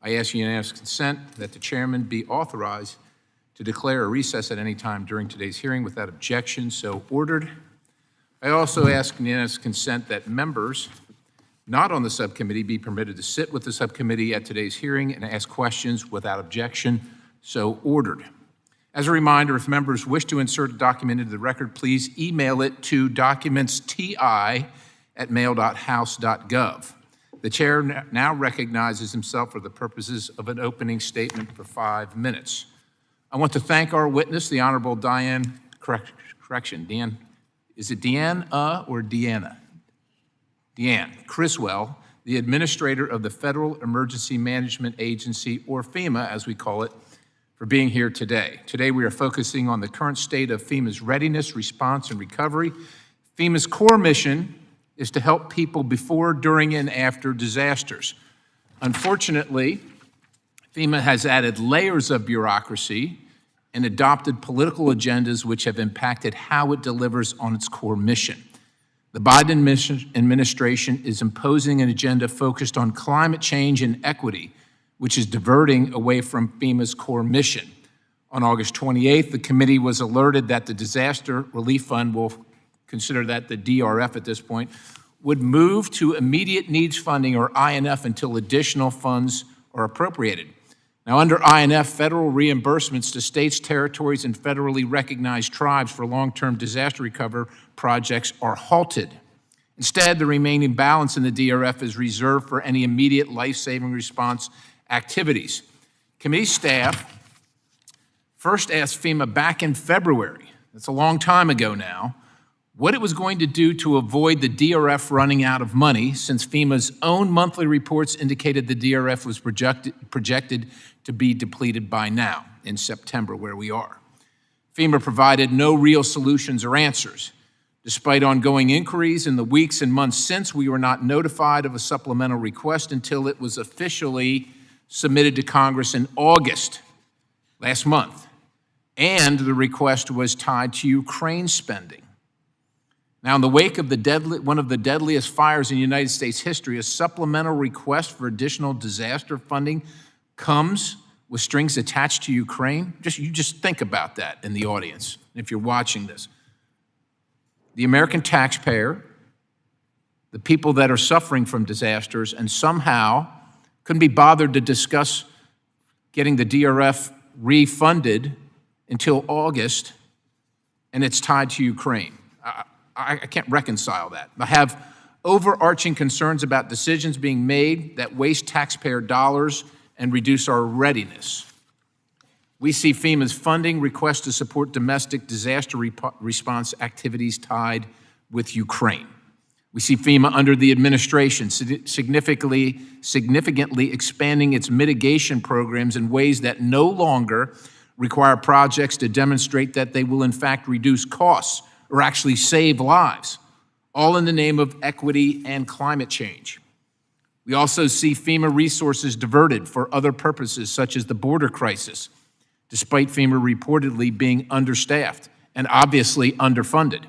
I ask unanimous consent that the chairman be authorized to declare a recess at any time during today's hearing without objection, so ordered. I also ask unanimous consent that members not on the subcommittee be permitted to sit with the subcommittee at today's hearing and ask questions without objection, so ordered. As a reminder, if members wish to insert a document into the record, please email it to documentsti@mail.house.gov. The chair now recognizes himself for the purposes of an opening statement for 5 minutes. I want to thank our witness, the Honorable Deanne, Deanne, is it Deanne or Deanna? Deanne Criswell, the Administrator of the Federal Emergency Management Agency, or FEMA as we call it, for being here today. Today we are focusing on the current state of FEMA's readiness, response, and recovery. FEMA's core mission is to help people before, during, and after disasters. Unfortunately, FEMA has added layers of bureaucracy and adopted political agendas which have impacted how it delivers on its core mission. The Biden administration is imposing an agenda focused on climate change and equity, which is diverting away from FEMA's core mission. On August 28th, the committee was alerted that the Disaster Relief Fund, we'll consider that the DRF at this point, would move to immediate needs funding, or INF, until additional funds are appropriated. Now, under INF, federal reimbursements to states, territories, and federally recognized tribes for long-term disaster recovery projects are halted. Instead, the remaining balance in the DRF is reserved for any immediate life-saving response activities. Committee staff first asked FEMA back in February, that's a long time ago now, what it was going to do to avoid the DRF running out of money, since FEMA's own monthly reports indicated the DRF was projected to be depleted by now, in September, where we are. FEMA provided no real solutions or answers. Despite ongoing inquiries in the weeks and months since, we were not notified of a supplemental request until it was officially submitted to Congress in August, last month, and the request was tied to Ukraine spending. Now, in the wake of one of the deadliest fires in United States history, a supplemental request for additional disaster funding comes with strings attached to Ukraine. You just think about that in the audience, if you're watching this. The American taxpayer, the people that are suffering from disasters, and somehow couldn't be bothered to discuss getting the DRF refunded until August, and it's tied to Ukraine. I can't reconcile that. I have overarching concerns about decisions being made that waste taxpayer dollars and reduce our readiness. We see FEMA's funding request to support domestic disaster response activities tied with Ukraine. We see FEMA under the administration significantly expanding its mitigation programs in ways that no longer require projects to demonstrate that they will in fact reduce costs or actually save lives, all in the name of equity and climate change. We also see FEMA resources diverted for other purposes, such as the border crisis, despite FEMA reportedly being understaffed and obviously underfunded.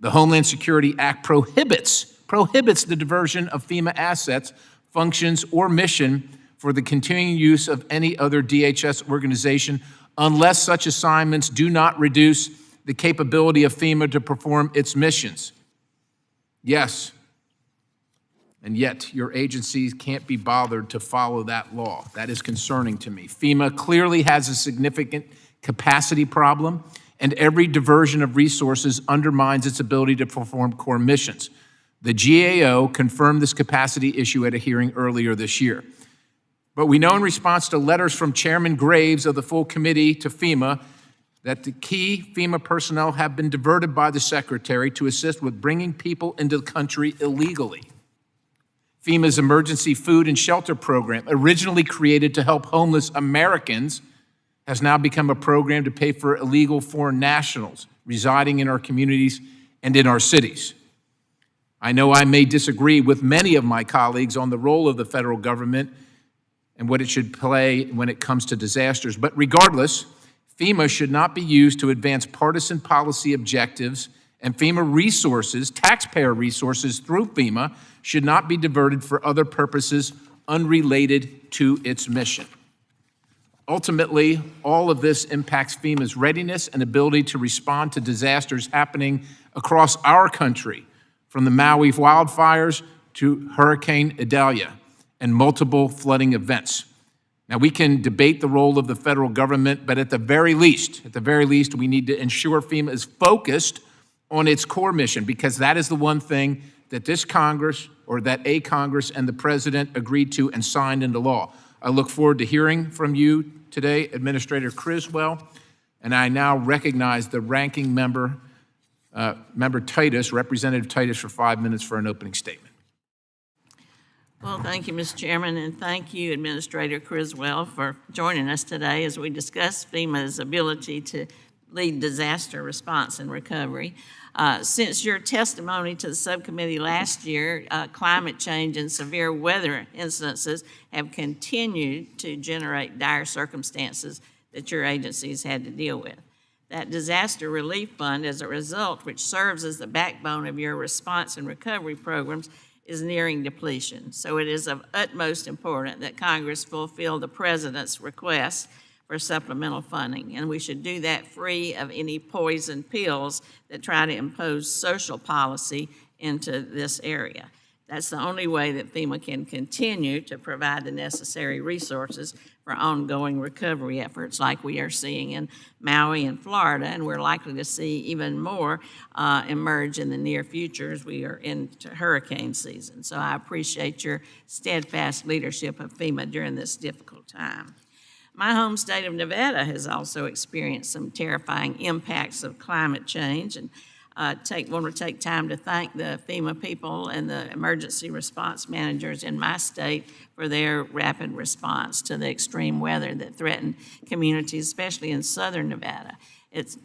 The Homeland Security Act prohibits the diversion of FEMA assets, functions, or mission for the continuing use of any other DHS organization unless such assignments do not reduce the capability of FEMA to perform its missions. Yes, and yet your agencies can't be bothered to follow that law. That is concerning to me. FEMA clearly has a significant capacity problem, and every diversion of resources undermines its ability to perform core missions. The GAO confirmed this capacity issue at a hearing earlier this year. But we know in response to letters from Chairman Graves of the full committee to FEMA that the key FEMA personnel have been diverted by the Secretary to assist with bringing people into the country illegally. FEMA's Emergency Food and Shelter Program, originally created to help homeless Americans, has now become a program to pay for illegal foreign nationals residing in our communities and in our cities. I know I may disagree with many of my colleagues on the role of the federal government and what it should play when it comes to disasters, but regardless, FEMA should not be used to advance partisan policy objectives, and FEMA resources, taxpayer resources through FEMA, should not be diverted for other purposes unrelated to its mission. Ultimately, all of this impacts FEMA's readiness and ability to respond to disasters happening across our country, from the Maui wildfires to Hurricane Idalia and multiple flooding events. Now, we can debate the role of the federal government, but at the very least, we need to ensure FEMA is focused on its core mission, because that is the one thing that this Congress, or that a Congress and the President agreed to and signed into law. I look forward to hearing from you today, Administrator Criswell, and I now recognize the ranking member, Titus, Representative Titus, for 5 minutes for an opening statement. Well, thank you, Mr. Chairman, and thank you, Administrator Criswell, for joining us today as we discuss FEMA's ability to lead disaster response and recovery. Since your testimony to the subcommittee last year, climate change and severe weather incidences have continued to generate dire circumstances that your agencies had to deal with. That disaster relief fund, as a result, which serves as the backbone of your response and recovery programs, is nearing depletion. So it is of utmost importance that Congress fulfill the President's request for supplemental funding, and we should do that free of any poison pills that try to impose social policy into this area. That's the only way that FEMA can continue to provide the necessary resources for ongoing recovery efforts like we are seeing in Maui and Florida, and we're likely to see even more emerge in the near future as we are into hurricane season. So I appreciate your steadfast leadership of FEMA during this difficult time. My home state of Nevada has also experienced some terrifying impacts of climate change, and want to take time to thank the FEMA people and the emergency response managers in my state for their rapid response to the extreme weather that threatened communities, especially in southern Nevada.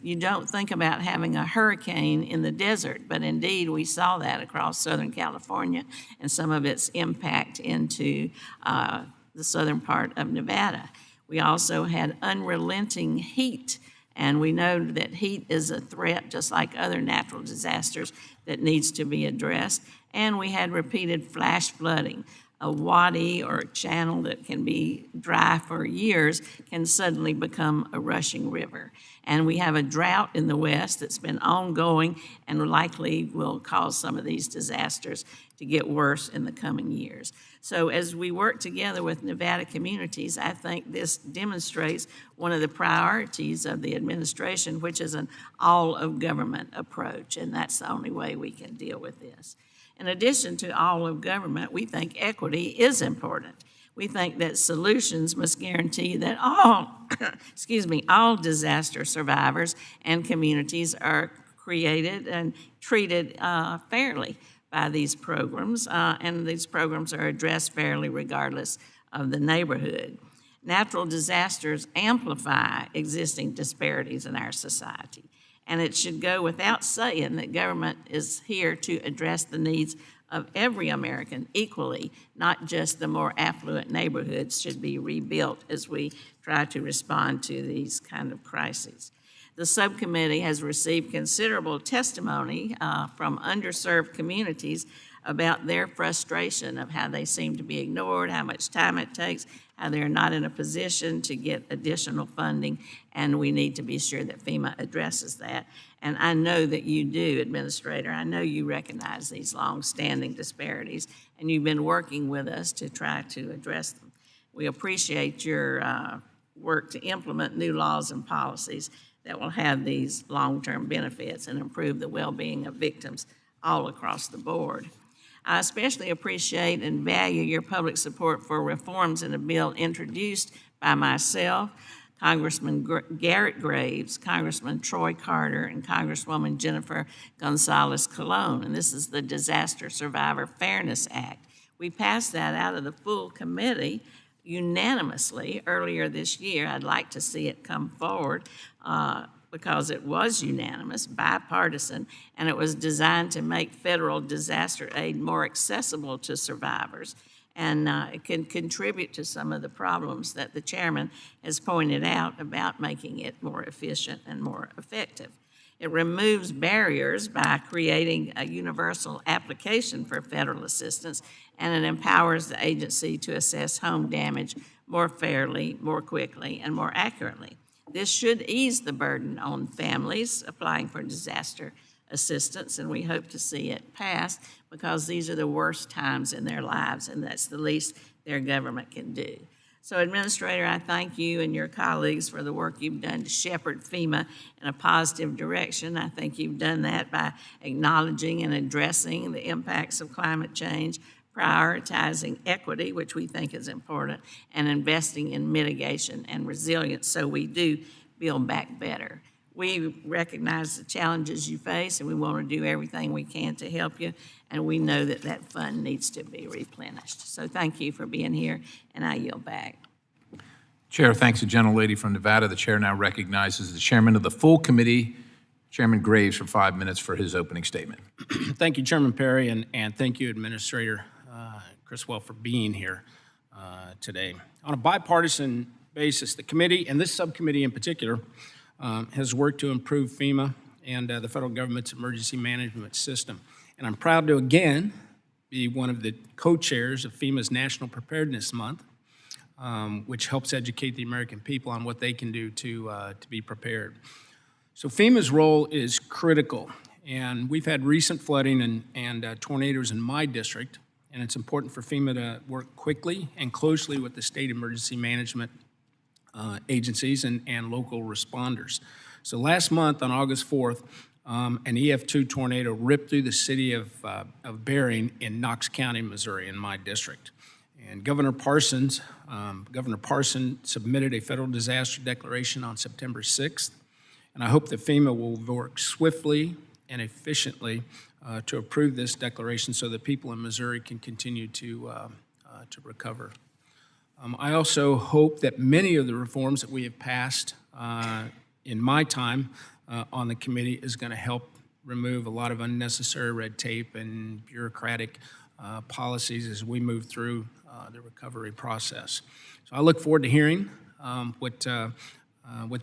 You don't think about having a hurricane in the desert, but indeed we saw that across Southern California and some of its impact into the southern part of Nevada. We also had unrelenting heat, and we know that heat is a threat, just like other natural disasters, that needs to be addressed. And we had repeated flash flooding. A wadi or a channel that can be dry for years can suddenly become a rushing river. And we have a drought in the West that's been ongoing and likely will cause some of these disasters to get worse in the coming years. So as we work together with Nevada communities, I think this demonstrates one of the priorities of the administration, which is an all-of-government approach, and that's the only way we can deal with this. In addition to all of government, we think equity is important. We think that solutions must guarantee that all disaster survivors and communities are created and treated fairly by these programs, and these programs are addressed fairly regardless of the neighborhood. Natural disasters amplify existing disparities in our society, and it should go without saying that government is here to address the needs of every American equally, not just the more affluent neighborhoods should be rebuilt as we try to respond to these kind of crises. The subcommittee has received considerable testimony from underserved communities about their frustration of how they seem to be ignored, how much time it takes, how they're not in a position to get additional funding, and we need to be sure that FEMA addresses that. And I know that you do, Administrator. I know you recognize these long-standing disparities, and you've been working with us to try to address them. We appreciate your work to implement new laws and policies that will have these long-term benefits and improve the well-being of victims all across the board. I especially appreciate and value your public support for reforms in a bill introduced by myself, Congressman Garrett Graves, Congressman Troy Carter, and Congresswoman Jennifer Gonzalez-Colon, and this is the Disaster Survivor Fairness Act. We passed that out of the full committee unanimously earlier this year. I'd like to see it come forward because it was unanimous, bipartisan, and it was designed to make federal disaster aid more accessible to survivors. And it can contribute to some of the problems that the chairman has pointed out about making it more efficient and more effective. It removes barriers by creating a universal application for federal assistance, and it empowers the agency to assess home damage more fairly, more quickly, and more accurately. This should ease the burden on families applying for disaster assistance, and we hope to see it pass because these are the worst times in their lives, and that's the least their government can do. So, Administrator, I thank you and your colleagues for the work you've done to shepherd FEMA in a positive direction. I think you've done that by acknowledging and addressing the impacts of climate change, prioritizing equity, which we think is important, and investing in mitigation and resilience so we do build back better. We recognize the challenges you face, and we want to do everything we can to help you, and we know that that fund needs to be replenished. So thank you for being here, and I yield back. Chair thanks the gentlelady from Nevada. The chair now recognizes the chairman of the full committee, Chairman Graves, for 5 minutes for his opening statement. Thank you, Chairman Perry, and thank you, Administrator Criswell, for being here today. On a bipartisan basis, the committee, and this subcommittee in particular, has worked to improve FEMA and the federal government's emergency management system. And I'm proud to again be one of the co-chairs of FEMA's National Preparedness Month, which helps educate the American people on what they can do to be prepared. So FEMA's role is critical, and we've had recent flooding and tornadoes in my district, and it's important for FEMA to work quickly and closely with the state emergency management agencies and local responders. So last month, on August 4th, an EF2 tornado ripped through the city of Bering in Knox County, Missouri, in my district. And Governor Parson submitted a federal disaster declaration on September 6th, and I hope that FEMA will work swiftly and efficiently to approve this declaration so that people in Missouri can continue to recover. I also hope that many of the reforms that we have passed in my time on the committee is going to help remove a lot of unnecessary red tape and bureaucratic policies as we move through the recovery process. So I look forward to hearing what the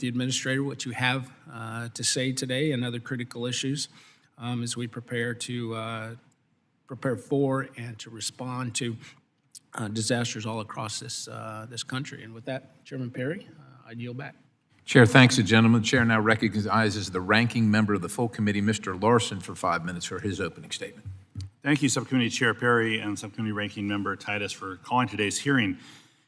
administrator, what you have to say today and other critical issues as we prepare for and to respond to disasters all across this country. And with that, Chairman Perry, I yield back. Chair thanks the gentleman. The chair now recognizes the ranking member of the full committee, Mr. Larson, for 5 minutes for his opening statement. Thank you, Subcommittee Chair Perry and Subcommittee Ranking Member Titus, for calling today's hearing.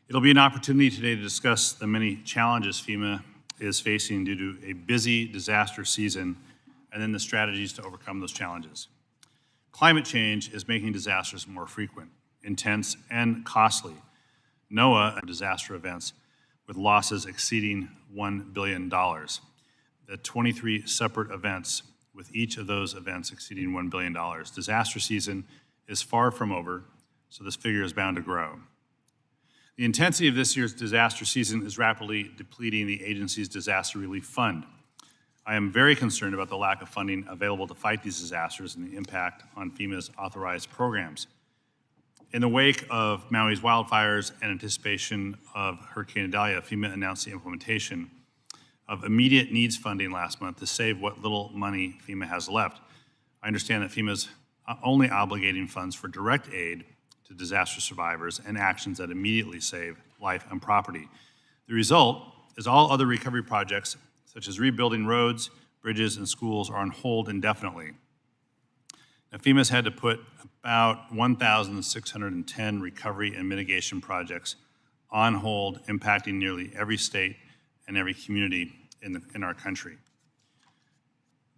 It'll be an opportunity today to discuss the many challenges FEMA is facing due to a busy disaster season and then the strategies to overcome those challenges. Climate change is making disasters more frequent, intense, and costly. NOAA disaster events with losses exceeding $1 billion. The 23 separate events with each of those events exceeding $1 billion. Disaster season is far from over, so this figure is bound to grow. The intensity of this year's disaster season is rapidly depleting the agency's disaster relief fund. I am very concerned about the lack of funding available to fight these disasters and the impact on FEMA's authorized programs. In the wake of Maui's wildfires and anticipation of Hurricane Idalia, FEMA announced the implementation of immediate needs funding last month to save what little money FEMA has left. I understand that FEMA is only obligating funds for direct aid to disaster survivors and actions that immediately save life and property. The result is all other recovery projects, such as rebuilding roads, bridges, and schools, are on hold indefinitely. Now, FEMA's had to put about 1,610 recovery and mitigation projects on hold, impacting nearly every state and every community in our country.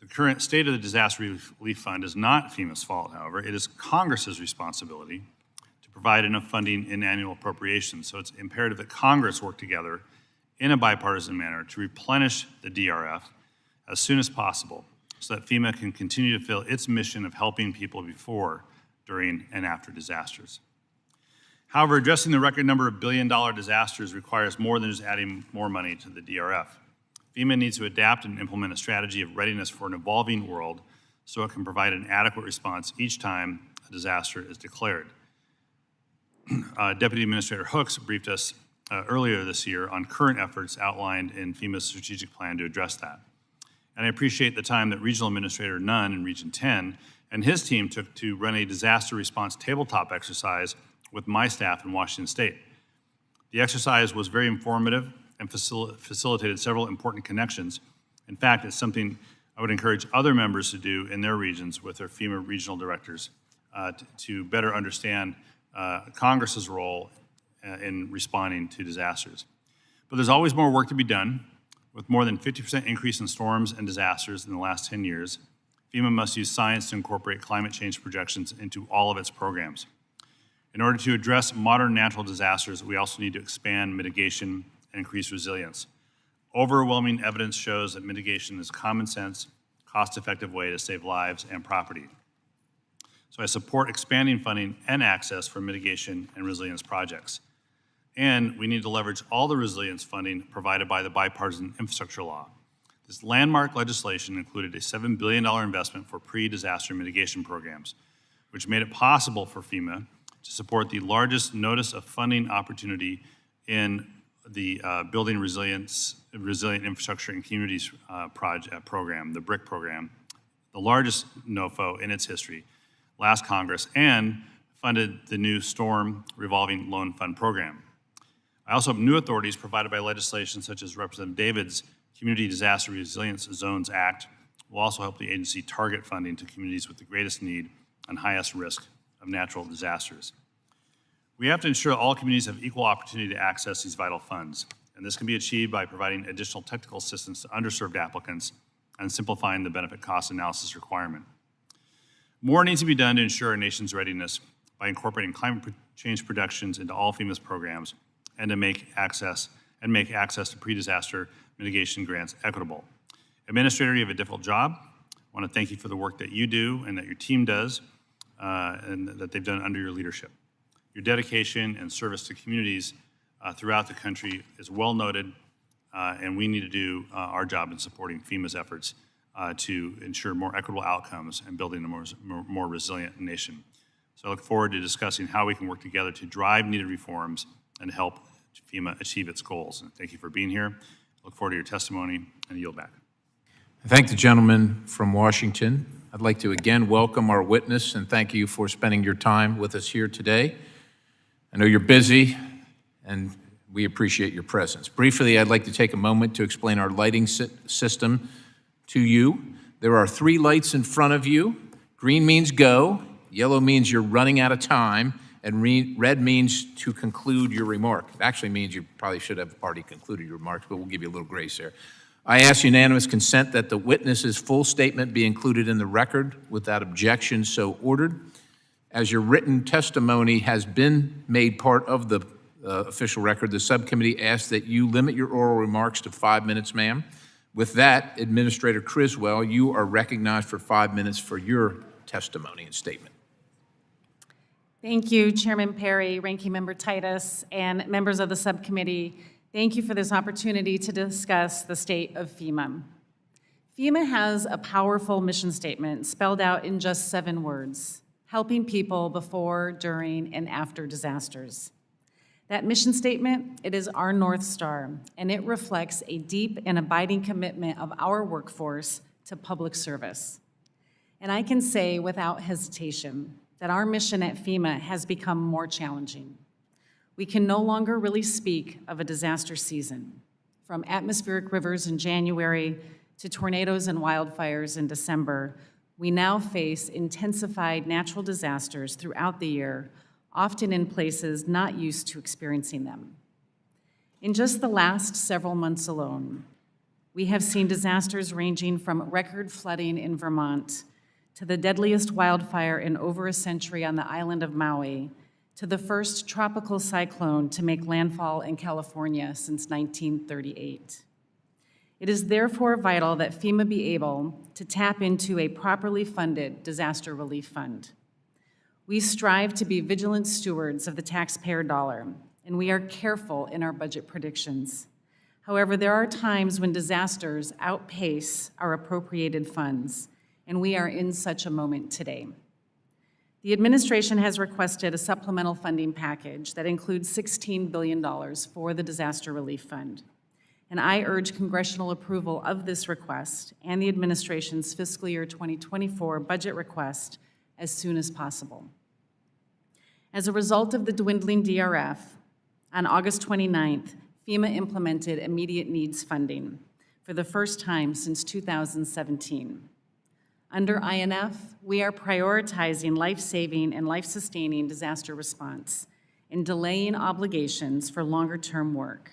The current state of the Disaster Relief Fund is not FEMA's fault, however. It is Congress's responsibility to provide enough funding in annual appropriations. So it's imperative that Congress work together in a bipartisan manner to replenish the DRF as soon as possible so that FEMA can continue to fulfill its mission of helping people before, during, and after disasters. However, addressing the record number of billion-dollar disasters requires more than just adding more money to the DRF. FEMA needs to adapt and implement a strategy of readiness for an evolving world so it can provide an adequate response each time a disaster is declared. Deputy Administrator Hooks briefed us earlier this year on current efforts outlined in FEMA's strategic plan to address that. And I appreciate the time that Regional Administrator Nunn in Region 10 and his team took to run a disaster response tabletop exercise with my staff in Washington State. The exercise was very informative and facilitated several important connections. In fact, it's something I would encourage other members to do in their regions with their FEMA regional directors to better understand Congress's role in responding to disasters. But there's always more work to be done. With more than 50% increase in storms and disasters in the last 10 years, FEMA must use science to incorporate climate change projections into all of its programs. In order to address modern natural disasters, we also need to expand mitigation and increase resilience. Overwhelming evidence shows that mitigation is a common sense, cost-effective way to save lives and property. So I support expanding funding and access for mitigation and resilience projects. And we need to leverage all the resilience funding provided by the bipartisan infrastructure law. This landmark legislation included a $7 billion investment for pre-disaster mitigation programs, which made it possible for FEMA to support the largest notice of funding opportunity in the Building Resilient Infrastructure and Communities program, the BRIC program, the largest NOFO in its history, last Congress, and funded the new Storm Revolving Loan Fund program. I also have new authorities provided by legislation such as Representative David's Community Disaster Resilience Zones Act will also help the agency target funding to communities with the greatest need and highest risk of natural disasters. We have to ensure all communities have equal opportunity to access these vital funds, and this can be achieved by providing additional technical assistance to underserved applicants and simplifying the benefit cost analysis requirement. More needs to be done to ensure our nation's readiness by incorporating climate change projections into all FEMA's programs and to make access to pre-disaster mitigation grants equitable. Administrator, you have a difficult job. I want to thank you for the work that you do and that your team does and that they've done under your leadership. Your dedication and service to communities throughout the country is well noted, and we need to do our job in supporting FEMA's efforts to ensure more equitable outcomes and building a more resilient nation. So I look forward to discussing how we can work together to drive needed reforms and help FEMA achieve its goals. And thank you for being here. Look forward to your testimony and yield back. I thank the gentleman from Washington. I'd like to again welcome our witness and thank you for spending your time with us here today. I know you're busy and we appreciate your presence. Briefly, I'd like to take a moment to explain our lighting system to you. There are 3 lights in front of you. Green means go, yellow means you're running out of time, and red means to conclude your remark. It actually means you probably should have already concluded your remarks, but we'll give you a little grace there. I ask unanimous consent that the witness's full statement be included in the record without objection so ordered. As your written testimony has been made part of the official record, the subcommittee asks that you limit your oral remarks to 5 minutes, ma'am. With that, Administrator Criswell, you are recognized for 5 minutes for your testimony and statement. Thank you, Chairman Perry, Ranking Member Titus, and members of the subcommittee. Thank you for this opportunity to discuss the state of FEMA. FEMA has a powerful mission statement spelled out in just 7 words: helping people before, during, and after disasters. That mission statement, it is our North Star, and it reflects a deep and abiding commitment of our workforce to public service. And I can say without hesitation that our mission at FEMA has become more challenging. We can no longer really speak of a disaster season. From atmospheric rivers in January to tornadoes and wildfires in December, we now face intensified natural disasters throughout the year, often in places not used to experiencing them. In just the last several months alone, we have seen disasters ranging from record flooding in Vermont to the deadliest wildfire in over a century on the island of Maui, to the first tropical cyclone to make landfall in California since 1938. It is therefore vital that FEMA be able to tap into a properly funded disaster relief fund. We strive to be vigilant stewards of the taxpayer dollar, and we are careful in our budget predictions. However, there are times when disasters outpace our appropriated funds, and we are in such a moment today. The administration has requested a supplemental funding package that includes $16 billion for the Disaster Relief Fund. and I urge congressional approval of this request and the administration's fiscal year 2024 budget request as soon as possible. As a result of the dwindling DRF, on August 29th, FEMA implemented immediate needs funding for the first time since 2017. Under INF, we are prioritizing life-saving and life-sustaining disaster response and delaying obligations for longer-term work.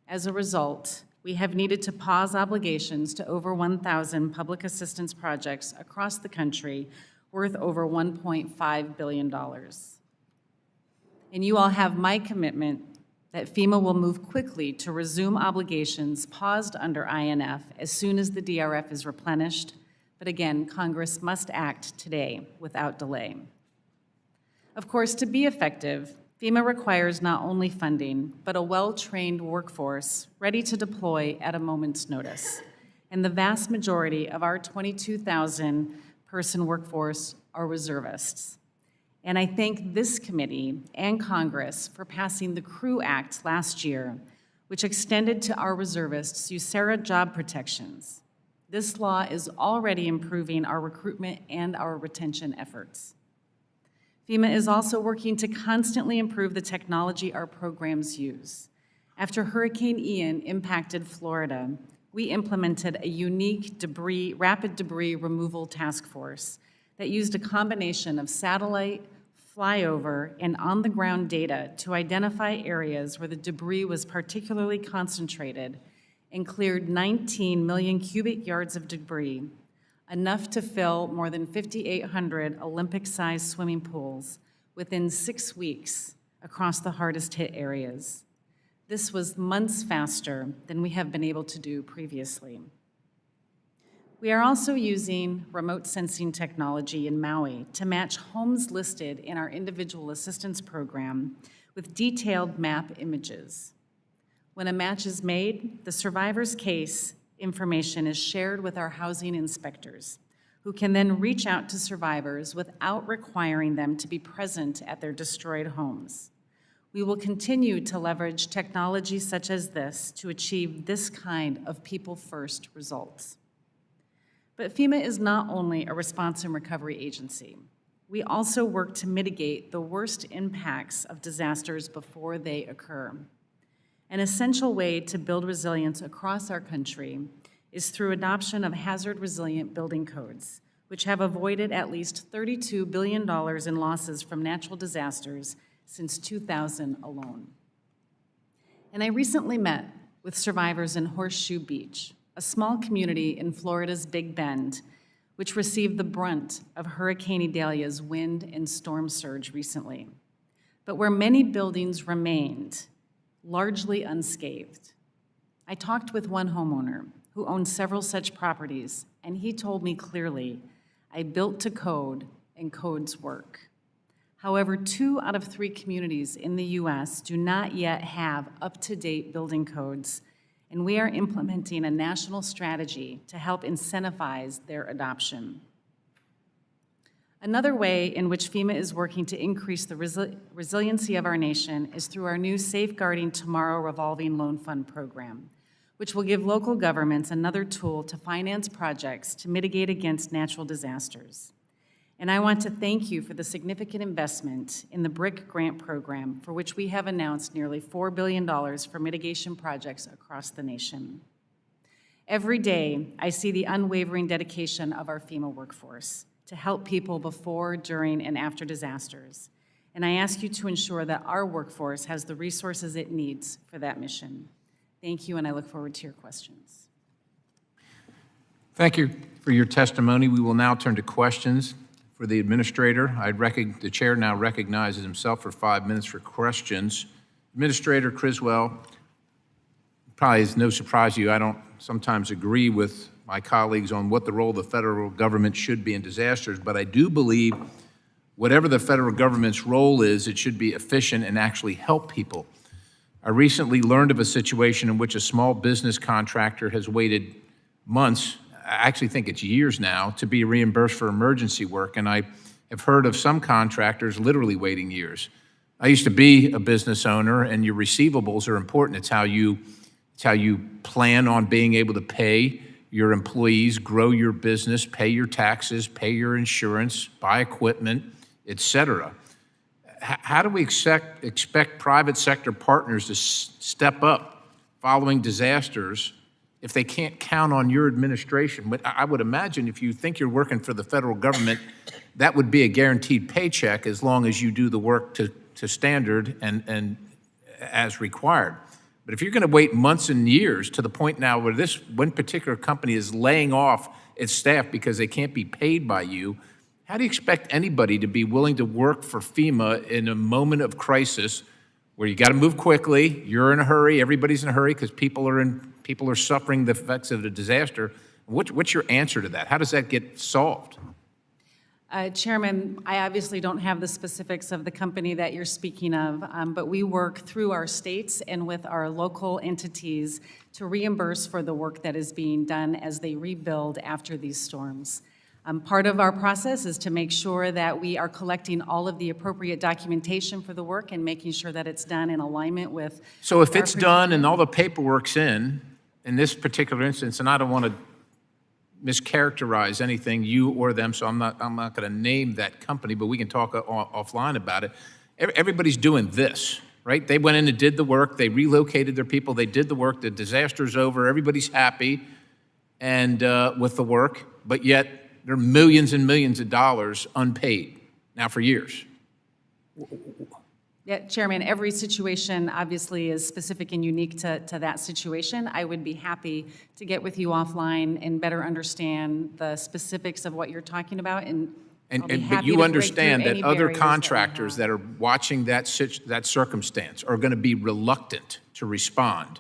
As a result, we have needed to pause obligations to over 1,000 public assistance projects across the country worth over $1.5 billion. And you all have my commitment that FEMA will move quickly to resume obligations paused under INF as soon as the DRF is replenished. But again, Congress must act today without delay. Of course, to be effective, FEMA requires not only funding, but a well-trained workforce ready to deploy at a moment's notice. And the vast majority of our 22,000-person workforce are reservists. And I thank this committee and Congress for passing the CREW Act last year, which extended to our reservists USERRA job protections. This law is already improving our recruitment and our retention efforts. FEMA is also working to constantly improve the technology our programs use. After Hurricane Ian impacted Florida, we implemented a unique rapid debris removal task force that used a combination of satellite, flyover, and on-the-ground data to identify areas where the debris was particularly concentrated and cleared 19 million cubic yards of debris, enough to fill more than 5,800 Olympic-sized swimming pools within 6 weeks across the hardest-hit areas. This was months faster than we have been able to do previously. We are also using remote sensing technology in Maui to match homes listed in our individual assistance program with detailed map images. When a match is made, the survivor's case information is shared with our housing inspectors, who can then reach out to survivors without requiring them to be present at their destroyed homes. We will continue to leverage technology such as this to achieve this kind of people-first results. But FEMA is not only a response and recovery agency. We also work to mitigate the worst impacts of disasters before they occur. An essential way to build resilience across our country is through adoption of hazard-resilient building codes, which have avoided at least $32 billion in losses from natural disasters since 2000 alone. And I recently met with survivors in Horseshoe Beach, a small community in Florida's Big Bend, which received the brunt of Hurricane Idalia's wind and storm surge recently, but where many buildings remained largely unscathed. I talked with one homeowner who owned several such properties, and he told me clearly, "I built to code, and codes work." However, 2 out of 3 communities in the U.S. do not yet have up-to-date building codes, and we are implementing a national strategy to help incentivize their adoption. Another way in which FEMA is working to increase the resiliency of our nation is through our new Safeguarding Tomorrow Revolving Loan Fund program, which will give local governments another tool to finance projects to mitigate against natural disasters. And I want to thank you for the significant investment in the BRIC grant program, for which we have announced nearly $4 billion for mitigation projects across the nation. Every day, I see the unwavering dedication of our FEMA workforce to help people before, during, and after disasters. And I ask you to ensure that our workforce has the resources it needs for that mission. Thank you, and I look forward to your questions. Thank you for your testimony. We will now turn to questions for the administrator. The chair now recognizes himself for 5 minutes for questions. Administrator Criswell, probably is no surprise to you, I don't sometimes agree with my colleagues on what the role of the federal government should be in disasters, but I do believe whatever the federal government's role is, it should be efficient and actually help people. I recently learned of a situation in which a small business contractor has waited months, I actually think it's years now, to be reimbursed for emergency work, and I have heard of some contractors literally waiting years. I used to be a business owner, and your receivables are important. It's how you It's how you plan on being able to pay your employees, grow your business, pay your taxes, pay your insurance, buy equipment, et cetera. How do we expect private sector partners to step up following disasters if they can't count on your administration? But I would imagine if you think you're working for the federal government, that would be a guaranteed paycheck as long as you do the work to standard and as required. But if you're going to wait months and years to the point now where this one particular company is laying off its staff because they can't be paid by you, how do you expect anybody to be willing to work for FEMA in a moment of crisis where you got to move quickly, you're in a hurry, everybody's in a hurry because people are suffering the effects of the disaster? What's your answer to that? How does that get solved? Chairman, I obviously don't have the specifics of the company that you're speaking of, but we work through our states and with our local entities to reimburse for the work that is being done as they rebuild after these storms. Part of our process is to make sure that we are collecting all of the appropriate documentation for the work and making sure that it's done in alignment with. So if it's done and all the paperwork's in this particular instance, and I don't want to mischaracterize anything, you or them, so I'm not going to name that company, but we can talk offline about it. Everybody's doing this, right? They went in and did the work, they relocated their people, they did the work, the disaster's over, everybody's happy and with the work, but yet there are millions and millions of dollars unpaid now for years. Yeah, Chairman, every situation obviously is specific and unique to that situation. I would be happy to get with you offline and better understand the specifics of what you're talking about, and I'll be But happy you to understand break that through any other barriers that we contractors have. that are watching that circumstance are going to be reluctant to respond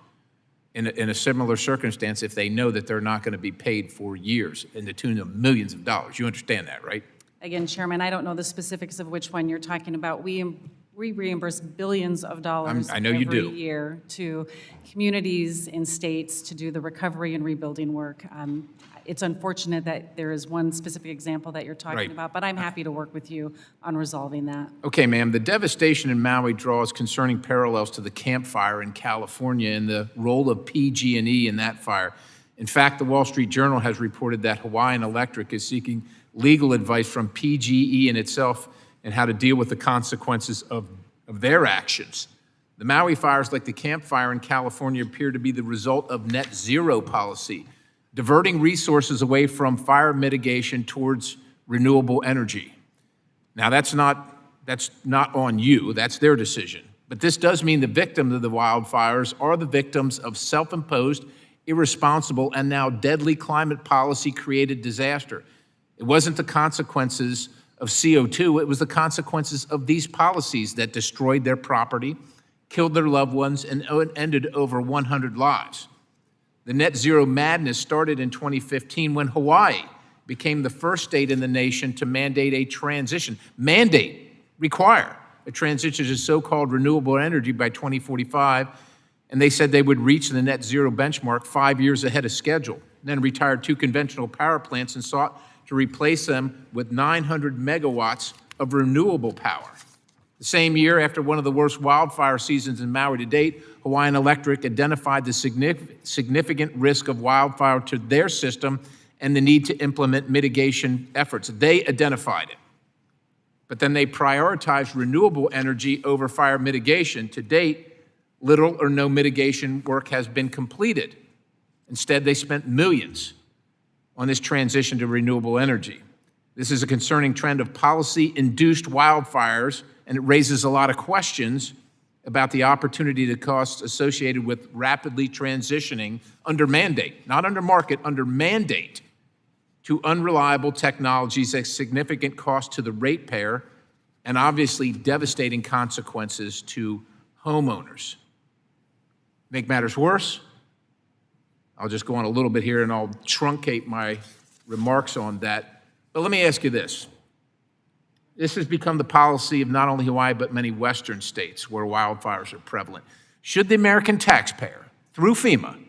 in a similar circumstance if they know that they're not going to be paid for years in the tune of millions of dollars. You understand that, right? Again, Chairman, I don't know the specifics of which one you're talking about. We reimburse billions of dollars I know you every do. year to communities and states to do the recovery and rebuilding work. It's unfortunate that there is one specific example that you're talking Right. about, but I'm happy to work with you on resolving that. Okay, ma'am, the devastation in Maui draws concerning parallels to the Camp Fire in California and the role of PG&E in that fire. In fact, the Wall Street Journal has reported that Hawaiian Electric is seeking legal advice from PG&E and itself and how to deal with the consequences of their actions. The Maui fires, like the Camp Fire in California, appear to be the result of net zero policy, diverting resources away from fire mitigation towards renewable energy. Now, that's not on you, that's their decision. But this does mean the victims of the wildfires are the victims of self-imposed, irresponsible, and now deadly climate policy-created disaster. It wasn't the consequences of CO2, it was the consequences of these policies that destroyed their property, killed their loved ones, and ended over 100 lives. The net zero madness started in 2015 when Hawaii became the first state in the nation to require a transition to so-called renewable energy by 2045, and they said they would reach the net zero benchmark 5 years ahead of schedule, then retired 2 conventional power plants and sought to replace them with 900 megawatts of renewable power. The same year, after one of the worst wildfire seasons in Maui to date, Hawaiian Electric identified the significant risk of wildfire to their system and the need to implement mitigation efforts. They identified it. But then they prioritized renewable energy over fire mitigation. To date, little or no mitigation work has been completed. Instead, they spent millions on this transition to renewable energy. This is a concerning trend of policy-induced wildfires, and it raises a lot of questions about the opportunity to costs associated with rapidly transitioning under mandate, not under market, under mandate, to unreliable technologies at significant cost to the ratepayer and obviously devastating consequences to homeowners. Make matters worse, I'll just go on a little bit here and I'll truncate my remarks on that. But let me ask you this. This has become the policy of not only Hawaii, but many Western states where wildfires are prevalent. Should the American taxpayer, through FEMA,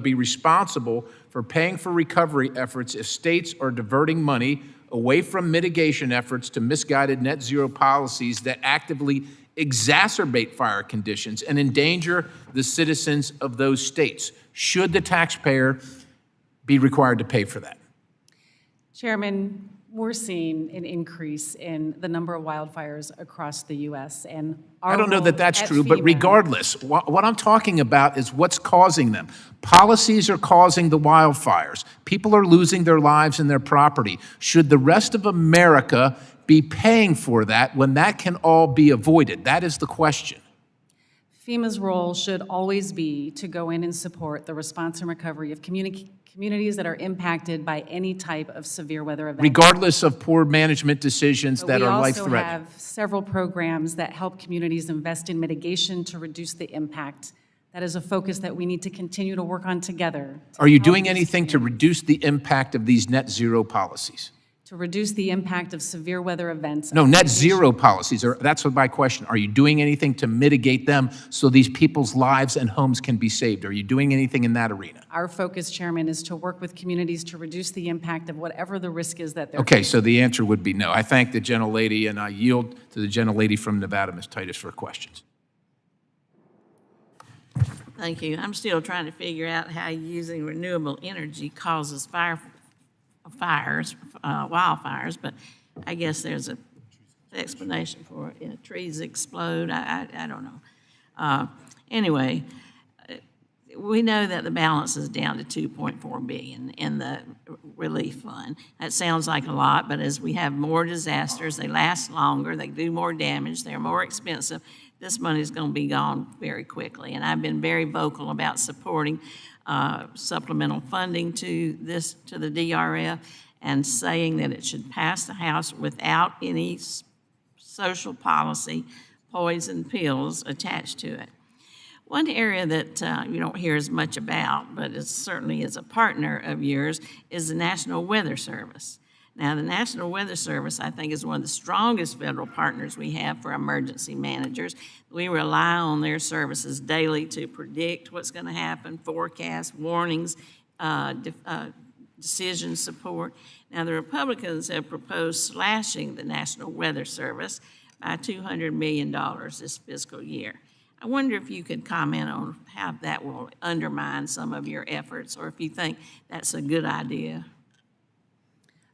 be responsible for paying for recovery efforts if states are diverting money away from mitigation efforts to misguided net zero policies that actively exacerbate fire conditions and endanger the citizens of those states? Should the taxpayer be required to pay for that? Chairman, we're seeing an increase in the number of wildfires across the U.S. and I don't know that that's at true, but FEMA. regardless, what I'm talking about is what's causing them. Policies are causing the wildfires. People are losing their lives and their property. Should the rest of America be paying for that when that can all be avoided? That is the question. FEMA's role should always be to go in and support the response and recovery of communities that are impacted by any type of severe weather event. Regardless of poor management decisions that are We also life-threatening. have several programs that help communities invest in mitigation to reduce the impact. That is a focus that we need to continue to work on together. Are you doing anything to reduce the impact of these net zero policies? To reduce the impact of severe weather events. No, net zero policies, that's what my question. Are you doing anything to mitigate them so these people's lives and homes can be saved? Are you doing anything in that arena? Our focus, Chairman, is to work with communities to reduce the impact of whatever the risk is that they're Okay, so the answer would be no. I thank the gentlelady, and I yield to the gentlelady from Nevada, Ms. Titus, for questions. Thank you. I'm still trying to figure out how using renewable energy causes wildfires, but I guess there's an explanation for it. You know, trees explode. I don't know. Anyway, we know that the balance is down to $2.4 billion in the relief fund. That sounds like a lot, but as we have more disasters, they last longer, they do more damage, they're more expensive. This money is going to be gone very quickly, and I've been very vocal about supporting supplemental funding to the DRF and saying that it should pass the House without any social policy, poison pills attached to it. One area that you don't hear as much about, but it certainly is a partner of yours, is the National Weather Service. Now, the National Weather Service, I think, is one of the strongest federal partners we have for emergency managers. We rely on their services daily to predict what's going to happen, forecast, warnings, decision support. Now, the Republicans have proposed slashing the National Weather Service by $200 million this fiscal year. I wonder if you could comment on how that will undermine some of your efforts, or if you think that's a good idea.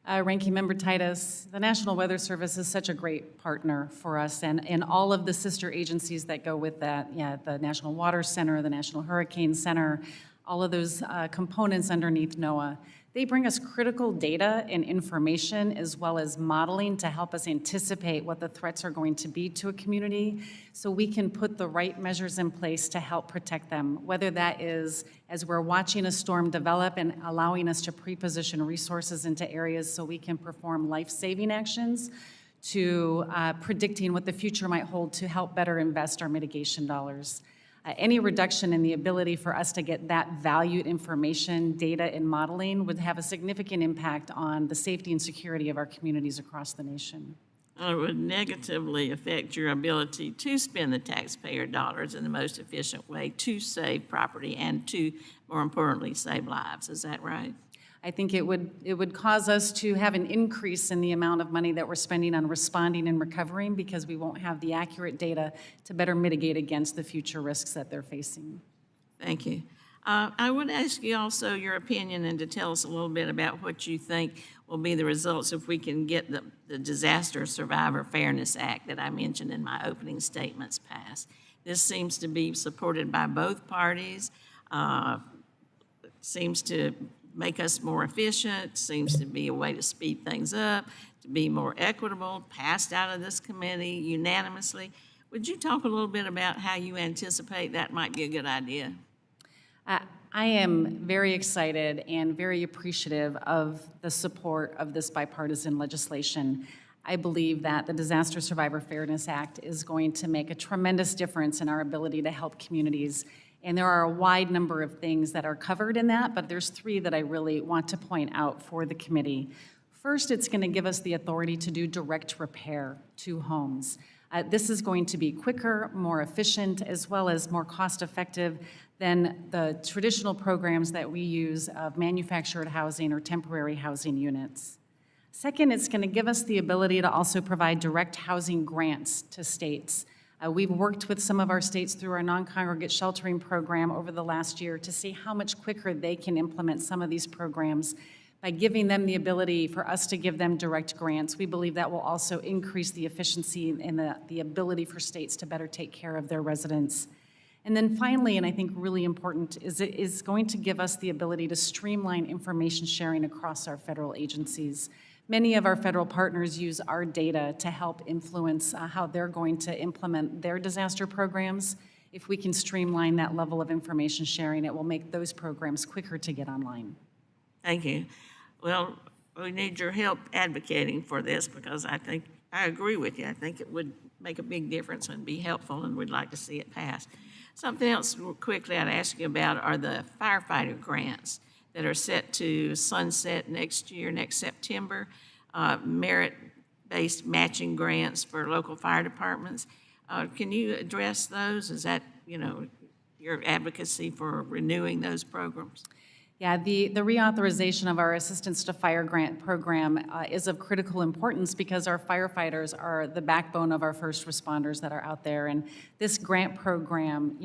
Ranking Member Titus, the National Weather Service is such a great partner for us, and all of the sister agencies that go with that, the National Water Center, the National Hurricane Center, all of those components underneath NOAA. They bring us critical data and information as well as modeling to help us anticipate what the threats are going to be to a community so we can put the right measures in place to help protect them, whether that is as we're watching a storm develop and allowing us to pre-position resources into areas so we can perform life-saving actions, to predicting what the future might hold to help better invest our mitigation dollars. Any reduction in the ability for us to get that valued information, data, and modeling would have a significant impact on the safety and security of our communities across the nation. It would negatively affect your ability to spend the taxpayer dollars in the most efficient way to save property and to, more importantly, save lives. Is that right? I think it would cause us to have an increase in the amount of money that we're spending on responding and recovering because we won't have the accurate data to better mitigate against the future risks that they're facing. Thank you. I would ask you also your opinion and to tell us a little bit about what you think will be the results if we can get the Disaster Survivor Fairness Act that I mentioned in my opening statements passed. This seems to be supported by both parties. Seems to make us more efficient, seems to be a way to speed things up, to be more equitable, passed out of this committee unanimously. Would you talk a little bit about how you anticipate that might be a good idea? I am very excited and very appreciative of the support of this bipartisan legislation. I believe that the Disaster Survivor Fairness Act is going to make a tremendous difference in our ability to help communities. And there are a wide number of things that are covered in that, but there's three that I really want to point out for the committee. First, it's going to give us the authority to do direct repair to homes. This is going to be quicker, more efficient, as well as more cost-effective than the traditional programs that we use of manufactured housing or temporary housing units. Second, it's going to give us the ability to also provide direct housing grants to states. We've worked with some of our states through our non-congregate sheltering program over the last year to see how much quicker they can implement some of these programs. By giving them the ability for us to give them direct grants, we believe that will also increase the efficiency and the ability for states to better take care of their residents. And then finally, and I think really important, is it is going to give us the ability to streamline information sharing across our federal agencies. Many of our federal partners use our data to help influence how they're going to implement their disaster programs. If we can streamline that level of information sharing, it will make those programs quicker to get online. Thank you. Well, we need your help advocating for this because I agree with you. I think it would make a big difference and be helpful, and we'd like to see it passed. Something else real quickly I'd ask you about are the firefighter grants that are set to sunset next year, next September, merit-based matching grants for local fire departments. Can you address those? Is that, your advocacy for renewing those programs? Yeah, the reauthorization of our Assistance to Fire Grant program is of critical importance because our firefighters are the backbone of our first responders that are out there. And this grant program,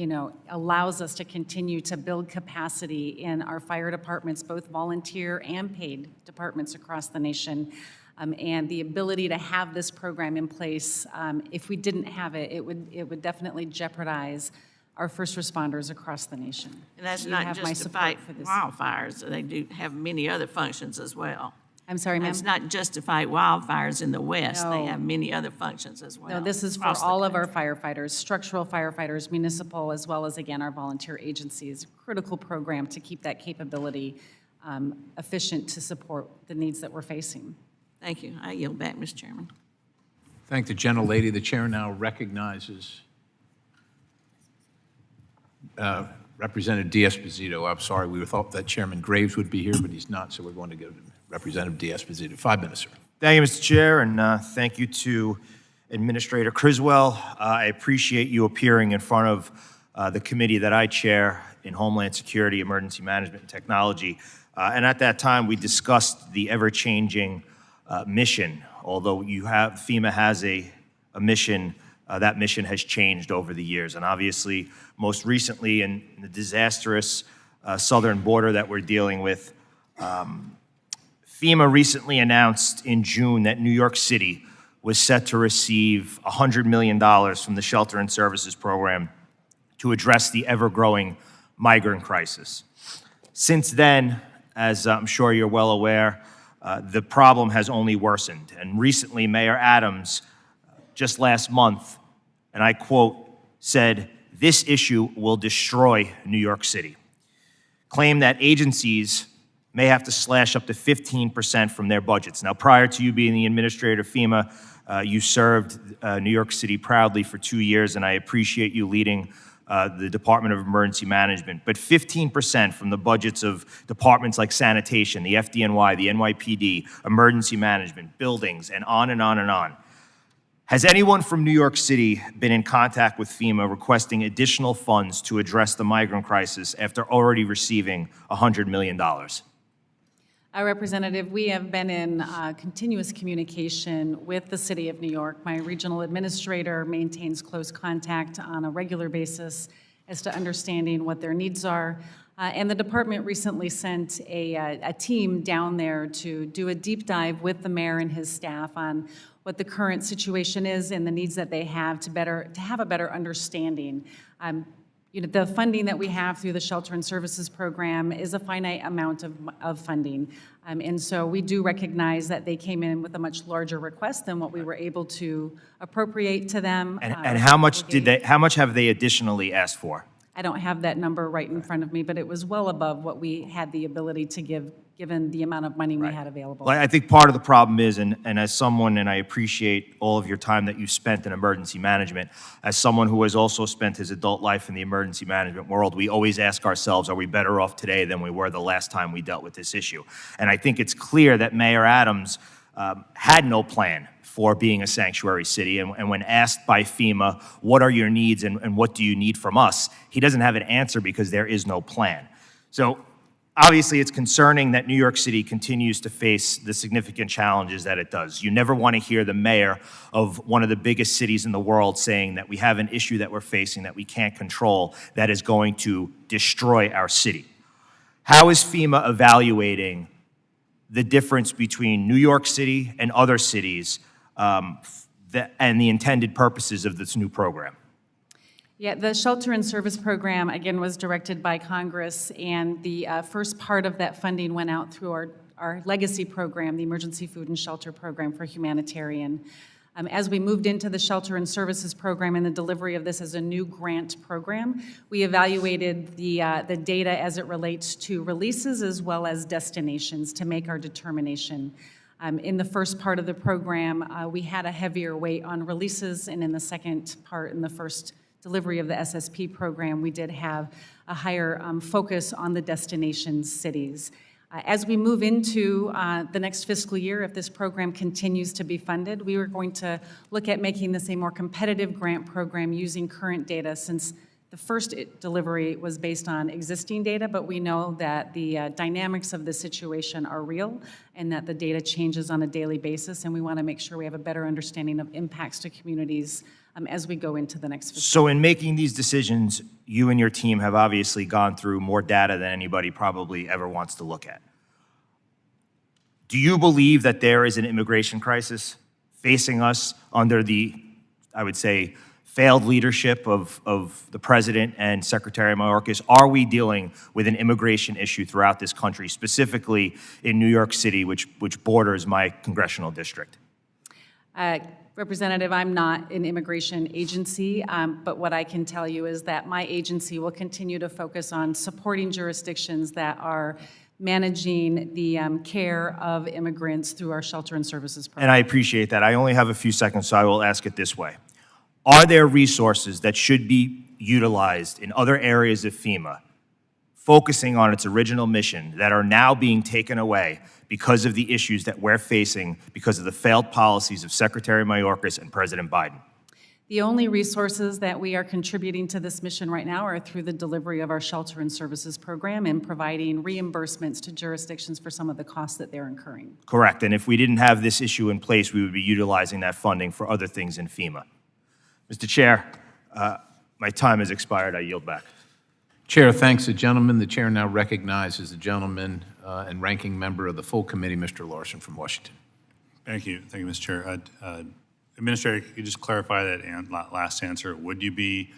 allows us to continue to build capacity in our fire departments, both volunteer and paid departments across the nation. And the ability to have this program in place, if we didn't have it, it would definitely jeopardize our first responders across the nation. And that's You not have my just to support fight for this. wildfires. They do have many other functions as well. I'm sorry, ma'am? It's not just to fight wildfires in the West. They No. have many other functions as well. No, this is for across the all of our country. firefighters, structural firefighters, municipal, as well as, again, our volunteer agencies. Critical program to keep that capability efficient to support the needs that we're facing. Thank you. I yield back, Mr. Chairman. Thank the gentlelady. The chair now recognizes Representative D'Esposito. I'm sorry, we thought that Chairman Graves would be here, but he's not, so we're going to go to Representative D'Esposito. 5 minutes, sir. Thank you, Mr. Chair, and thank you to Administrator Criswell. I appreciate you appearing in front of the committee that I chair in Homeland Security, Emergency Management, and Technology. And at that time, we discussed the ever-changing mission. Although FEMA has a mission, that mission has changed over the years. And obviously, most recently in the disastrous southern border that we're dealing with, FEMA recently announced in June that New York City was set to receive $100 million from the Shelter and Services Program to address the ever-growing migrant crisis. Since then, as I'm sure you're well aware, the problem has only worsened. And recently, Mayor Adams, just last month, and I quote, said, "This issue will destroy New York City." Claimed that agencies may have to slash up to 15% from their budgets. Now, prior to you being the administrator of FEMA, you served New York City proudly for 2 years, and I appreciate you leading the Department of Emergency Management. But 15% from the budgets of departments like sanitation, the FDNY, the NYPD, emergency management, buildings, and on and on and on. Has anyone from New York City been in contact with FEMA requesting additional funds to address the migrant crisis after already receiving $100 million? Representative, we have been in continuous communication with the City of New York. My regional administrator maintains close contact on a regular basis as to understanding what their needs are. And the department recently sent a team down there to do a deep dive with the mayor and his staff on what the current situation is and the needs that they have to have a better understanding. The funding that we have through the Shelter and Services Program is a finite amount of funding. And so we do recognize that they came in with a much larger request than what we were able to appropriate to them. And how much have they additionally asked for? I don't have that number right in front of me, but it was well above what we had the ability to give, given the amount of money we had available. Well, I think part of the problem is, and as someone, and I appreciate all of your time that you spent in emergency management, as someone who has also spent his adult life in the emergency management world, we always ask ourselves, are we better off today than we were the last time we dealt with this issue? And I think it's clear that Mayor Adams had no plan for being a sanctuary city, and when asked by FEMA, what are your needs and what do you need from us, he doesn't have an answer because there is no plan. So Obviously, it's concerning that New York City continues to face the significant challenges that it does. You never want to hear the mayor of one of the biggest cities in the world saying that we have an issue that we're facing that we can't control that is going to destroy our city. How is FEMA evaluating the difference between New York City and other cities and the intended purposes of this new program? Yeah, the shelter and service program, again, was directed by Congress, and the first part of that funding went out through our legacy program, the Emergency Food and Shelter Program for Humanitarian. As we moved into the shelter and services program and the delivery of this as a new grant program, we evaluated the data as it relates to releases as well as destinations to make our determination. In the first part of the program, we had a heavier weight on releases, and in the second part, in the first delivery of the SSP program, we did have a higher focus on the destination cities. As we move into the next fiscal year, if this program continues to be funded, we are going to look at making this a more competitive grant program using current data, since the first delivery was based on existing data, but we know that the dynamics of the situation are real and that the data changes on a daily basis, and we want to make sure we have a better understanding of impacts to communities as we go into the next fiscal year. So in making these decisions, you and your team have obviously gone through more data than anybody probably ever wants to look at. Do you believe that there is an immigration crisis facing us under the, I would say, failed leadership of the President and Secretary Mayorkas? Are we dealing with an immigration issue throughout this country, specifically in New York City, which borders my congressional district? Representative, I'm not an immigration agency, but what I can tell you is that my agency will continue to focus on supporting jurisdictions that are managing the care of immigrants through our shelter and services program. And I appreciate that. I only have a few seconds, so I will ask it this way. Are there resources that should be utilized in other areas of FEMA, focusing on its original mission, that are now being taken away because of the issues that we're facing because of the failed policies of Secretary Mayorkas and President Biden? The only resources that we are contributing to this mission right now are through the delivery of our shelter and services program and providing reimbursements to jurisdictions for some of the costs that they're incurring. Correct. And if we didn't have this issue in place, we would be utilizing that funding for other things in FEMA. Mr. Chair, my time has expired. I yield back. Chair thanks the gentleman. The chair now recognizes the gentleman and ranking member of the full committee, Mr. Larson from Washington. Thank you, Mr. Chair. Administrator, could you just clarify that last answer? Would you be,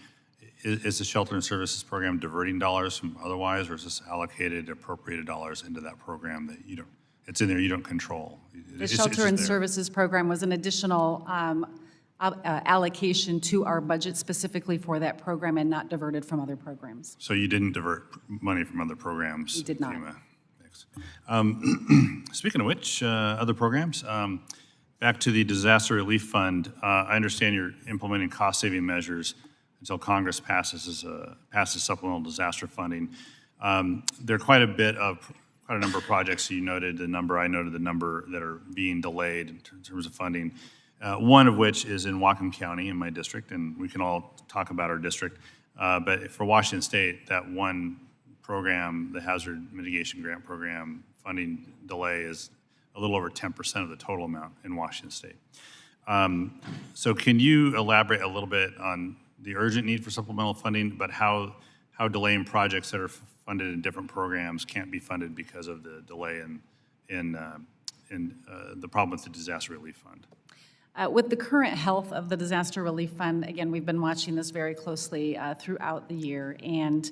is the shelter and services program diverting dollars from otherwise, or is this allocated, appropriated dollars into that program that you don't, it's in there, you don't control? The shelter and services program was an additional allocation to our budget specifically for that program and not diverted from other programs. So you didn't divert money from other programs? We did not. FEMA. Thanks. Speaking of which, other programs, back to the disaster relief fund. I understand you're implementing cost-saving measures until Congress passes supplemental disaster funding. There are quite a number of projects. You noted the number, I noted the number that are being delayed in terms of funding. One of which is in Whatcom County in my district, and we can all talk about our district. But for Washington State, that one program, the Hazard Mitigation Grant Program funding delay is a little over 10% of the total amount in Washington State. So can you elaborate a little bit on the urgent need for supplemental funding, but how delaying projects that are funded in different programs can't be funded because of the delay in the problem with the disaster relief fund? With the current health of the Disaster Relief Fund, again, we've been watching this very closely throughout the year and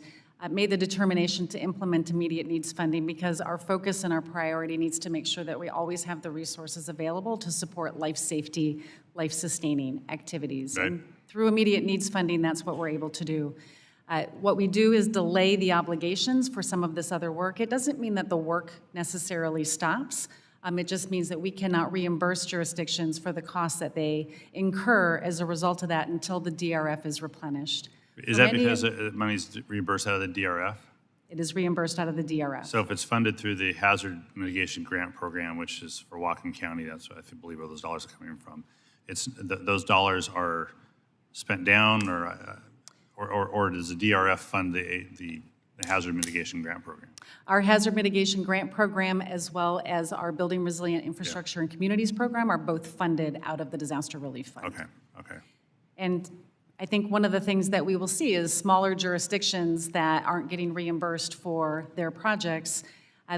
made the determination to implement immediate needs funding because our focus and our priority needs to make sure that we always have the resources available to support life safety, life-sustaining activities. Right. And through immediate needs funding, that's what we're able to do. What we do is delay the obligations for some of this other work. It doesn't mean that the work necessarily stops. It just means that we cannot reimburse jurisdictions for the costs that they incur as a result of that until the DRF is replenished. Is that because money's reimbursed out of the DRF? It is reimbursed out of the DRF. So if it's funded through the Hazard Mitigation Grant Program, which is for Whatcom County, that's what I believe where those dollars are coming from. It's those dollars are spent down, or does the DRF fund the the hazard mitigation grant program? Our hazard mitigation grant program, as well as our Building Resilient Infrastructure and Communities program, are both funded out of the Disaster Relief Fund. Okay. And I think one of the things that we will see is smaller jurisdictions that aren't getting reimbursed for their projects,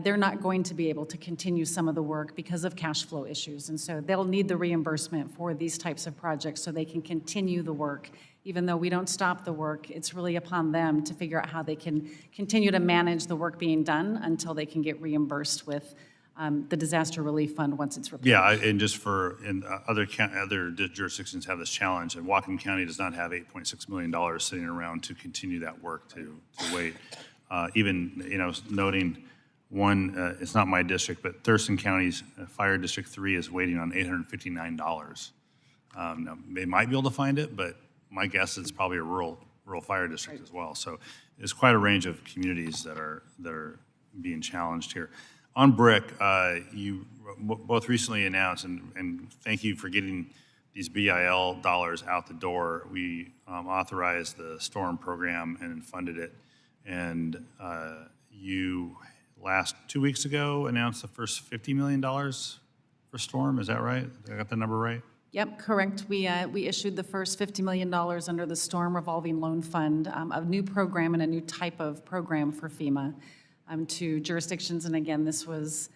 they're not going to be able to continue some of the work because of cash flow issues. And so they'll need the reimbursement for these types of projects so they can continue the work. Even though we don't stop the work, it's really upon them to figure out how they can continue to manage the work being done until they can get reimbursed with the Disaster Relief Fund once it's replenished. Yeah, and just for, other jurisdictions have this challenge, and Whatcom County does not have $8.6 million sitting around to continue that work, to wait. Even, noting one, it's not my district, but Thurston County's Fire District 3 is waiting on $859. Now, they might be able to find it, but my guess is it's probably a rural fire district as well. So there's quite a range of communities that are being challenged here. On BRIC, you both recently announced, and thank you for getting these BIL dollars out the door. We authorized the STORM program and funded it. And you, 2 weeks ago, announced the first $50 million for STORM. Is that right? Did I got the number right? Yep, correct. We issued the first $50 million under the Storm Revolving Loan Fund, a new program and a new type of program for FEMA to jurisdictions. And again, this was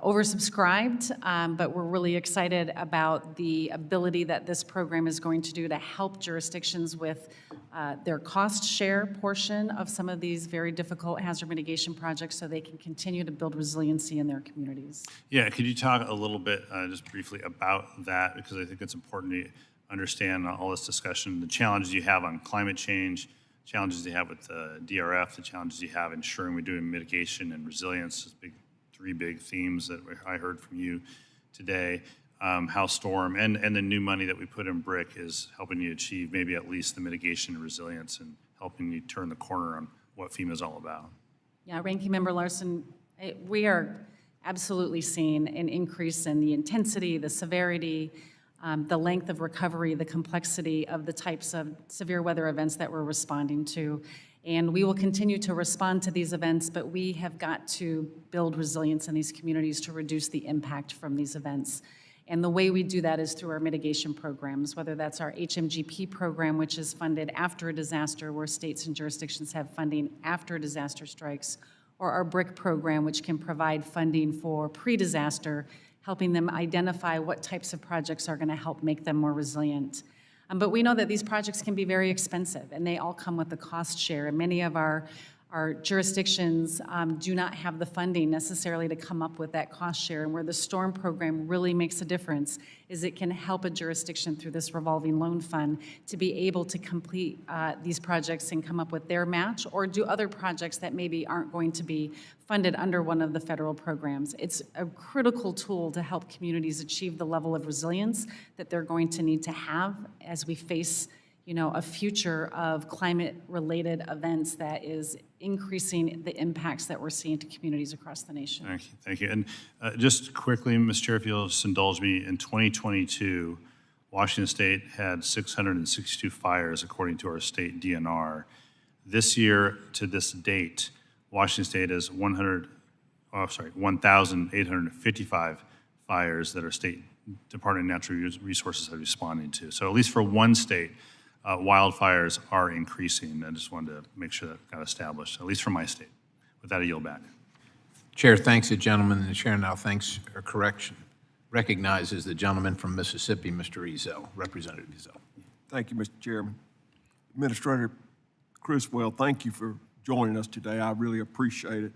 oversubscribed, but we're really excited about the ability that this program is going to do to help jurisdictions with their cost share portion of some of these very difficult hazard mitigation projects so they can continue to build resiliency in their communities. Yeah, could you talk a little bit, just briefly, about that? Because I think it's important to understand all this discussion, the challenges you have on climate change, challenges you have with DRF, the challenges you have ensuring we're doing mitigation and resilience, three big themes that I heard from you today. How STORM and the new money that we put in BRIC is helping you achieve maybe at least the mitigation and resilience and helping you turn the corner on what FEMA is all about. Yeah, Ranking Member Larson, we are absolutely seeing an increase in the intensity, the severity, the length of recovery, the complexity of the types of severe weather events that we're responding to. And we will continue to respond to these events, but we have got to build resilience in these communities to reduce the impact from these events. And the way we do that is through our mitigation programs, whether that's our HMGP program, which is funded after a disaster, where states and jurisdictions have funding after disaster strikes, or our BRIC program, which can provide funding for pre-disaster, helping them identify what types of projects are going to help make them more resilient. But we know that these projects can be very expensive, and they all come with a cost share. And many of our jurisdictions do not have the funding necessarily to come up with that cost share. And where the STORM program really makes a difference is it can help a jurisdiction through this revolving loan fund to be able to complete these projects and come up with their match or do other projects that maybe aren't going to be funded under one of the federal programs. It's a critical tool to help communities achieve the level of resilience that they're going to need to have as we face a future of climate-related events that is increasing the impacts that we're seeing to communities across the nation. Thank you. And just quickly, Ms. Chair, if you'll just indulge me, in 2022, Washington State had 662 fires, according to our state DNR. This year, to this date, Washington State has 1,855 fires that our State Department of Natural Resources have responded to. So at least for one state, wildfires are increasing. I just wanted to make sure that got established, at least for my state. With that, I yield back. Chair thanks the gentleman, and the chair now recognizes the gentleman from Mississippi, Mr. Ezell, Representative Ezell. Thank you, Mr. Chairman. Administrator Criswell, thank you for joining us today. I really appreciate it.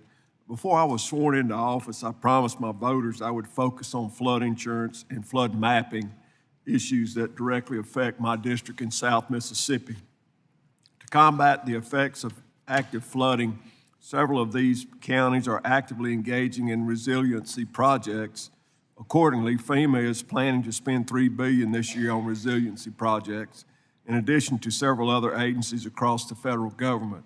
Before I was sworn into office, I promised my voters I would focus on flood insurance and flood mapping issues that directly affect my district in South Mississippi. To combat the effects of active flooding, several of these counties are actively engaging in resiliency projects. Accordingly, FEMA is planning to spend $3 billion this year on resiliency projects, in addition to several other agencies across the federal government.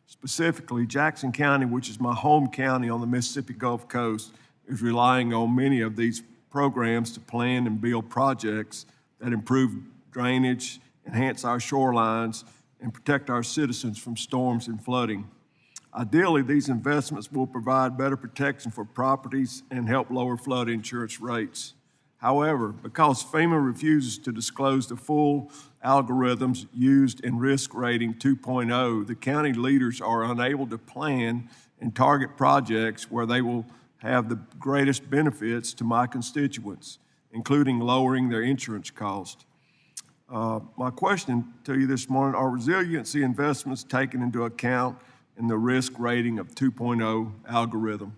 Specifically, Jackson County, which is my home county on the Mississippi Gulf Coast, is relying on many of these programs to plan and build projects that improve drainage, enhance our shorelines, and protect our citizens from storms and flooding. Ideally, these investments will provide better protection for properties and help lower flood insurance rates. However, because FEMA refuses to disclose the full algorithms used in Risk Rating 2.0, the county leaders are unable to plan and target projects where they will have the greatest benefits to my constituents, including lowering their insurance cost. My question to you this morning, are resiliency investments taken into account in the Risk Rating of 2.0 algorithm?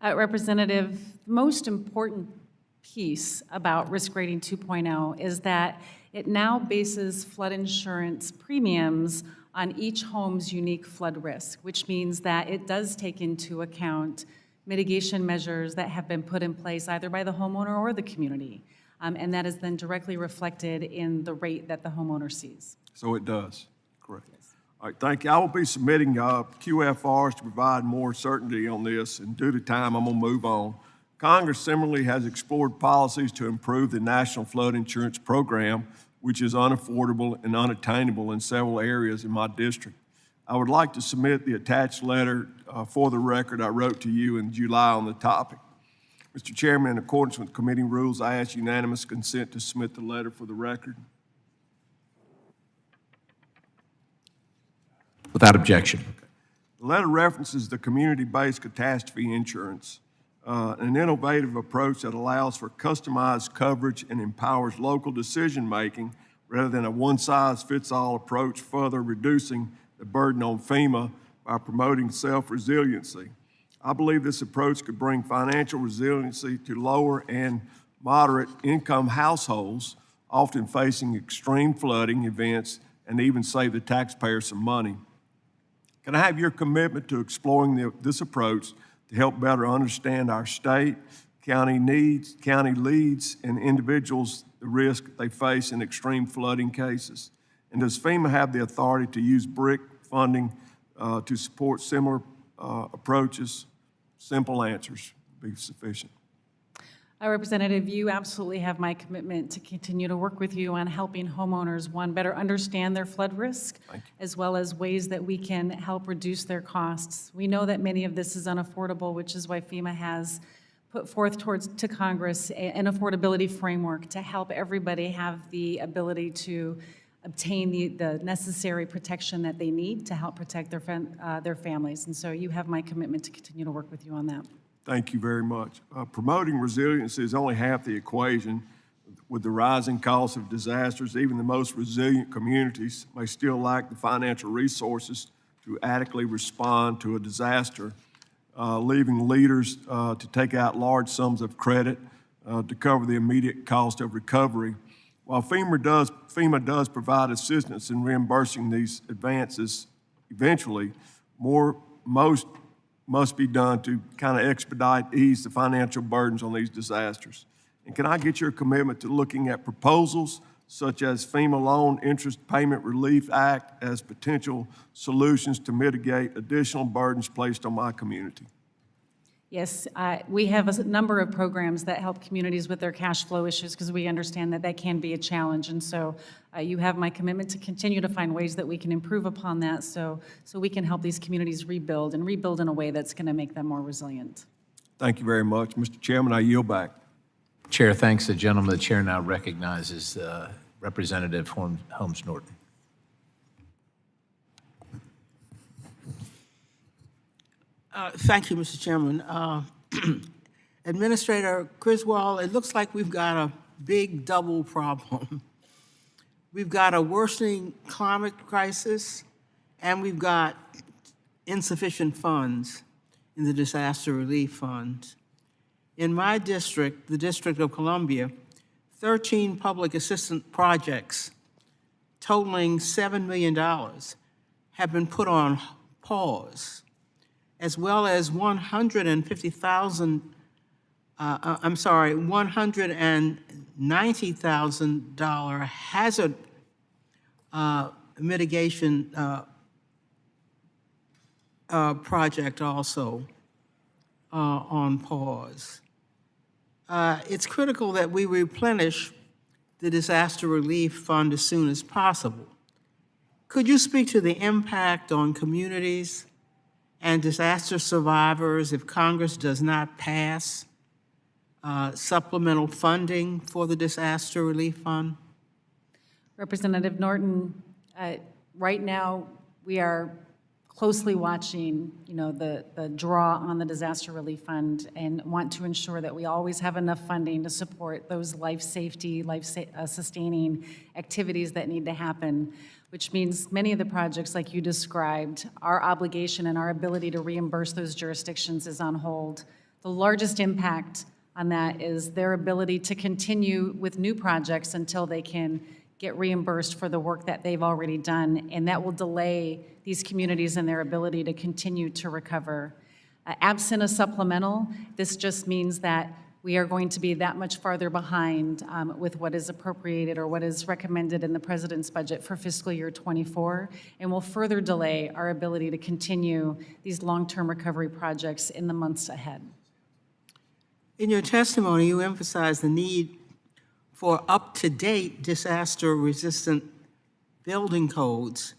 Representative, the most important piece about Risk Rating 2.0 is that it now bases flood insurance premiums on each home's unique flood risk, which means that it does take into account mitigation measures that have been put in place either by the homeowner or the community. And that is then directly reflected in the rate that the homeowner sees. So it does, correct. Yes. All right, thank you. I will be submitting QFRs to provide more certainty on this, and due to time, I'm gonna move on. Congress similarly has explored policies to improve the National Flood Insurance Program, which is unaffordable and unattainable in several areas in my district. I would like to submit the attached letter for the record I wrote to you in July on the topic. Mr. Chairman, in accordance with committee rules, I ask unanimous consent to submit the letter for the record. Without objection. The letter references the community-based catastrophe insurance, an innovative approach that allows for customized coverage and empowers local decision-making rather than a one-size-fits-all approach, further reducing the burden on FEMA by promoting self-resiliency. I believe this approach could bring financial resiliency to lower and moderate income households, often facing extreme flooding events, and even save the taxpayer some money. Can I have your commitment to exploring this approach to help better understand our state, county needs, county leads, and individuals, the risk they face in extreme flooding cases? And does FEMA have the authority to use BRIC funding to support similar approaches? Simple answers would be sufficient. Representative, you absolutely have my commitment to continue to work with you on helping homeowners, one, better understand their flood risk, as well as ways that we can help reduce their costs. We know that many of this is unaffordable, which is why FEMA has put forth to Congress an affordability framework to help everybody have the ability to obtain the necessary protection that they need to help protect their families. And so you have my commitment to continue to work with you on that. Thank you very much. Promoting resiliency is only half the equation. With the rising costs of disasters, even the most resilient communities may still lack the financial resources to adequately respond to a disaster, leaving leaders to take out large sums of credit to cover the immediate cost of recovery. While FEMA does provide assistance in reimbursing these advances, eventually, most must be done to kind of ease the financial burdens on these disasters. And can I get your commitment to looking at proposals such as FEMA Loan Interest Payment Relief Act as potential solutions to mitigate additional burdens placed on my community? Yes, we have a number of programs that help communities with their cash flow issues because we understand that that can be a challenge. And so you have my commitment to continue to find ways that we can improve upon that so we can help these communities rebuild in a way that's going to make them more resilient. Thank you very much. Mr. Chairman, I yield back. Chair thanks the gentleman. The chair now recognizes Representative Holmes Norton. Thank you, Mr. Chairman. Administrator Criswell, it looks like we've got a big double problem. We've got a worsening climate crisis, and we've got insufficient funds in the disaster relief fund. In my district, the District of Columbia, 13 public assistance projects totaling $7 million have been put on pause, as well as $190,000 hazard mitigation project also on pause. It's critical that we replenish the disaster relief fund as soon as possible. Could you speak to the impact on communities and disaster survivors if Congress does not pass supplemental funding for the Disaster Relief Fund? Representative Norton, right now, we are closely watching, the draw on the Disaster Relief Fund and want to ensure that we always have enough funding to support those life-sustaining activities that need to happen, which means many of the projects like you described, our obligation and our ability to reimburse those jurisdictions is on hold. The largest impact on that is their ability to continue with new projects until they can get reimbursed for the work that they've already done, and that will delay these communities and their ability to continue to recover. Absent a supplemental, this just means that we are going to be that much farther behind with what is appropriated or what is recommended in the President's budget for fiscal year '24, and will further delay our ability to continue these long-term recovery projects in the months ahead. In your testimony, you emphasized the need for up-to-date disaster-resistant building codes.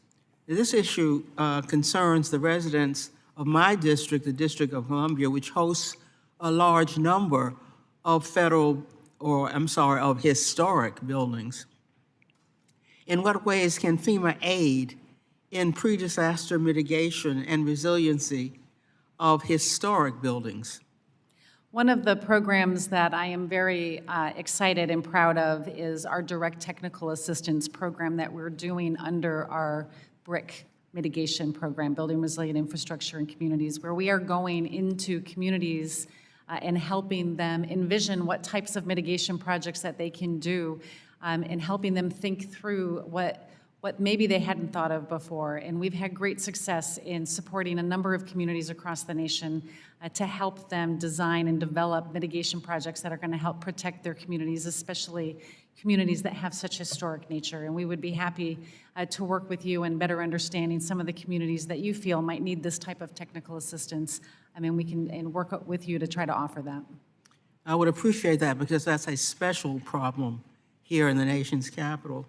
This issue concerns the residents of my district, the District of Columbia, which hosts a large number of of historic buildings. In what ways can FEMA aid in pre-disaster mitigation and resiliency of historic buildings? One of the programs that I am very excited and proud of is our direct technical assistance program that we're doing under our BRIC mitigation program, Building Resilient Infrastructure in Communities, where we are going into communities and helping them envision what types of mitigation projects that they can do, and helping them think through what maybe they hadn't thought of before. And we've had great success in supporting a number of communities across the nation to help them design and develop mitigation projects that are going to help protect their communities, especially communities that have such historic nature. And we would be happy to work with you in better understanding some of the communities that you feel might need this type of technical assistance. I mean, we can work with you to try to offer that. I would appreciate that because that's a special problem here in the nation's capital.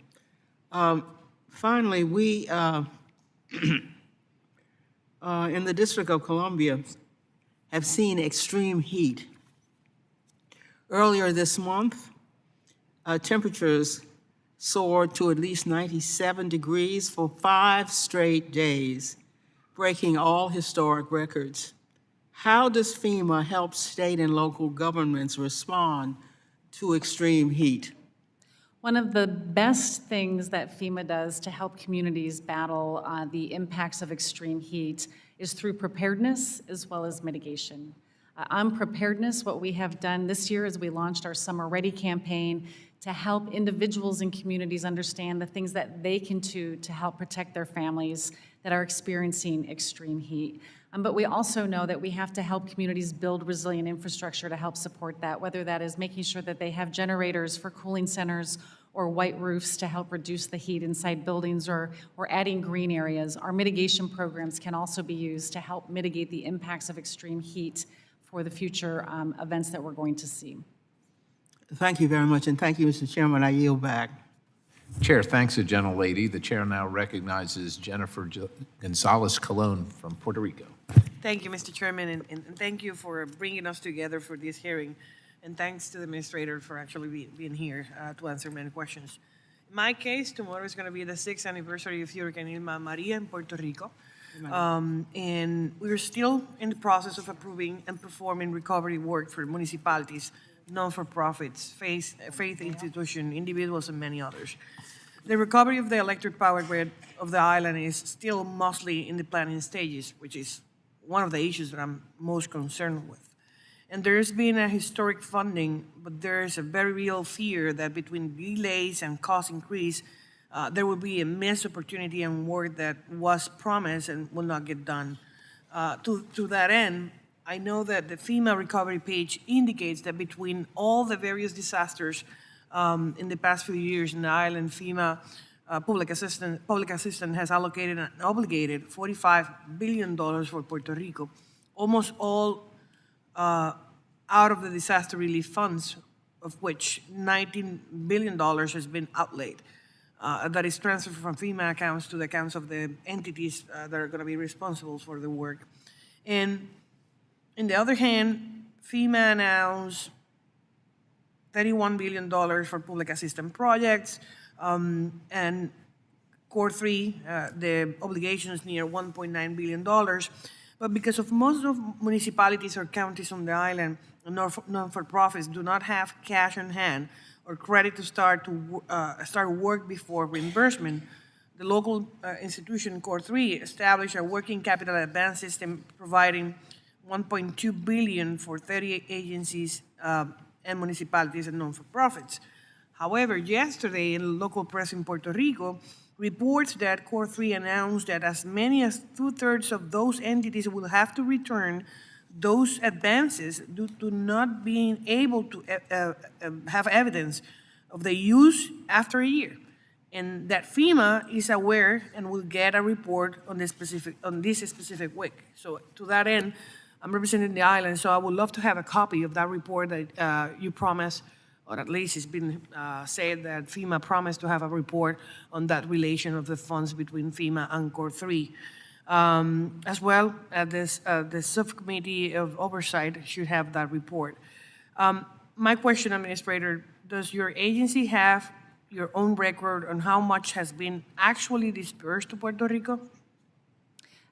Finally, we in the District of Columbia have seen extreme heat. Earlier this month, temperatures soared to at least 97 degrees for 5 straight days, breaking all historic records. How does FEMA help state and local governments respond to extreme heat? One of the best things that FEMA does to help communities battle the impacts of extreme heat is through preparedness as well as mitigation. On preparedness, what we have done this year is we launched our Summer Ready campaign to help individuals and communities understand the things that they can do to help protect their families that are experiencing extreme heat. But we also know that we have to help communities build resilient infrastructure to help support that, whether that is making sure that they have generators for cooling centers or white roofs to help reduce the heat inside buildings, or adding green areas. Our mitigation programs can also be used to help mitigate the impacts of extreme heat for the future events that we're going to see. Thank you very much, and thank you, Mr. Chairman. I yield back. Chair thanks the gentlelady. The chair now recognizes Jennifer Gonzalez Colon from Puerto Rico. Thank you, Mr. Chairman, and thank you for bringing us together for this hearing. And thanks to the administrator for actually being here to answer many questions. In my case, tomorrow is going to be the 6th anniversary of Hurricane Irma Maria in Puerto Rico. And we're still in the process of approving and performing recovery work for municipalities, non-for-profits, faith institutions, individuals, and many others. The recovery of the electric power grid of the island is still mostly in the planning stages, which is one of the issues that I'm most concerned with. And there's been a historic funding, but there's a very real fear that between delays and cost increase, there will be a missed opportunity and work that was promised and will not get done. To that end, I know that the FEMA recovery page indicates that between all the various disasters in the past few years in the island, FEMA public assistance has allocated and obligated $45 billion for Puerto Rico, almost all out of the disaster relief funds, of which $19 billion has been outlaid. That is transferred from FEMA accounts to the accounts of the entities that are going to be responsible for the work. And on the other hand, FEMA announced $31 billion for public assistance projects, and Core 3, the obligations near $1.9 billion. But because of most of municipalities or counties on the island, non-for-profits do not have cash on hand or credit to start work before reimbursement, the local institution, Core 3, established a working capital advance system providing $1.2 billion for 38 agencies and municipalities and non-for-profits. However, yesterday in local press in Puerto Rico, reports that Core 3 announced that as many as 2/3 of those entities will have to return those advances due to not being able to have evidence of the use after a year, and that FEMA is aware and will get a report on this specific week. So to that end, I'm representing the island, so I would love to have a copy of that report that you promised, or at least it's been said that FEMA promised to have a report on that relation of the funds between FEMA and Core 3. As well, the subcommittee of oversight should have that report. My question, Administrator, does your agency have your own record on how much has been actually dispersed to Puerto Rico?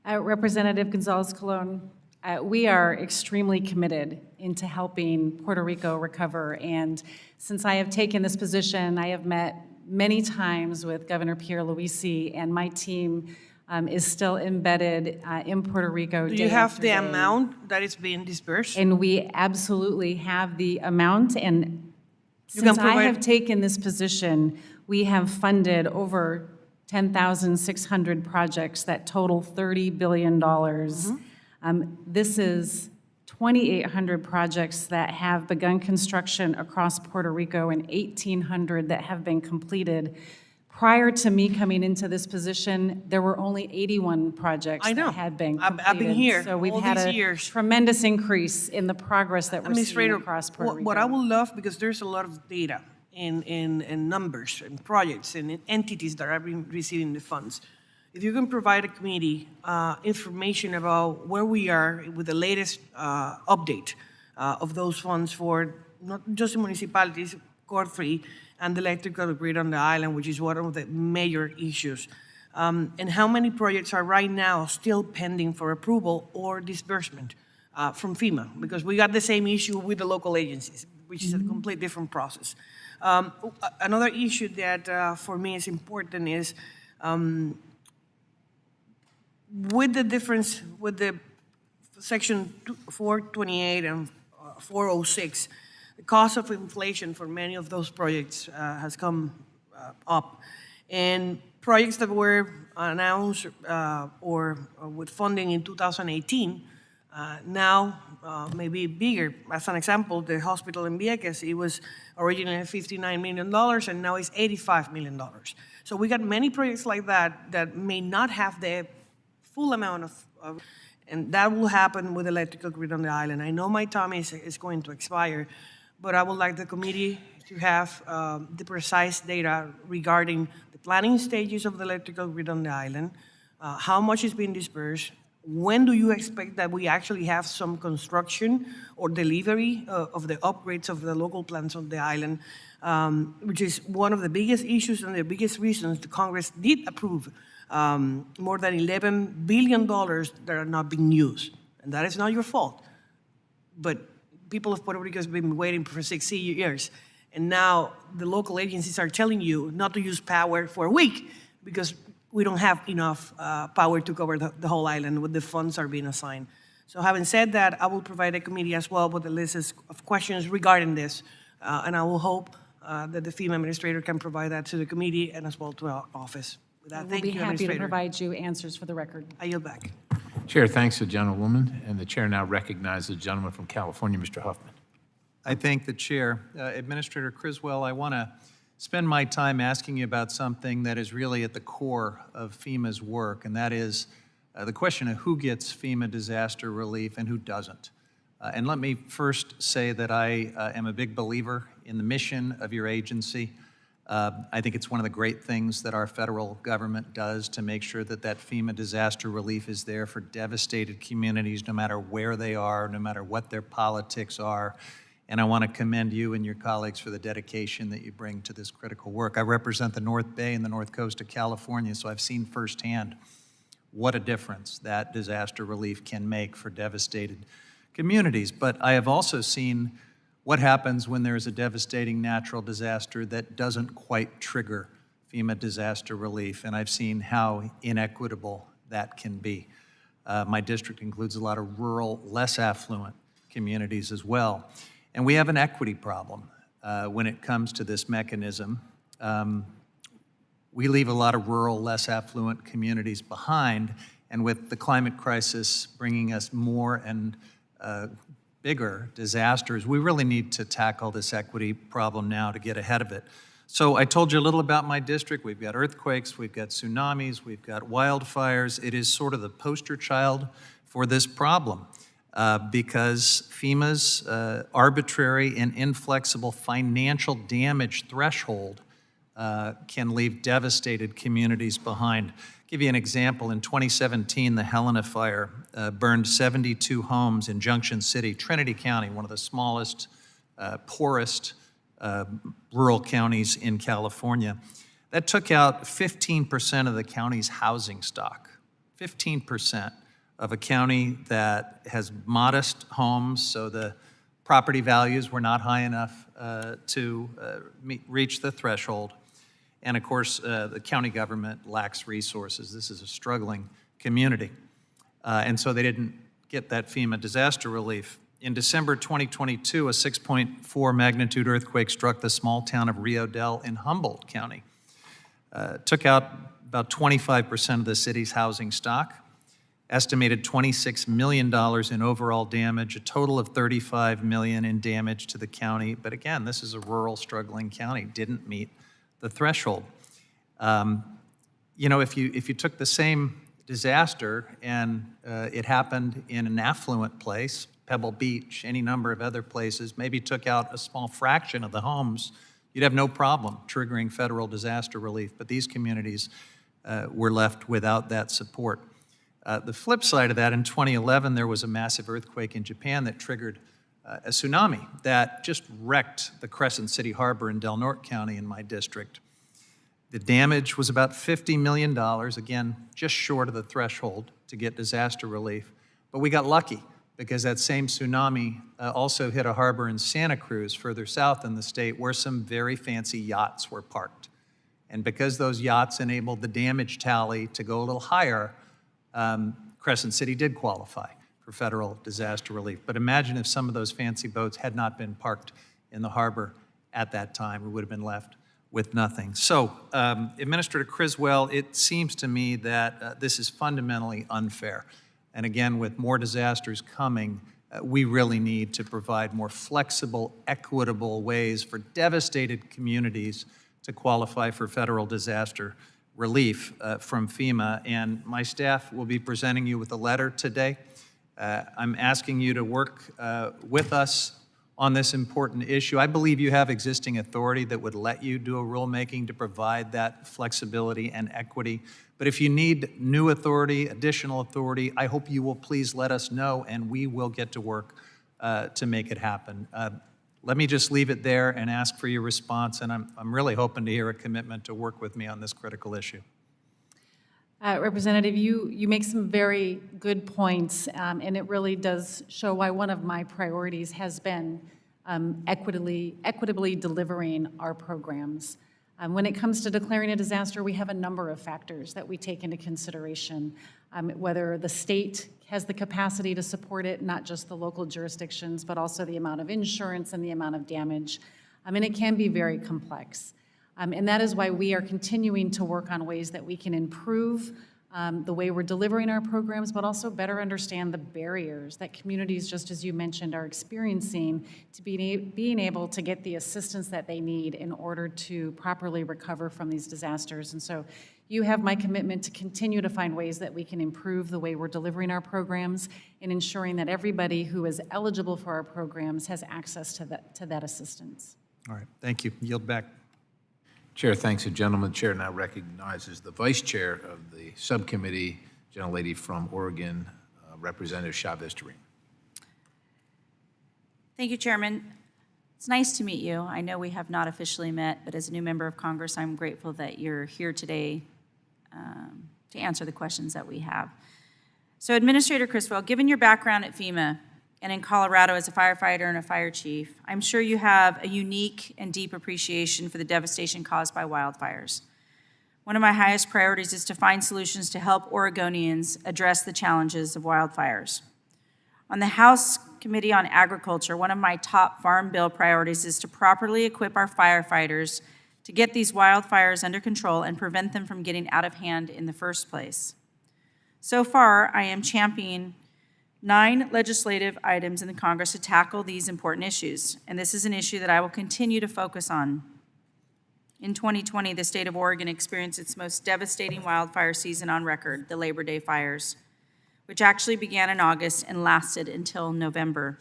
Representative Gonzalez-Colon, we are extremely committed into helping Puerto Rico recover. And since I have taken this position, I have met many times with Governor Pierluisi, and my team is still embedded in Puerto Rico. Do you have the amount that is being dispersed? And we absolutely have the amount. And since I have taken this position, we have funded over 10,600 projects that total $30 billion. This is 2,800 projects that have begun construction across Puerto Rico and 1,800 that have been completed. Prior to me coming into this position, there were only 81 projects that had been completed. I've been here So we've all had these a years. tremendous increase in the progress that we're seeing across Puerto Rico. What I would love, because there's a lot of data in numbers and projects and entities that are receiving the funds. If you can provide a committee information about where we are with the latest update of those funds for not just the municipalities, Core 3, and the electrical grid on the island, which is one of the major issues. And how many projects are right now still pending for approval or disbursement from FEMA? Because we got the same issue with the local agencies, which is a complete different process. Another issue that for me is important is with the difference with the section 428 and 406, the cost of inflation for many of those projects has come up. And projects that were announced or with funding in 2018 now may be bigger. As an example, the hospital in Vieques, it was originally $59 million and now it's $85 million. So we got many projects like that that may not have the full amount of and that will happen with electrical grid on the island. I know my time is going to expire, but I would like the committee to have the precise data regarding the planning stages of the electrical grid on the island, how much is being dispersed, when do you expect that we actually have some construction or delivery of the upgrades of the local plants on the island, which is one of the biggest issues and the biggest reasons the Congress did approve more than $11 billion that are not being used. And that is not your fault. But people of Puerto Rico have been waiting for 6 years. And now the local agencies are telling you not to use power for a week because we don't have enough power to cover the whole island when the funds are being assigned. So having said that, I will provide a committee as well with a list of questions regarding this. And I will hope that the FEMA administrator can provide that to the committee and as well to our office. With that, thank you, We'll be happy to Administrator. provide you answers for the record. I yield back. Chair thanks the gentlewoman, and the chair now recognizes the gentleman from California, Mr. Huffman. I thank the chair. Administrator Criswell, I want to spend my time asking you about something that is really at the core of FEMA's work, and that is the question of who gets FEMA disaster relief and who doesn't. And let me first say that I am a big believer in the mission of your agency. I think it's one of the great things that our federal government does to make sure that that FEMA disaster relief is there for devastated communities, no matter where they are, no matter what their politics are. And I want to commend you and your colleagues for the dedication that you bring to this critical work. I represent the North Bay and the North Coast of California, so I've seen firsthand what a difference that disaster relief can make for devastated communities. But I have also seen what happens when there is a devastating natural disaster that doesn't quite trigger FEMA disaster relief, and I've seen how inequitable that can be. My district includes a lot of rural, less affluent communities as well. And we have an equity problem when it comes to this mechanism. We leave a lot of rural, less affluent communities behind, and with the climate crisis bringing us more and bigger disasters, we really need to tackle this equity problem now to get ahead of it. So I told you a little about my district. We've got earthquakes, we've got tsunamis, we've got wildfires. It is sort of the poster child for this problem. Because FEMA's arbitrary and inflexible financial damage threshold can leave devastated communities behind. I'll give you an example. In 2017, the Helena fire burned 72 homes in Junction City, Trinity County, one of the smallest, poorest rural counties in California. That took out 15% of the county's housing stock, 15%. Of a county that has modest homes, so the property values were not high enough to reach the threshold. And of course, the county government lacks resources. This is a struggling community. And so they didn't get that FEMA disaster relief. In December 2022, a 6.4 magnitude earthquake struck the small town of Rio Dell in Humboldt County. Took out about 25% of the city's housing stock. Estimated $26 million in overall damage, a total of $35 million in damage to the county. But again, this is a rural, struggling county, didn't meet the threshold. You know, if you took the same disaster and it happened in an affluent place, Pebble Beach, any number of other places, maybe took out a small fraction of the homes, you'd have no problem triggering federal disaster relief. But these communities were left without that support. The flip side of that, in 2011, there was a massive earthquake in Japan that triggered a tsunami that just wrecked the Crescent City Harbor in Del Norte County in my district. The damage was about $50 million, again, just short of the threshold to get disaster relief. But we got lucky because that same tsunami also hit a harbor in Santa Cruz, further south in the state, where some very fancy yachts were parked. And because those yachts enabled the damage tally to go a little higher, Crescent City did qualify for federal disaster relief. But imagine if some of those fancy boats had not been parked in the harbor at that time. We would have been left with nothing. So, Administrator Criswell, it seems to me that this is fundamentally unfair. And again, with more disasters coming, we really need to provide more flexible, equitable ways for devastated communities to qualify for federal disaster relief from FEMA, and my staff will be presenting you with a letter today. I'm asking you to work with us on this important issue. I believe you have existing authority that would let you do a rulemaking to provide that flexibility and equity. But if you need new authority, additional authority, I hope you will please let us know, and we will get to work to make it happen. Let me just leave it there and ask for your response, and I'm really hoping to hear a commitment to work with me on this critical issue. Representative, you make some very good points, and it really does show why one of my priorities has been equitably delivering our programs. When it comes to declaring a disaster, we have a number of factors that we take into consideration, whether the state has the capacity to support it, not just the local jurisdictions, but also the amount of insurance and the amount of damage. And it can be very complex. And that is why we are continuing to work on ways that we can improve the way we're delivering our programs, but also better understand the barriers that communities, just as you mentioned, are experiencing to being able to get the assistance that they need in order to properly recover from these disasters. And so you have my commitment to continue to find ways that we can improve the way we're delivering our programs and ensuring that everybody who is eligible for our programs has access to that assistance. All right, thank you. Yield back. Chair thanks the gentleman. The chair now recognizes the vice chair of the subcommittee, gentlelady from Oregon, Representative Chavez-Turine. Thank you, Chairman. It's nice to meet you. I know we have not officially met, but as a new member of Congress, I'm grateful that you're here today to answer the questions that we have. So, Administrator Criswell, given your background at FEMA and in Colorado as a firefighter and a fire chief, I'm sure you have a unique and deep appreciation for the devastation caused by wildfires. One of my highest priorities is to find solutions to help Oregonians address the challenges of wildfires. On the House Committee on Agriculture, one of my top Farm Bill priorities is to properly equip our firefighters to get these wildfires under control and prevent them from getting out of hand in the first place. So far, I am championing 9 legislative items in the Congress to tackle these important issues, and this is an issue that I will continue to focus on. In 2020, the state of Oregon experienced its most devastating wildfire season on record, the Labor Day fires, which actually began in August and lasted until November.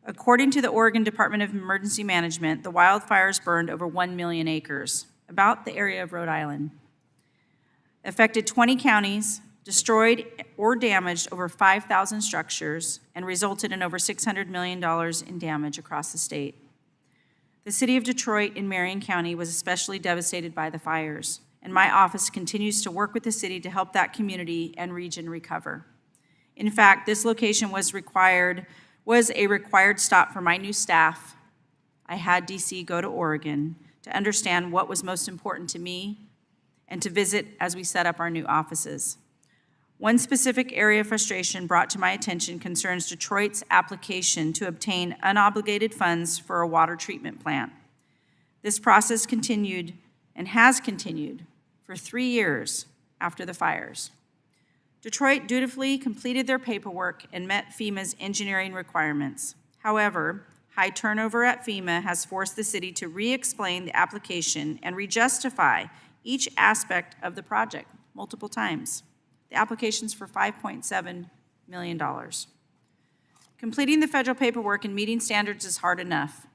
According to the Oregon Department of Emergency Management, the wildfires burned over 1 million acres, about the area of Rhode Island, affected 20 counties, destroyed or damaged over 5,000 structures, and resulted in over $600 million in damage across the state. The city of Detroit in Marion County was especially devastated by the fires, and my office continues to work with the city to help that community and region recover. In fact, this location was a required stop for my new staff. I had DC go to Oregon to understand what was most important to me and to visit as we set up our new offices. One specific area of frustration brought to my attention concerns Detroit's application to obtain unobligated funds for a water treatment plant. This process continued and has continued for 3 years after the fires. Detroit dutifully completed their paperwork and met FEMA's engineering requirements. However, high turnover at FEMA has forced the city to re-explain the application and re-justify each aspect of the project multiple times. The application's for $5.7 million. Completing the federal paperwork and meeting standards is hard enough,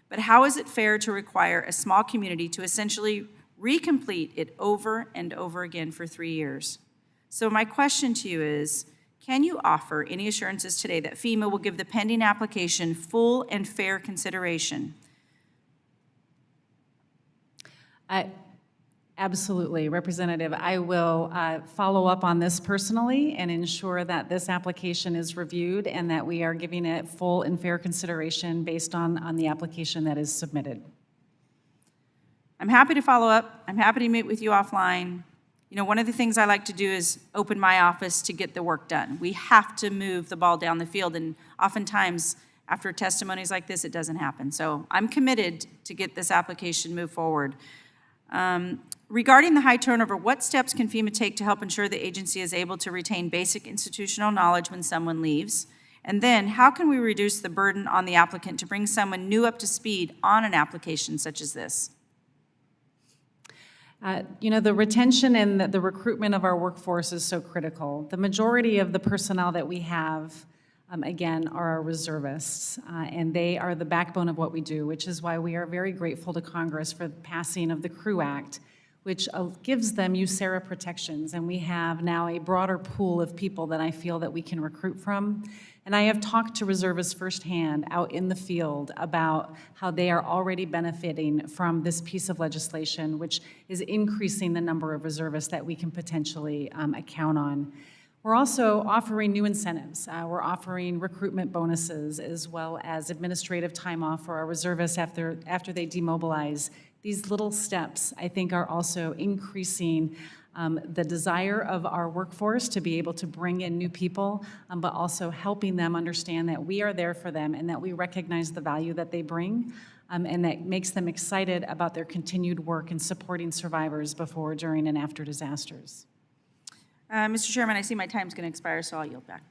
but how is it fair to require a small community to essentially recomplete it over and over again for 3 years? So my question to you is, can you offer any assurances today that FEMA will give the pending application full and fair consideration? Absolutely, Representative. I will follow up on this personally and ensure that this application is reviewed and that we are giving it full and fair consideration based on the application that is submitted. I'm happy to follow up. I'm happy to meet with you offline. You know, one of the things I like to do is open my office to get the work done. We have to move the ball down the field, and oftentimes after testimonies like this, it doesn't happen. So I'm committed to get this application moved forward. Regarding the high turnover, what steps can FEMA take to help ensure the agency is able to retain basic institutional knowledge when someone leaves? And then, how can we reduce the burden on the applicant to bring someone new up to speed on an application such as this? You know, the retention and the recruitment of our workforce is so critical. The majority of the personnel that we have, again, are our reservists, and they are the backbone of what we do, which is why we are very grateful to Congress for the passing of the CREW Act, which gives them USERRA protections, and we have now a broader pool of people that I feel that we can recruit from. And I have talked to reservists firsthand out in the field about how they are already benefiting from this piece of legislation, which is increasing the number of reservists that we can potentially count on. We're also offering new incentives. We're offering recruitment bonuses as well as administrative time off for our reservists after they demobilize. These little steps, I think, are also increasing the desire of our workforce to be able to bring in new people, but also helping them understand that we are there for them and that we recognize the value that they bring, and that makes them excited about their continued work in supporting survivors before, during, and after disasters. Mr. Chairman, I see my time's going to expire, so I'll yield back.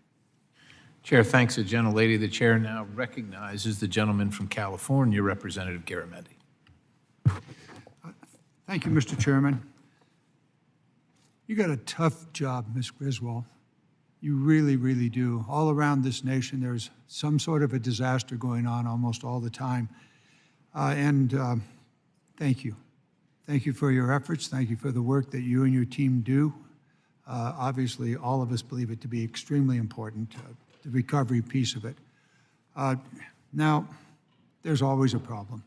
Chair thanks the gentlelady. The chair now recognizes the gentleman from California, Representative Garamendi. Thank you, Mr. Chairman. You got a tough job, Ms. Criswell. You really, really do. All around this nation, there's some sort of a disaster going on almost all the time. Thank you. Thank you for your efforts. Thank you for the work that you and your team do. Obviously, all of us believe it to be extremely important, the recovery piece of it. Now, there's always a problem.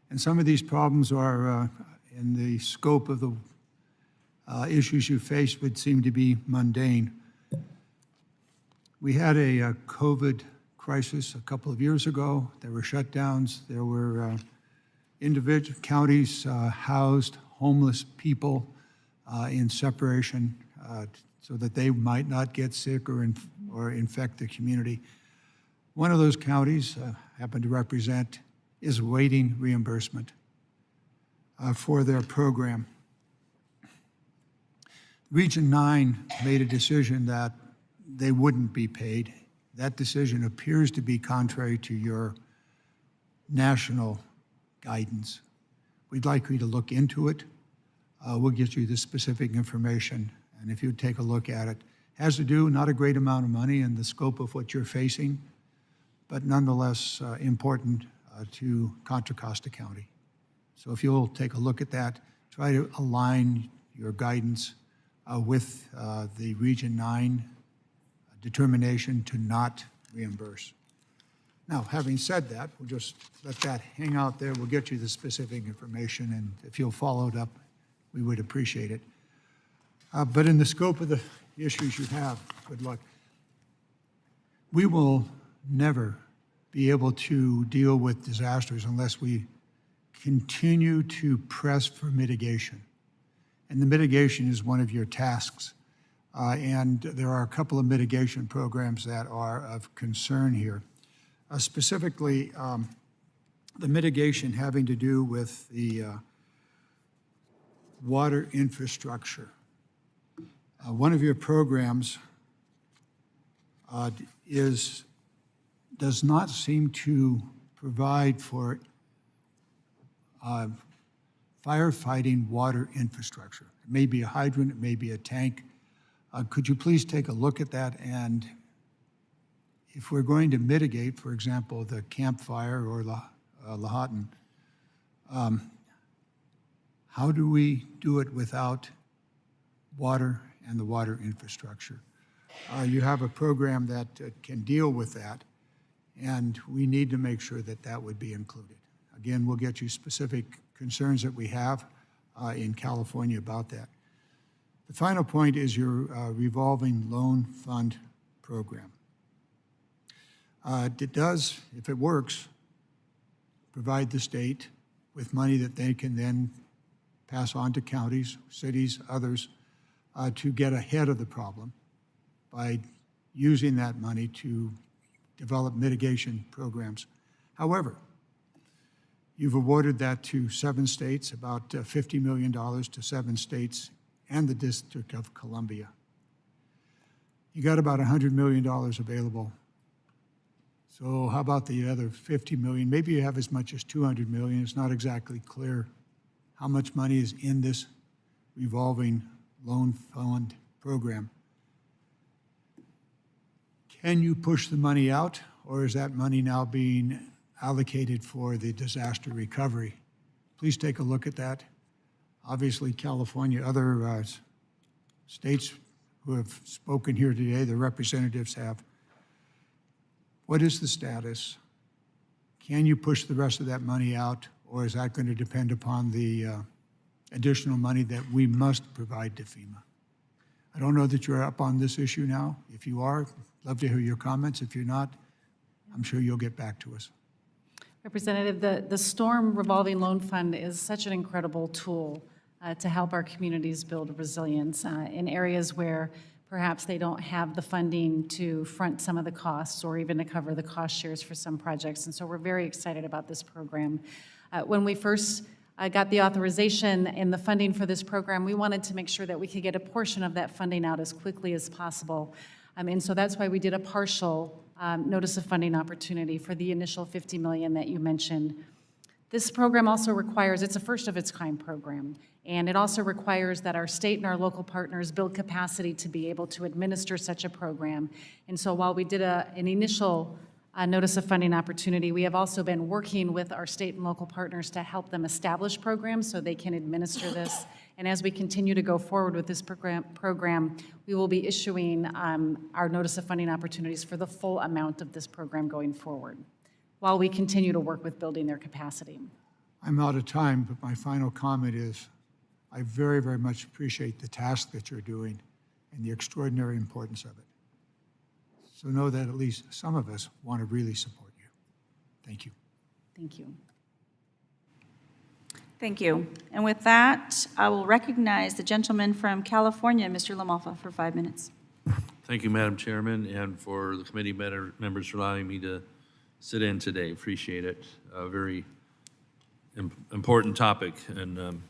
And some of these problems are in the scope of the issues you face would seem to be mundane. We had a COVID crisis a couple of years ago. There were shutdowns. There were individual counties housed homeless people in separation so that they might not get sick or infect the community. One of those counties I happen to represent is awaiting reimbursement for their program. Region 9 made a decision that they wouldn't be paid. That decision appears to be contrary to your national guidance. We'd like you to look into it. We'll get you the specific information, and if you'd take a look at it. Has to do, not a great amount of money in the scope of what you're facing, but nonetheless important to Contra Costa County. So if you'll take a look at that, try to align your guidance with the Region 9 determination to not reimburse. Now, having said that, we'll just let that hang out there. We'll get you the specific information, and if you'll follow it up, we would appreciate it. But in the scope of the issues you have, good luck. We will never be able to deal with disasters unless we continue to press for mitigation. And the mitigation is one of your tasks. And there are a couple of mitigation programs that are of concern here. Specifically, the mitigation having to do with the water infrastructure. One of your programs does not seem to provide for firefighting water infrastructure. It may be a hydrant, it may be a tank. Could you please take a look at that? And if we're going to mitigate, for example, the Camp Fire or Lahontan, how do we do it without water and the water infrastructure? You have a program that can deal with that, and we need to make sure that that would be included. Again, we'll get you specific concerns that we have in California about that. The final point is your revolving loan fund program. It does, if it works, provide the state with money that they can then pass on to counties, cities, others, to get ahead of the problem by using that money to develop mitigation programs. However, you've awarded that to 7 states, about $50 million to 7 states and the District of Columbia. You got about $100 million available. So how about the other 50 million? Maybe you have as much as 200 million. It's not exactly clear how much money is in this revolving loan fund program. Can you push the money out, or is that money now being allocated for the disaster recovery? Please take a look at that. Obviously, California, other states who have spoken here today, the representatives have. What is the status? Can you push the rest of that money out, or is that going to depend upon the additional money that we must provide to FEMA? I don't know that you're up on this issue now. If you are, love to hear your comments. If you're not, I'm sure you'll get back to us. Representative, the Storm Revolving Loan Fund is such an incredible tool to help our communities build resilience in areas where perhaps they don't have the funding to front some of the costs or even to cover the cost shares for some projects. And so we're very excited about this program. When we first got the authorization and the funding for this program, we wanted to make sure that we could get a portion of that funding out as quickly as possible. And so that's why we did a partial notice of funding opportunity for the initial $50 million that you mentioned. This program also requires, it's a first of its kind program, and it also requires that our state and our local partners build capacity to be able to administer such a program. And so while we did an initial notice of funding opportunity. We have also been working with our state and local partners to help them establish programs so they can administer this. And as we continue to go forward with this program, we will be issuing our notice of funding opportunities for the full amount of this program going forward, while we continue to work with building their capacity. I'm out of time, but my final comment is I very, very much appreciate the task that you're doing and the extraordinary importance of it. So know that at least some of us want to really support you. Thank you. Thank you. Thank you. And with that, I will recognize the gentleman from California, Mr. LaMalfa, for 5 minutes. Thank you, Madam Chairman, and for the committee members for allowing me to sit in today. Appreciate it. A very important topic. And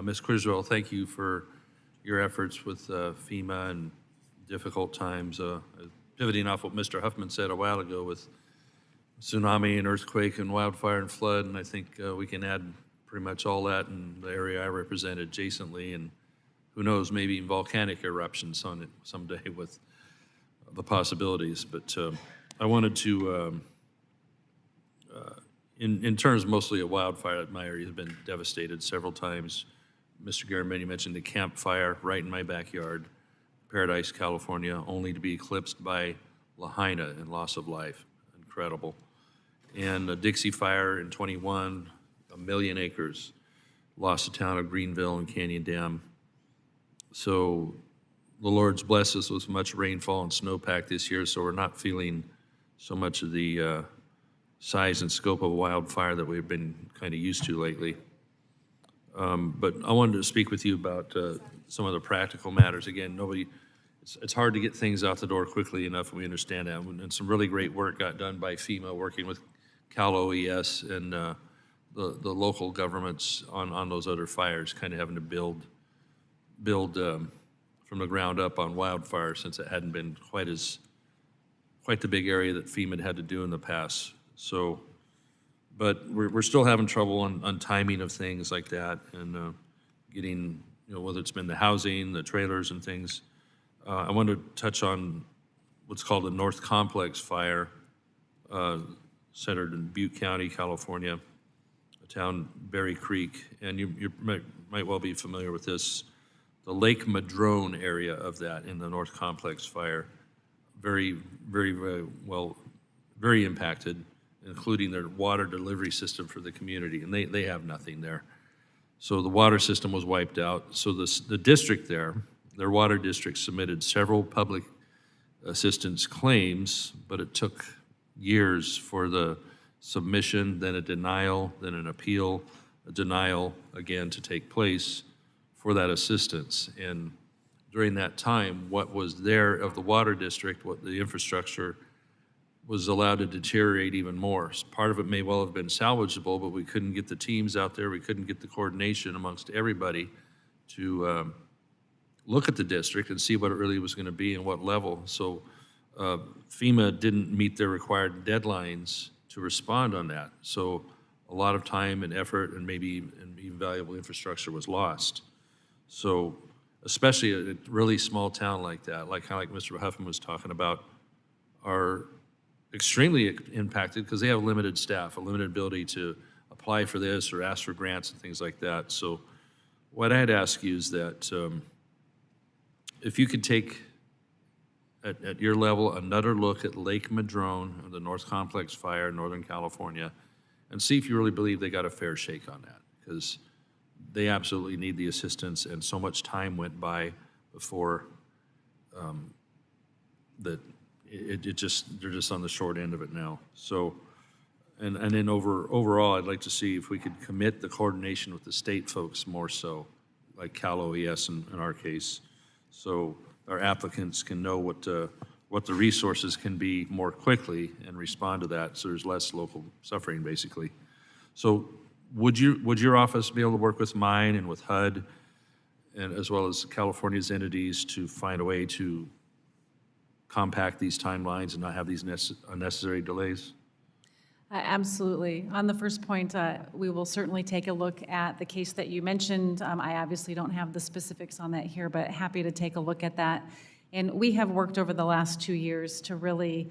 Ms. Criswell, thank you for your efforts with FEMA and difficult times. Pivoting off what Mr. Huffman said a while ago with tsunami and earthquake and wildfire and flood, and I think we can add pretty much all that in the area I represent adjacently, and who knows, maybe even volcanic eruptions on it someday with the possibilities. But I wanted to, in terms mostly of wildfire, my area has been devastated several times. Mr. Garamendi mentioned the Camp Fire right in my backyard, Paradise, California, only to be eclipsed by Lahaina and loss of life. Incredible. And the Dixie Fire in 21, 1 million acres, lost the town of Greenville and Canyon Dam. So the Lord's blessed us with much rainfall and snowpack this year, so we're not feeling so much of the size and scope of wildfire that we've been kind of used to lately. But I wanted to speak with you about some of the practical matters. Again, it's hard to get things out the door quickly enough, and we understand that. And some really great work got done by FEMA, working with Cal OES and the local governments on those other fires, kind of having to build from the ground up on wildfire, since it hadn't been quite the big area that FEMA had to do in the past. So, but we're still having trouble on timing of things like that, and getting, whether it's been the housing, the trailers and things. I want to touch on what's called the North Complex Fire, centered in Butte County, California, a town, Berry Creek, and you might well be familiar with this. The Lake Madrone area of that in the North Complex Fire, very, very, very impacted, including their water delivery system for the community, and they have nothing there. So the water system was wiped out. So the district there, their water district, submitted several public assistance claims, but it took years for the submission, then a denial, then an appeal, a denial again to take place for that assistance. And during that time, what was there of the water district, what the infrastructure was allowed to deteriorate even more. Part of it may well have been salvageable, but we couldn't get the teams out there, we couldn't get the coordination amongst everybody to look at the district and see what it really was gonna be and what level. So FEMA didn't meet their required deadlines to respond on that. So a lot of time and effort and maybe even valuable infrastructure was lost. So especially a really small town like that, like kind of like Mr. Huffman was talking about, are extremely impacted because they have limited staff, a limited ability to apply for this or ask for grants and things like that. So what I'd ask you is that if you could take, at your level, another look at Lake Madrone, the North Complex Fire in Northern California, and see if you really believe they got a fair shake on that, because they absolutely need the assistance, and so much time went by before that they're just on the short end of it now. So, and then overall, I'd like to see if we could commit the coordination with the state folks more so, like Cal OES in our case, so our applicants can know what the resources can be more quickly and respond to that, so there's less local suffering, basically. So would your office be able to work with mine and with HUD, and as well as California's entities, to find a way to compact these timelines and not have these unnecessary delays? Absolutely. On the first point, we will certainly take a look at the case that you mentioned. I obviously don't have the specifics on that here, but happy to take a look at that. And we have worked over the last 2 years to really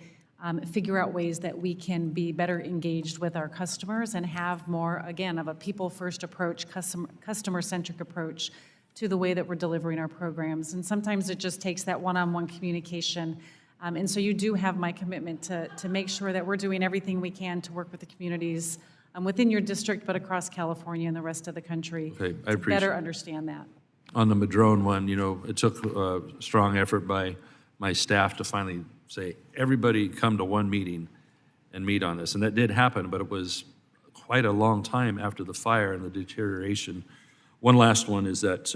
figure out ways that we can be better engaged with our customers and have more, again, of a people-first approach, customer-centric approach to the way that we're delivering our programs. And sometimes it just takes that one-on-one communication. And so you do have my commitment to make sure that we're doing everything we can to work with the communities within your district, but across California and the rest of the country Okay, I to better appreciate- understand that. On the Madrone one, it took a strong effort by my staff to finally say, everybody come to one meeting and meet on this. And that did happen, but it was quite a long time after the fire and the deterioration. One last one is that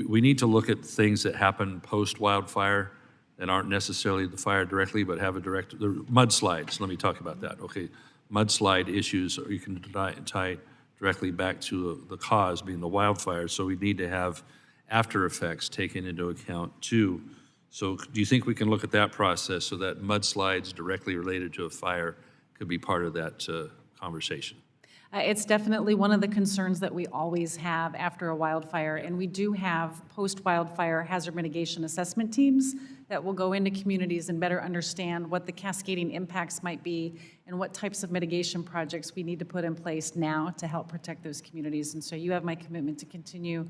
we need to look at things that happen post-wildfire that aren't necessarily the fire directly, but have the mudslides. Let me talk about that. Okay, mudslide issues, or you can tie directly back to the cause being the wildfire. So we need to have after effects taken into account too. So do you think we can look at that process so that mudslides directly related to a fire could be part of that conversation? It's definitely one of the concerns that we always have after a wildfire, and we do have post-wildfire hazard mitigation assessment teams that will go into communities and better understand what the cascading impacts might be and what types of mitigation projects we need to put in place now to help protect those communities. And so you have my commitment to continue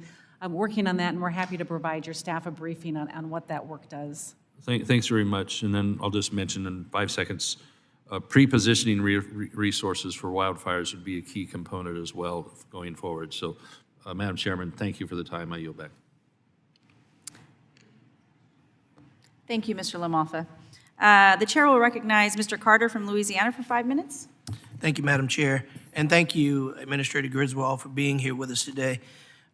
working on that, and we're happy to provide your staff a briefing on what that work does. Thanks very much. And then I'll just mention in 5 seconds, pre-positioning resources for wildfires would be a key component as well going forward. So, Madam Chairman, thank you for the time. I yield back. Thank you, Mr. LaMalfa. The chair will recognize Mr. Carter from Louisiana for 5 minutes. Thank you, Madam Chair, and thank you, Administrator Griswold, for being here with us today.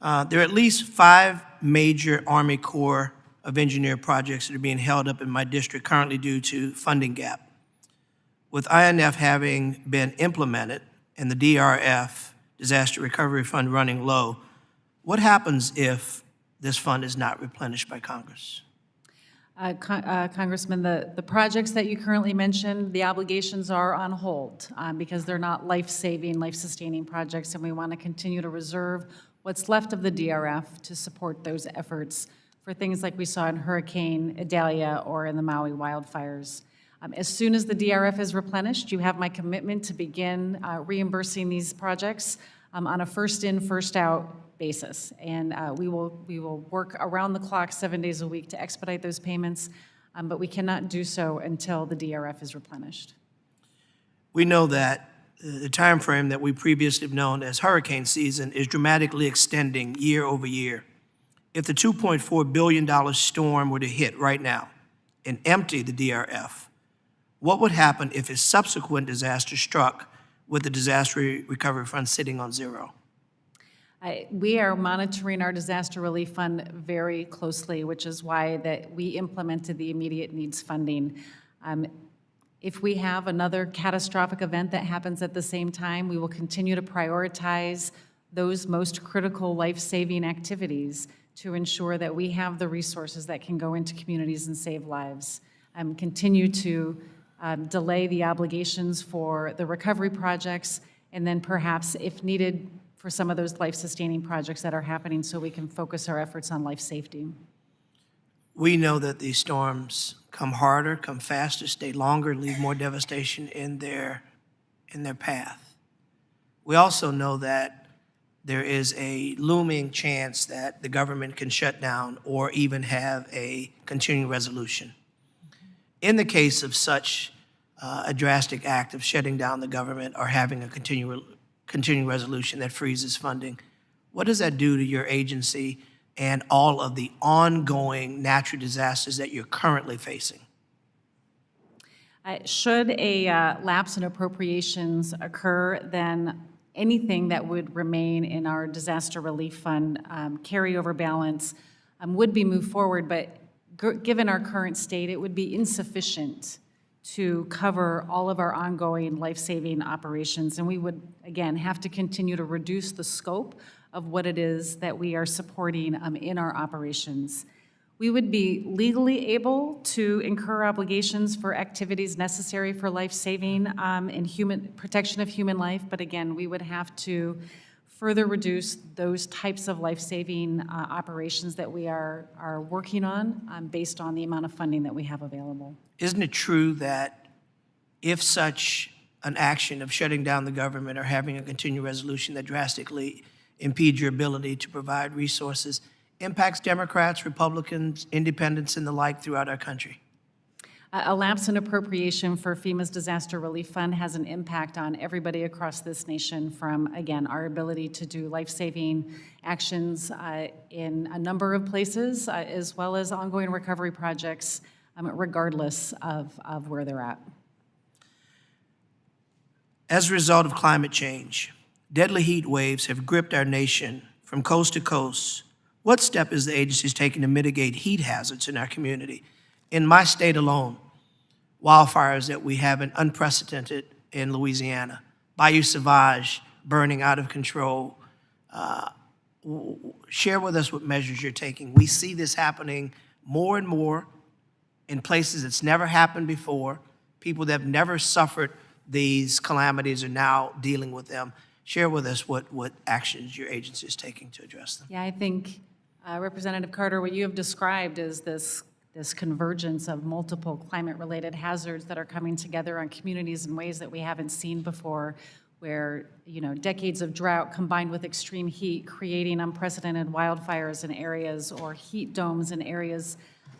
There are at least 5 major Army Corps of Engineer projects that are being held up in my district currently due to funding gap. With INF having been implemented and the DRF, Disaster Recovery Fund, running low, what happens if this fund is not replenished by Congress? Congressman, the projects that you currently mentioned, the obligations are on hold because they're not life-saving, life-sustaining projects, and we want to continue to reserve what's left of the DRF to support those efforts for things like we saw in Hurricane Idalia or in the Maui wildfires. As soon as the DRF is replenished, you have my commitment to begin reimbursing these projects on a first-in, first-out basis. And we will work around the clock 7 days a week to expedite those payments, but we cannot do so until the DRF is replenished. We know that the time frame that we previously have known as hurricane season is dramatically extending year over year. If the $2.4 billion storm were to hit right now and empty the DRF, what would happen if a subsequent disaster struck with the Disaster Recovery Fund sitting on zero? We are monitoring our disaster relief fund very closely, which is why that we implemented the immediate needs funding. If we have another catastrophic event that happens at the same time, we will continue to prioritize those most critical life-saving activities to ensure that we have the resources that can go into communities and save lives. Continue to delay the obligations for the recovery projects, and then perhaps, if needed, for some of those life-sustaining projects that are happening so we can focus our efforts on life safety. We know that these storms come harder, come faster, stay longer, leave more devastation in their path. We also know that there is a looming chance that the government can shut down or even have a continuing resolution. In the case of such a drastic act of shutting down the government or having a continuing resolution that freezes funding, what does that do to your agency and all of the ongoing natural disasters that you're currently facing? Should a lapse in appropriations occur, then anything that would remain in our disaster relief fund carryover balance would be moved forward, but given our current state, it would be insufficient to cover all of our ongoing life-saving operations. And we would, again, have to continue to reduce the scope of what it is that we are supporting in our operations. We would be legally able to incur obligations for activities necessary for life-saving and protection of human life, but again, we would have to further reduce those types of life-saving operations that we are working on based on the amount of funding that we have available. Isn't it true that if such an action of shutting down the government or having a continuing resolution that drastically impedes your ability to provide resources impacts Democrats, Republicans, independents, and the like throughout our country? A lapse in appropriation for FEMA's Disaster Relief Fund has an impact on everybody across this nation from, again, our ability to do life-saving actions in a number of places, as well as ongoing recovery projects, regardless of where they're at. As a result of climate change, deadly heat waves have gripped our nation from coast to coast. What step is the agency taking to mitigate heat hazards in our community? In my state alone, wildfires that we haven't unprecedented in Louisiana, Bayou Sauvage burning out of control. Share with us what measures you're taking. We see this happening more and more in places it's never happened before. People that have never suffered these calamities are now dealing with them. Share with us what actions your agency is taking to address them. Yeah, I think, Representative Carter, what you have described is this convergence of multiple climate-related hazards that are coming together on communities in ways that we haven't seen before, where, decades of drought combined with extreme heat creating unprecedented wildfires in areas or heat domes in areas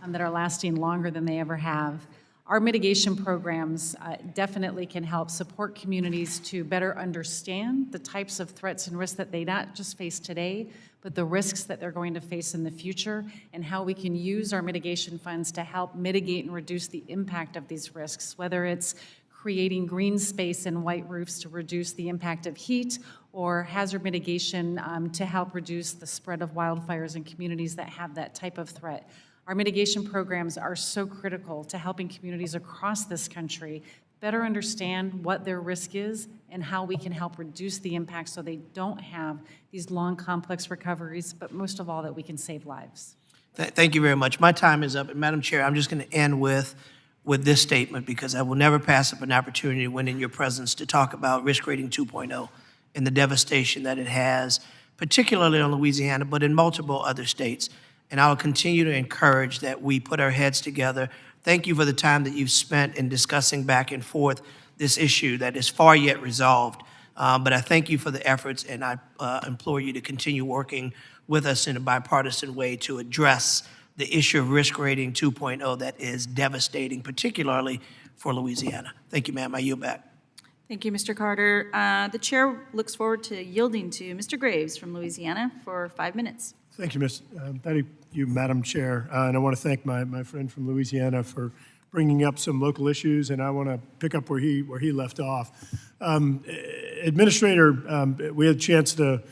that are lasting longer than they ever have. Our mitigation programs definitely can help support communities to better understand the types of threats and risks that they not just face today, but the risks that they're going to face in the future, and how we can use our mitigation funds to help mitigate and reduce the impact of these risks, whether it's creating green space and white roofs to reduce the impact of heat, or hazard mitigation to help reduce the spread of wildfires in communities that have that type of threat. Our mitigation programs are so critical to helping communities across this country better understand what their risk is and how we can help reduce the impact so they don't have these long, complex recoveries, but most of all, that we can save lives. Thank you very much. My time is up. And Madam Chair, I'm just going to end with this statement, because I will never pass up an opportunity when in your presence to talk about Risk Rating 2.0 and the devastation that it has, particularly in Louisiana, but in multiple other states. And I will continue to encourage that we put our heads together. Thank you for the time that you've spent in discussing back and forth this issue that is far yet resolved. But I thank you for the efforts, and I implore you to continue working with us in a bipartisan way to address the issue of Risk Rating 2.0 that is devastating, particularly for Louisiana. Thank you, ma'am. I yield back. Thank you, Mr. Carter. The chair looks forward to yielding to Mr. Graves from Louisiana for 5 minutes. Thank you, thank you, Madam Chair. And I want to thank my friend from Louisiana for bringing up some local issues, and I want to pick up where he left off. Administrator, we had a chance to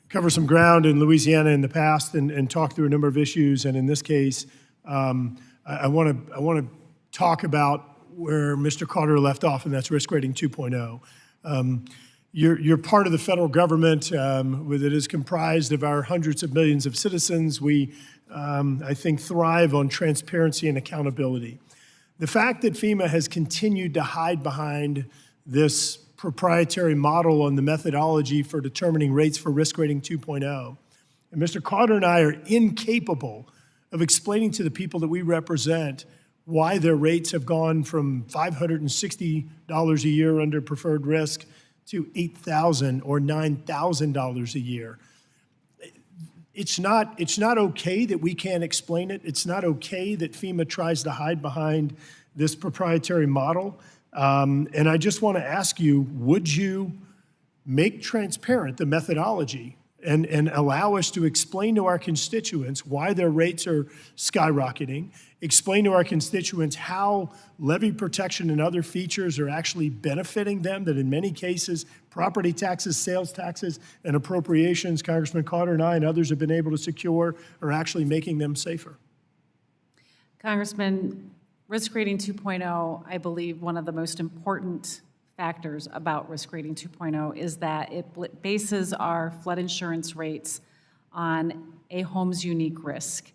cover some ground in Louisiana in the past and talk through a number of issues, and in this case, I want to talk about where Mr. Carter left off, and that's Risk Rating 2.0. You're part of the federal government that is comprised of our hundreds of millions of citizens. We, I think, thrive on transparency and accountability. The fact that FEMA has continued to hide behind this proprietary model on the methodology for determining rates for Risk Rating 2.0, and Mr. Carter and I are incapable of explaining to the people that we represent why their rates have gone from $560 a year under preferred risk to $8,000 or $9,000 a year. It's not okay that we can't explain it. It's not okay that FEMA tries to hide behind this proprietary model. And I just want to ask you, would you make transparent the methodology and allow us to explain to our constituents why their rates are skyrocketing, explain to our constituents how levy protection and other features are actually benefiting them, that in many cases, property taxes, sales taxes, and appropriations, Congressman Carter and I and others have been able to secure, are actually making them safer? Congressman, Risk Rating 2.0, I believe one of the most important factors about Risk Rating 2.0 is that it bases our flood insurance rates on a home's unique risk.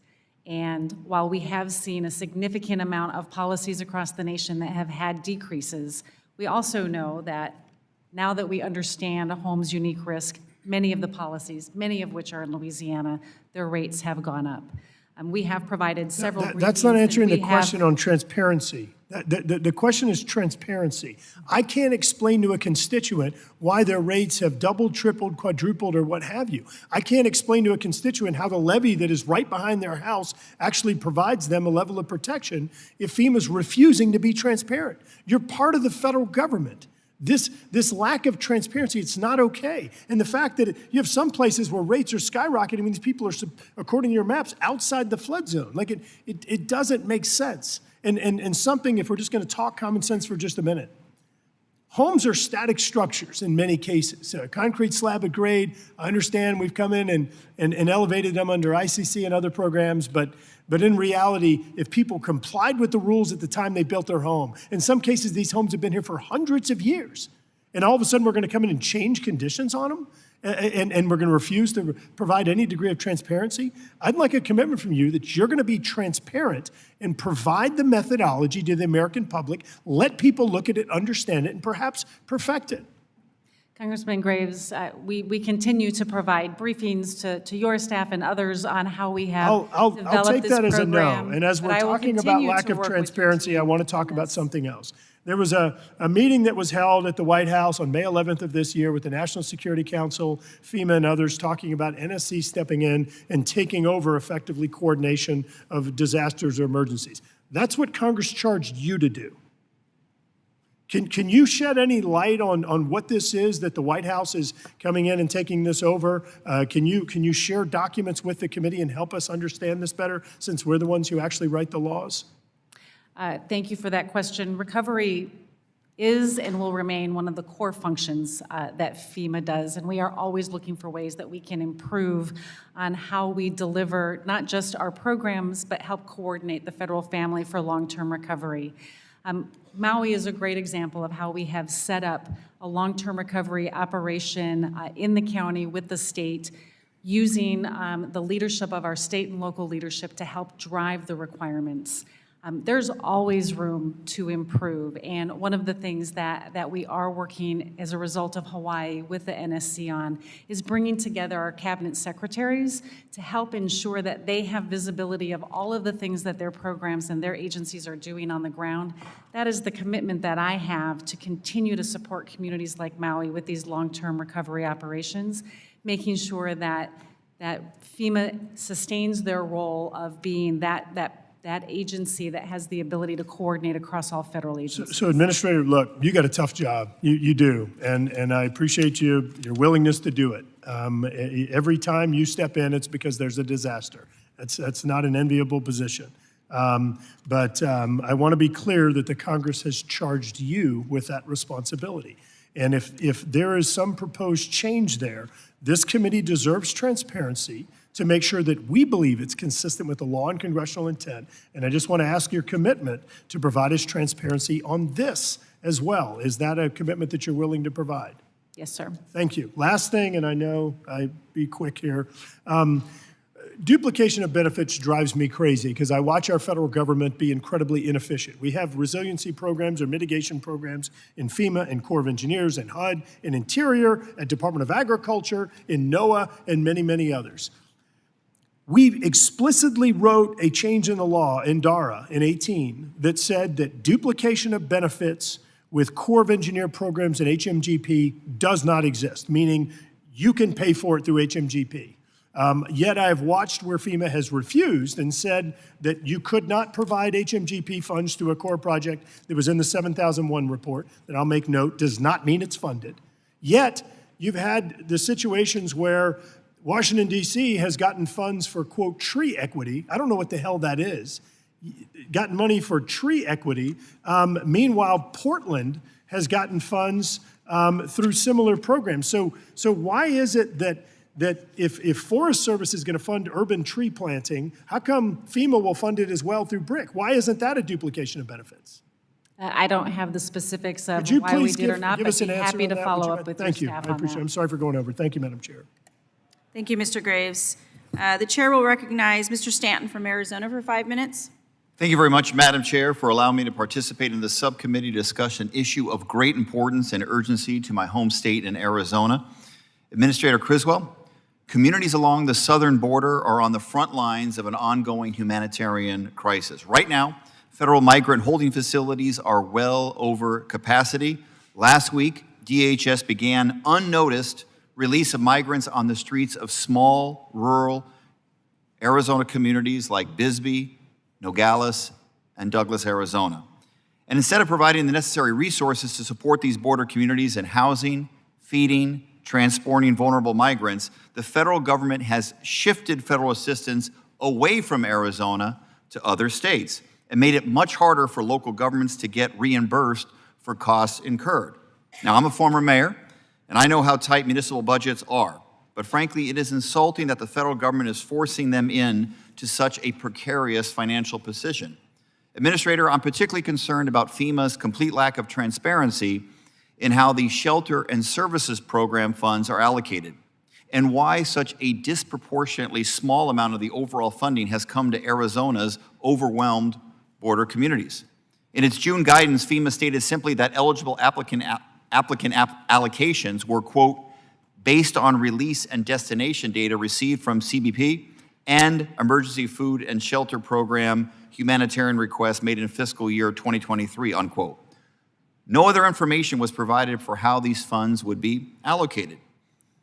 And while we have seen a significant amount of policies across the nation that have had decreases, we also know that now that we understand a home's unique risk, many of the policies, many of which are in Louisiana, their rates have gone up. We have provided several That's not briefings, and answering the we have- question on transparency. The question is transparency. I can't explain to a constituent why their rates have doubled, tripled, quadrupled, or what have you. I can't explain to a constituent how the levee that is right behind their house actually provides them a level of protection if FEMA's refusing to be transparent. You're part of the federal government. This lack of transparency, it's not okay. And the fact that you have some places where rates are skyrocketing, I mean, these people are, according to your maps, outside the flood zone. Like, it doesn't make sense. And something, if we're just going to talk common sense for just a minute, homes are static structures in many cases. A concrete slab at grade, I understand we've come in and elevated them under ICC and other programs, but in reality, if people complied with the rules at the time they built their home, in some cases these homes have been here for hundreds of years, and all of a sudden we're going to come in and change conditions on them, and we're going to refuse to provide any degree of transparency, I'd like a commitment from you that you're going to be transparent and provide the methodology to the American public, let people look at it, understand it, and perhaps perfect it. Congressman Graves, we continue to provide briefings to your staff and others on how we have I'll developed take this that as a no. program, And as but we're I will talking about continue lack to of work with your transparency, I team want to talk on about this. something else. There was a meeting that was held at the White House on May 11th of this year with the National Security Council, FEMA, and others talking about NSC stepping in and taking over effectively coordination of disasters or emergencies. That's what Congress charged you to do. Can you shed any light on what this is that the White House is coming in and taking this over? Can you share documents with the committee and help us understand this better, since we're the ones who actually write the laws? Thank you for that question. Recovery is and will remain one of the core functions that FEMA does, and we are always looking for ways that we can improve on how we deliver not just our programs, but help coordinate the federal family for long-term recovery. Maui is a great example of how we have set up a long-term recovery operation in the county with the state, using the leadership of our state and local leadership to help drive the requirements. There's always room to improve, and one of the things that we are working as a result of Hawaii with the NSC on is bringing together our cabinet secretaries to help ensure that they have visibility of all of the things that their programs and their agencies are doing on the ground. That is the commitment that I have to continue to support communities like Maui with these long-term recovery operations, making sure that FEMA sustains their role of being that agency that has the ability to coordinate across all federal agencies. So Administrator, look, you got a tough job. You do, and I appreciate your willingness to do it. Every time you step in, it's because there's a disaster. That's not an enviable position. But I want to be clear that the Congress has charged you with that responsibility. And if there is some proposed change there, this committee deserves transparency to make sure that we believe it's consistent with the law and congressional intent. And I just want to ask your commitment to provide us transparency on this as well. Is that a commitment that you're willing to provide? Yes, sir. Thank you. Last thing, and I know I be quick here. Duplication of benefits drives me crazy because I watch our federal government be incredibly inefficient. We have resiliency programs or mitigation programs in FEMA and Corps of Engineers and HUD, in Interior, at Department of Agriculture, in NOAA, and many, many others. We explicitly wrote a change in the law in DARA in 18 that said that duplication of benefits with Corps of Engineer programs and HMGP does not exist, meaning you can pay for it through HMGP. Yet I've watched where FEMA has refused and said that you could not provide HMGP funds to a Corps project that was in the 7001 report, that I'll make note does not mean it's funded. Yet you've had the situations where Washington, D.C. has gotten funds for, quote, tree equity. I don't know what the hell that is. Gotten money for tree equity. Meanwhile, Portland has gotten funds through similar programs. So why is it that if Forest Service is going to fund urban tree planting, how come FEMA will fund it as well through BRIC? Why isn't that a duplication of benefits? I don't have the specifics of Could you why we please did or not, give but us be an answer happy on to that? follow up with your Thank you. staff I on appreciate it. that. I'm sorry for going over. Thank you, Madam Chair. Thank you, Mr. Graves. The chair will recognize Mr. Stanton from Arizona for 5 minutes. Thank you very much, Madam Chair, for allowing me to participate in the subcommittee to discuss an issue of great importance and urgency to my home state in Arizona. Administrator Criswell, communities along the southern border are on the front lines of an ongoing humanitarian crisis. Right now, federal migrant holding facilities are well over capacity. Last week, DHS began unnoticed release of migrants on the streets of small, rural Arizona communities like Bisbee, Nogales, and Douglas, Arizona. And instead of providing the necessary resources to support these border communities in housing, feeding, transporting vulnerable migrants, the federal government has shifted federal assistance away from Arizona to other states and made it much harder for local governments to get reimbursed for costs incurred. Now, I'm a former mayor, and I know how tight municipal budgets are, but frankly, it is insulting that the federal government is forcing them in to such a precarious financial position. Administrator, I'm particularly concerned about FEMA's complete lack of transparency in how the Shelter and Services Program funds are allocated, and why such a disproportionately small amount of the overall funding has come to Arizona's overwhelmed border communities. In its June guidance, FEMA stated simply that eligible applicant allocations were, quote, based on release and destination data received from CBP and Emergency Food and Shelter Program humanitarian requests made in fiscal year 2023, unquote. No other information was provided for how these funds would be allocated.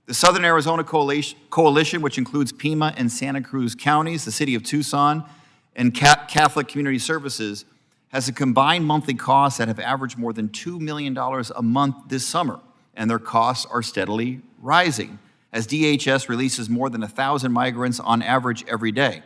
The Southern Arizona Coalition, which includes Pima and Santa Cruz counties, the city of Tucson, and Catholic Community Services, has a combined monthly costs that have averaged more than $2 million a month this summer, and their costs are steadily rising as DHS releases more than 1,000 migrants on average every day.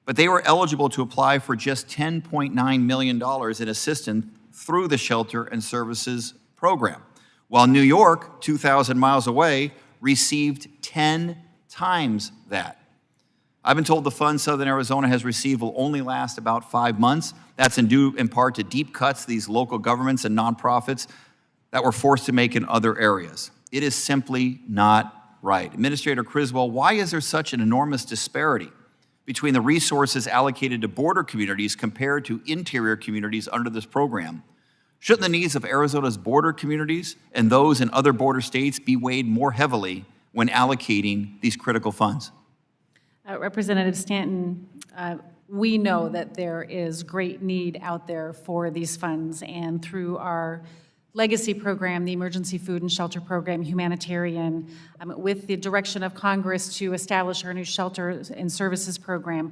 But they were eligible to apply for just $10.9 million in assistance through the Shelter and Services Program, while New York, 2,000 miles away, received 10 times that. I've been told the funds Southern Arizona has received will only last about 5 months. That's due in part to deep cuts these local governments and nonprofits that were forced to make in other areas. It is simply not right. Administrator Criswell, why is there such an enormous disparity between the resources allocated to border communities compared to interior communities under this program? Shouldn't the needs of Arizona's border communities and those in other border states be weighed more heavily when allocating these critical funds? Representative Stanton, we know that there is great need out there for these funds, and through our legacy program, the Emergency Food and Shelter Program, humanitarian, with the direction of Congress to establish our new Shelter and Services Program,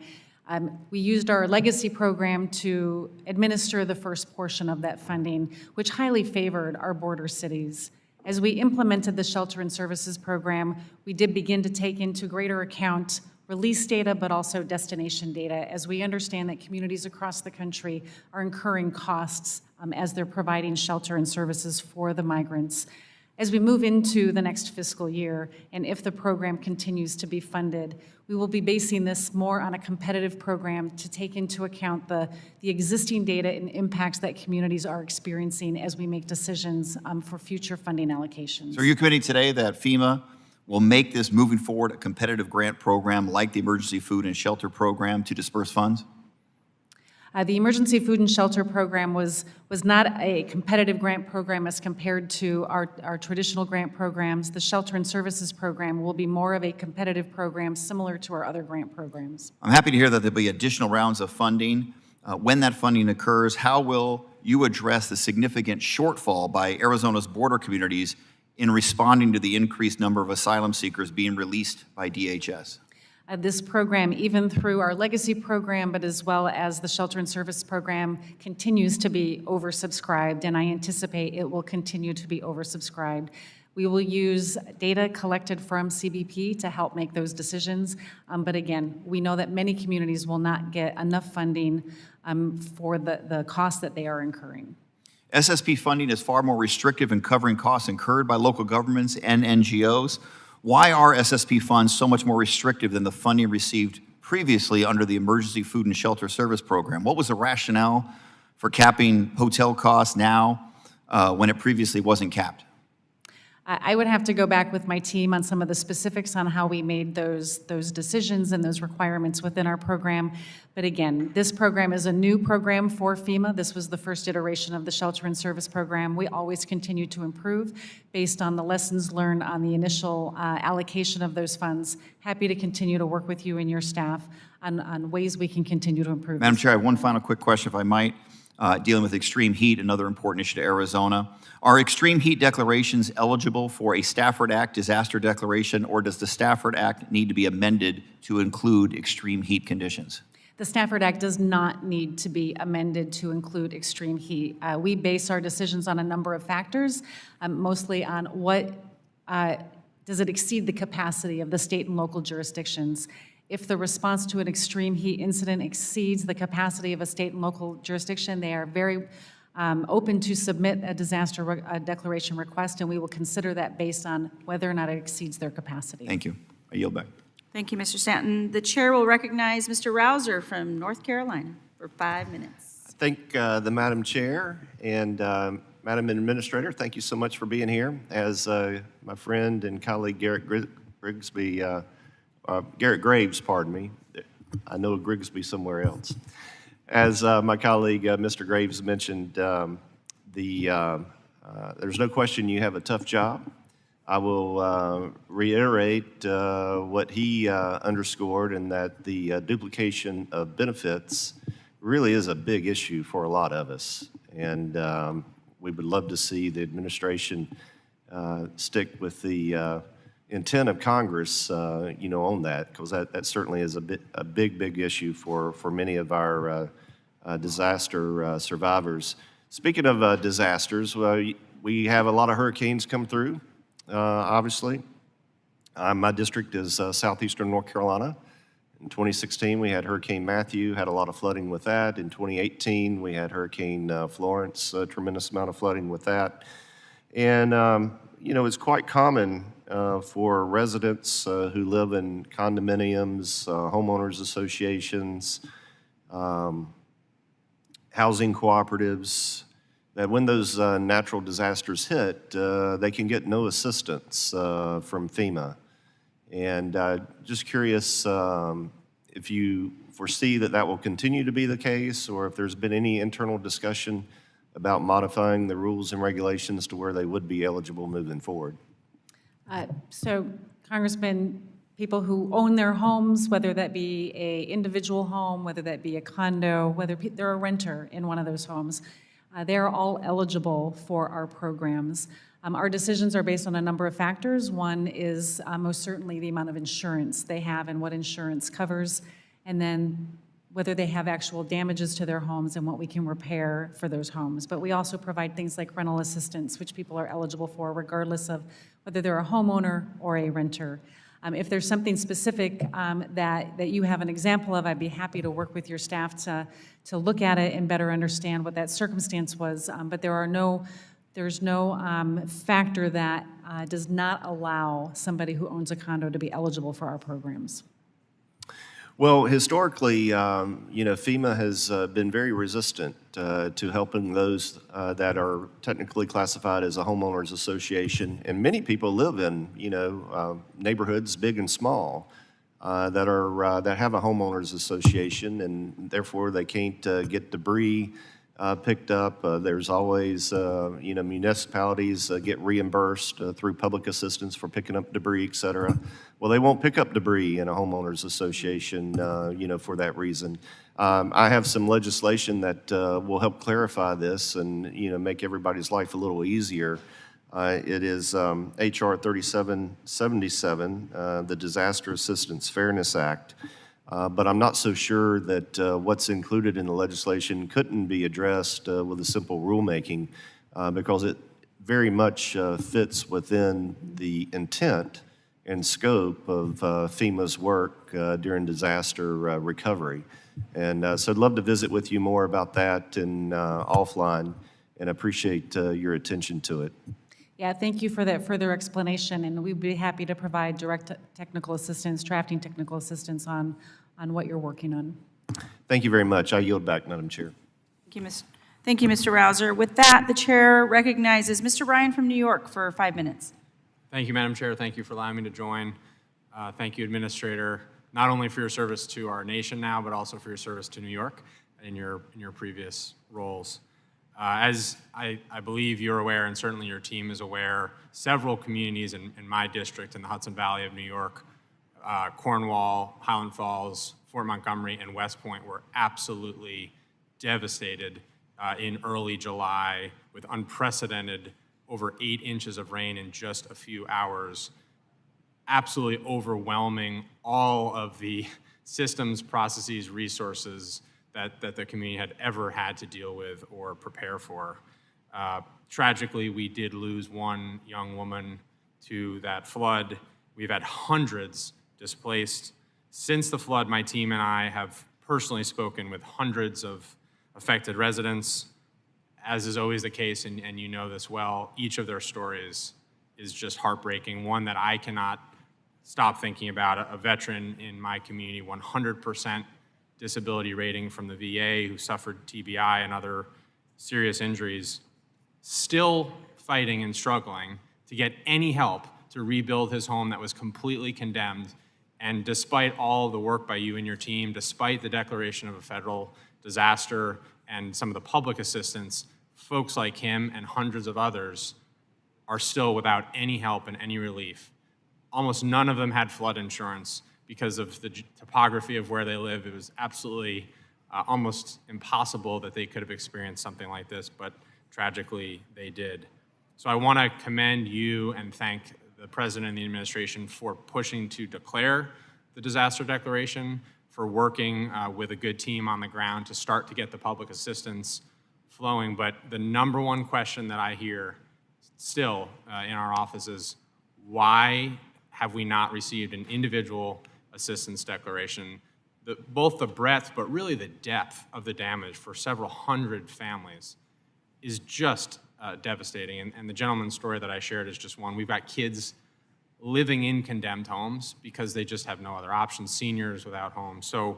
we used our legacy program to administer the first portion of that funding, which highly favored our border cities. As we implemented the Shelter and Services Program, we did begin to take into greater account release data, but also destination data, as we understand that communities across the country are incurring costs as they're providing shelter and services for the migrants. As we move into the next fiscal year, and if the program continues to be funded, we will be basing this more on a competitive program to take into account the existing data and impacts that communities are experiencing as we make decisions for future funding allocations. So are you committing today that FEMA will make this moving forward a competitive grant program like the Emergency Food and Shelter Program to disperse funds? The Emergency Food and Shelter Program was not a competitive grant program as compared to our traditional grant programs. The Shelter and Services Program will be more of a competitive program similar to our other grant programs. I'm happy to hear that there'll be additional rounds of funding. When that funding occurs, how will you address the significant shortfall by Arizona's border communities in responding to the increased number of asylum seekers being released by DHS? This program, even through our legacy program, but as well as the Shelter and Service Program, continues to be oversubscribed, and I anticipate it will continue to be oversubscribed. We will use data collected from CBP to help make those decisions, but again, we know that many communities will not get enough funding for the costs that they are incurring. SSP funding is far more restrictive in covering costs incurred by local governments and NGOs. Why are SSP funds so much more restrictive than the funding received previously under the Emergency Food and Shelter Service Program? What was the rationale for capping hotel costs now when it previously wasn't capped? I would have to go back with my team on some of the specifics on how we made those decisions and those requirements within our program. But again, this program is a new program for FEMA. This was the first iteration of the Shelter and Service Program. We always continue to improve based on the lessons learned on the initial allocation of those funds. Happy to continue to work with you and your staff on ways we can continue to improve. Madam Chair, I have one final quick question, if I might, dealing with extreme heat, another important issue to Arizona. Are extreme heat declarations eligible for a Stafford Act disaster declaration, or does the Stafford Act need to be amended to include extreme heat conditions? The Stafford Act does not need to be amended to include extreme heat. We base our decisions on a number of factors, mostly on what does it exceed the capacity of the state and local jurisdictions. If the response to an extreme heat incident exceeds the capacity of a state and local jurisdiction, they are very open to submit a disaster declaration request, and we will consider that based on whether or not it exceeds their capacity. Thank you. I yield back. Thank you, Mr. Stanton. The chair will recognize Mr. Rouser from North Carolina for 5 minutes. Thank the Madam Chair and Madam Administrator. Thank you so much for being here. As my friend and colleague Garrett Graves, pardon me. I know Grigsby somewhere else. As my colleague Mr. Graves mentioned, there's no question you have a tough job. I will reiterate what he underscored, and that the duplication of benefits really is a big issue for a lot of us. And we would love to see the administration stick with the intent of Congress, on that, because that certainly is a big issue for many of our disaster survivors. Speaking of disasters, we have a lot of hurricanes come through. Obviously, my district is southeastern North Carolina. In 2016, we had Hurricane Matthew, had a lot of flooding with that. In 2018, we had Hurricane Florence, a tremendous amount of flooding with that. And, it's quite common for residents who live in condominiums, homeowners associations, housing cooperatives, that when those natural disasters hit, they can get no assistance from FEMA. And just curious if you foresee that will continue to be the case, or if there's been any internal discussion about modifying the rules and regulations to where they would be eligible moving forward. So, Congressman, people who own their homes, whether that be an individual home, whether that be a condo, whether they're a renter in one of those homes, they're all eligible for our programs. Our decisions are based on a number of factors. One is most certainly the amount of insurance they have and what insurance covers, and then whether they have actual damages to their homes and what we can repair for those homes. But we also provide things like rental assistance, which people are eligible for regardless of whether they're a homeowner or a renter. If there's something specific that you have an example of, I'd be happy to work with your staff to look at it and better understand what that circumstance was. But there's no factor that does not allow somebody who owns a condo to be eligible for our programs. Well, historically, FEMA has been very resistant to helping those that are technically classified as a homeowners association. And many people live in, neighborhoods, big and small, that have a homeowners association, and therefore they can't get debris picked up. There's always, municipalities get reimbursed through public assistance for picking up debris, et cetera. Well, they won't pick up debris in a homeowners association, for that reason. I have some legislation that will help clarify this and, make everybody's life a little easier. It is H.R. 3777, the Disaster Assistance Fairness Act. But I'm not so sure that what's included in the legislation couldn't be addressed with a simple rulemaking because it very much fits within the intent and scope of FEMA's work during disaster recovery. And so I'd love to visit with you more about that and offline, and appreciate your attention to it. Yeah, thank you for that further explanation, and we'd be happy to provide direct technical assistance, drafting technical assistance on what you're working on. Thank you very much. I yield back, Madam Chair. Thank you, Mr. Rouser. With that, the chair recognizes Mr. Ryan from New York for 5 minutes. Thank you, Madam Chair. Thank you for allowing me to join. Thank you, Administrator, not only for your service to our nation now, but also for your service to New York in your previous roles. As I believe you're aware, and certainly your team is aware, several communities in my district in the Hudson Valley of New York, Cornwall, Highland Falls, Fort Montgomery, and West Point were absolutely devastated in early July with unprecedented over 8 inches of rain in just a few hours, absolutely overwhelming all of the systems, processes, resources that the community had ever had to deal with or prepare for. Tragically, we did lose one young woman to that flood. We've had hundreds displaced. Since the flood, my team and I have personally spoken with hundreds of affected residents. As is always the case, and you know this well, each of their stories is just heartbreaking. One that I cannot stop thinking about, a veteran in my community, 100% disability rating from the VA who suffered TBI and other serious injuries, still fighting and struggling to get any help to rebuild his home that was completely condemned. And despite all the work by you and your team, despite the declaration of a federal disaster and some of the public assistance, folks like him and hundreds of others are still without any help and any relief. Almost none of them had flood insurance because of the topography of where they live. It was absolutely almost impossible that they could have experienced something like this, but tragically they did. So I want to commend you and thank the President and the administration for pushing to declare the disaster declaration, for working with a good team on the ground to start to get the public assistance flowing. But the number one question that I hear still in our office is, why have we not received an individual assistance declaration? Both the breadth, but really the depth of the damage for several hundred families is just devastating. And the gentleman's story that I shared is just one. We've got kids living in condemned homes because they just have no other options, seniors without homes. So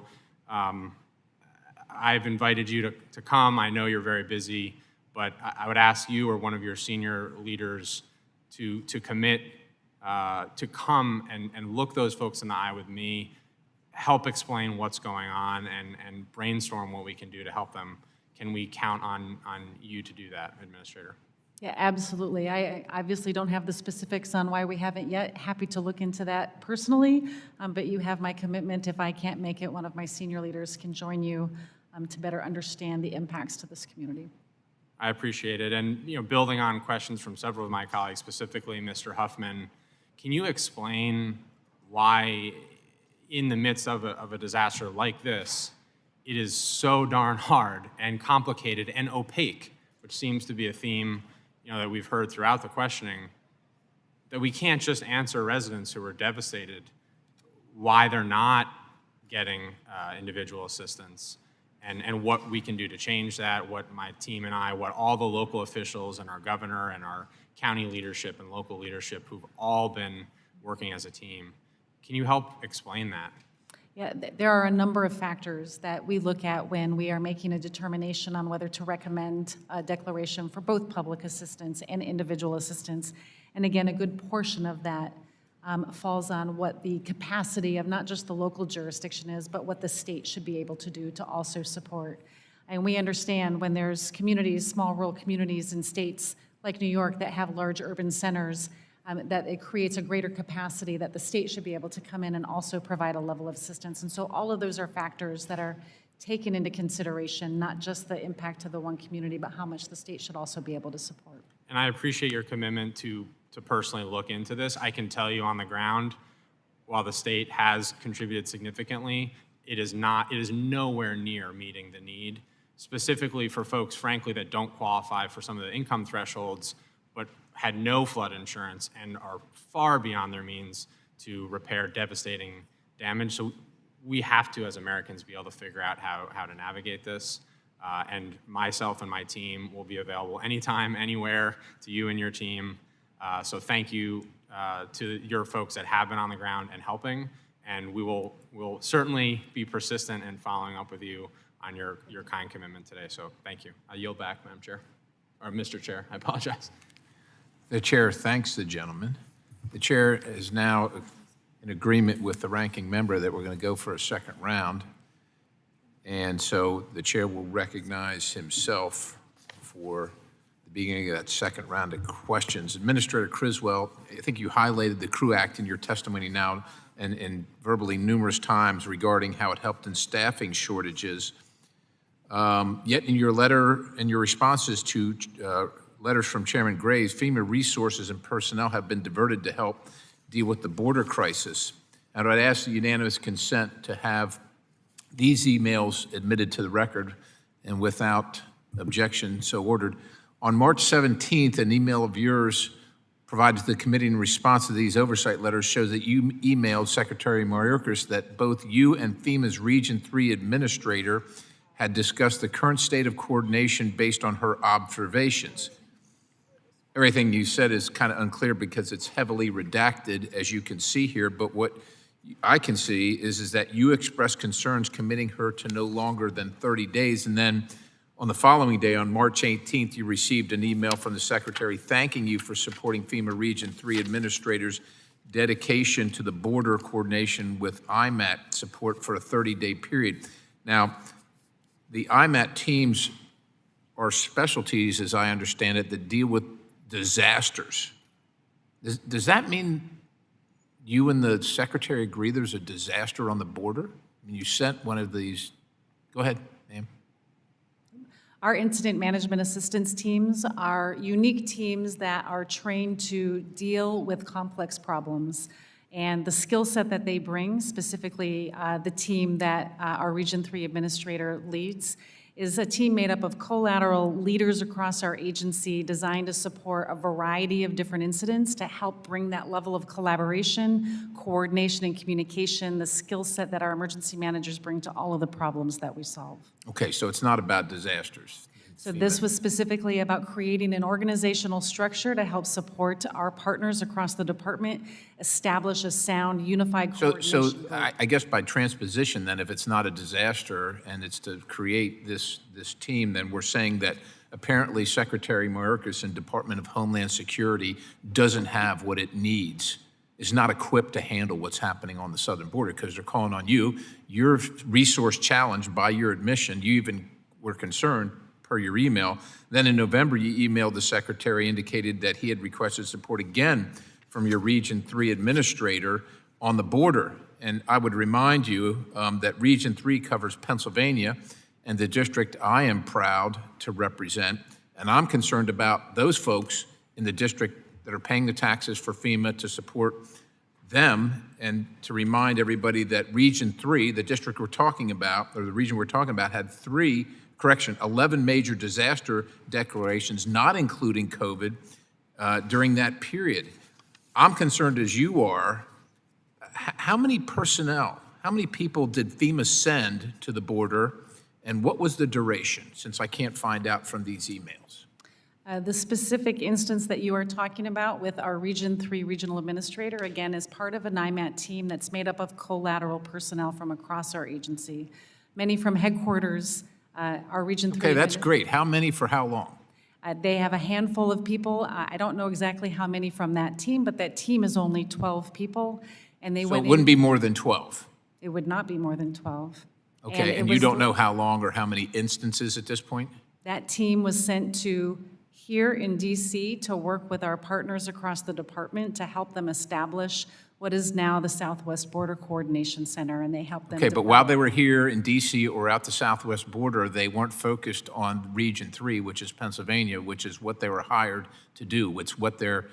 I've invited you to come. I know you're very busy, but I would ask you or one of your senior leaders to commit to come and look those folks in the eye with me, help explain what's going on, and brainstorm what we can do to help them. Can we count on you to do that, Administrator? Yeah, absolutely. I obviously don't have the specifics on why we haven't yet. Happy to look into that personally, but you have my commitment. If I can't make it, one of my senior leaders can join you to better understand the impacts to this community. I appreciate it. And building on questions from several of my colleagues, specifically Mr. Huffman, can you explain why in the midst of a disaster like this, it is so darn hard and complicated and opaque, which seems to be a theme that we've heard throughout the questioning, that we can't just answer residents who are devastated why they're not getting individual assistance, and what we can do to change that, what my team and I, what all the local officials and our governor and our county leadership and local leadership who've all been working as a team. Can you help explain that? Yeah, there are a number of factors that we look at when we are making a determination on whether to recommend a declaration for both public assistance and individual assistance. And again, a good portion of that falls on what the capacity of not just the local jurisdiction is, but what the state should be able to do to also support. And we understand when there's communities, small rural communities in states like New York that have large urban centers, that it creates a greater capacity that the state should be able to come in and also provide a level of assistance. And so all of those are factors that are taken into consideration, not just the impact to the one community, but how much the state should also be able to support. And I appreciate your commitment to personally look into this. I can tell you on the ground, while the state has contributed significantly, it is nowhere near meeting the need, specifically for folks, frankly, that don't qualify for some of the income thresholds, but had no flood insurance and are far beyond their means to repair devastating damage. So we have to, as Americans, be able to figure out how to navigate this. And myself and my team will be available anytime, anywhere to you and your team. So thank you to your folks that have been on the ground and helping. And we'll certainly be persistent in following up with you on your kind commitment today. So thank you. I yield back, Madam Chair, or Mr. Chair, I apologize. The chair thanks the gentleman. The chair is now in agreement with the ranking member that we're going to go for a second round. And so the chair will recognize himself for the beginning of that second round of questions. Administrator Criswell, I think you highlighted the CREW Act in your testimony now and verbally numerous times regarding how it helped in staffing shortages. Yet in your letter and your responses to letters from Chairman Graves, FEMA resources and personnel have been diverted to help deal with the border crisis. And I'd ask the unanimous consent to have these emails admitted to the record and without objection so ordered. On March 17th, an email of yours provided to the committee in response to these oversight letters shows that you emailed Secretary Mayorkas that both you and FEMA's Region 3 administrator had discussed the current state of coordination based on her observations. Everything you said is kind of unclear because it's heavily redacted, as you can see here, but what I can see is that you expressed concerns committing her to no longer than 30 days, and then on the following day, on March 18th, you received an email from the Secretary thanking you for supporting FEMA Region 3 administrators' dedication to the border coordination with IMAT support for a 30-day period. Now, the IMAT teams are specialties, as I understand it, that deal with disasters. Does that mean you and the Secretary agree there's a disaster on the border? I mean, you sent one of these. Go ahead, ma'am. Our incident management assistance teams are unique teams that are trained to deal with complex problems. And the skill set that they bring, specifically the team that our Region 3 administrator leads, is a team made up of collateral leaders across our agency designed to support a variety of different incidents to help bring that level of collaboration, coordination, and communication, the skill set that our emergency managers bring to all of the problems that we solve. Okay, so it's not about disasters. So this was specifically about creating an organizational structure to help support our partners across the department establish a sound, unified coordination. So I guess by transposition, then, if it's not a disaster and it's to create this team, then we're saying that apparently Secretary Mayorkas and Department of Homeland Security doesn't have what it needs, is not equipped to handle what's happening on the southern border because they're calling on you. You're resource challenged by your admission. You even were concerned per your email. Then in November, you emailed the Secretary, indicated that he had requested support again from your Region 3 administrator on the border. And I would remind you that Region 3 covers Pennsylvania and the district I am proud to represent. And I'm concerned about those folks in the district that are paying the taxes for FEMA to support them, and to remind everybody that Region 3, the district we're talking about, or the region we're talking about, had 11 major disaster declarations, not including COVID, during that period. I'm concerned, as you are, how many personnel, how many people did FEMA send to the border, and what was the duration, since I can't find out from these emails? The specific instance that you are talking about with our Region 3 regional administrator, again, is part of an IMAT team that's made up of collateral personnel from across our agency, many from headquarters. Our Region 3. Okay, that's great. How many for how long? They have a handful of people. I don't know exactly how many from that team, but that team is only 12 people, and they So went it wouldn't in, be more than 12? It would not be more than 12. Okay, and you don't know how long or how many instances at this point? That team was sent to here in DC to work with our partners across the department to help them establish what is now the Southwest Border Coordination Center, and they helped them Okay, but while they were here in DC or out the southwest border, they weren't focused on Region 3, which is Pennsylvania, which is what they were hired to do. It's what they're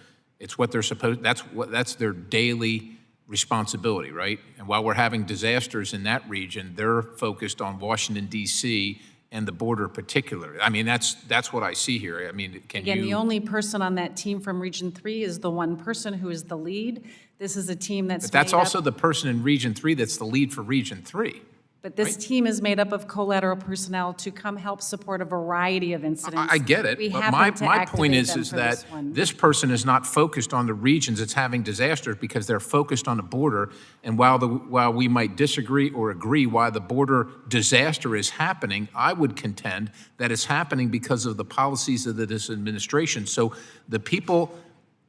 supposed, that's their daily responsibility, right? And while we're having disasters in that region, they're focused on Washington, DC, and the border particularly. I mean, that's what I see here. I mean, Again, the only person on that team from Region 3 is the one person who is the lead. This is a team that's But that's made also up, the person in Region 3 that's the lead for Region 3. But this team is made up of collateral personnel to come help support a variety of incidents. I get it, We but happened to my point activate them is for that this one. this person is not focused on the regions that's having disasters because they're focused on the border. And while we might disagree or agree why the border disaster is happening, I would contend that it's happening because of the policies of this administration. So the people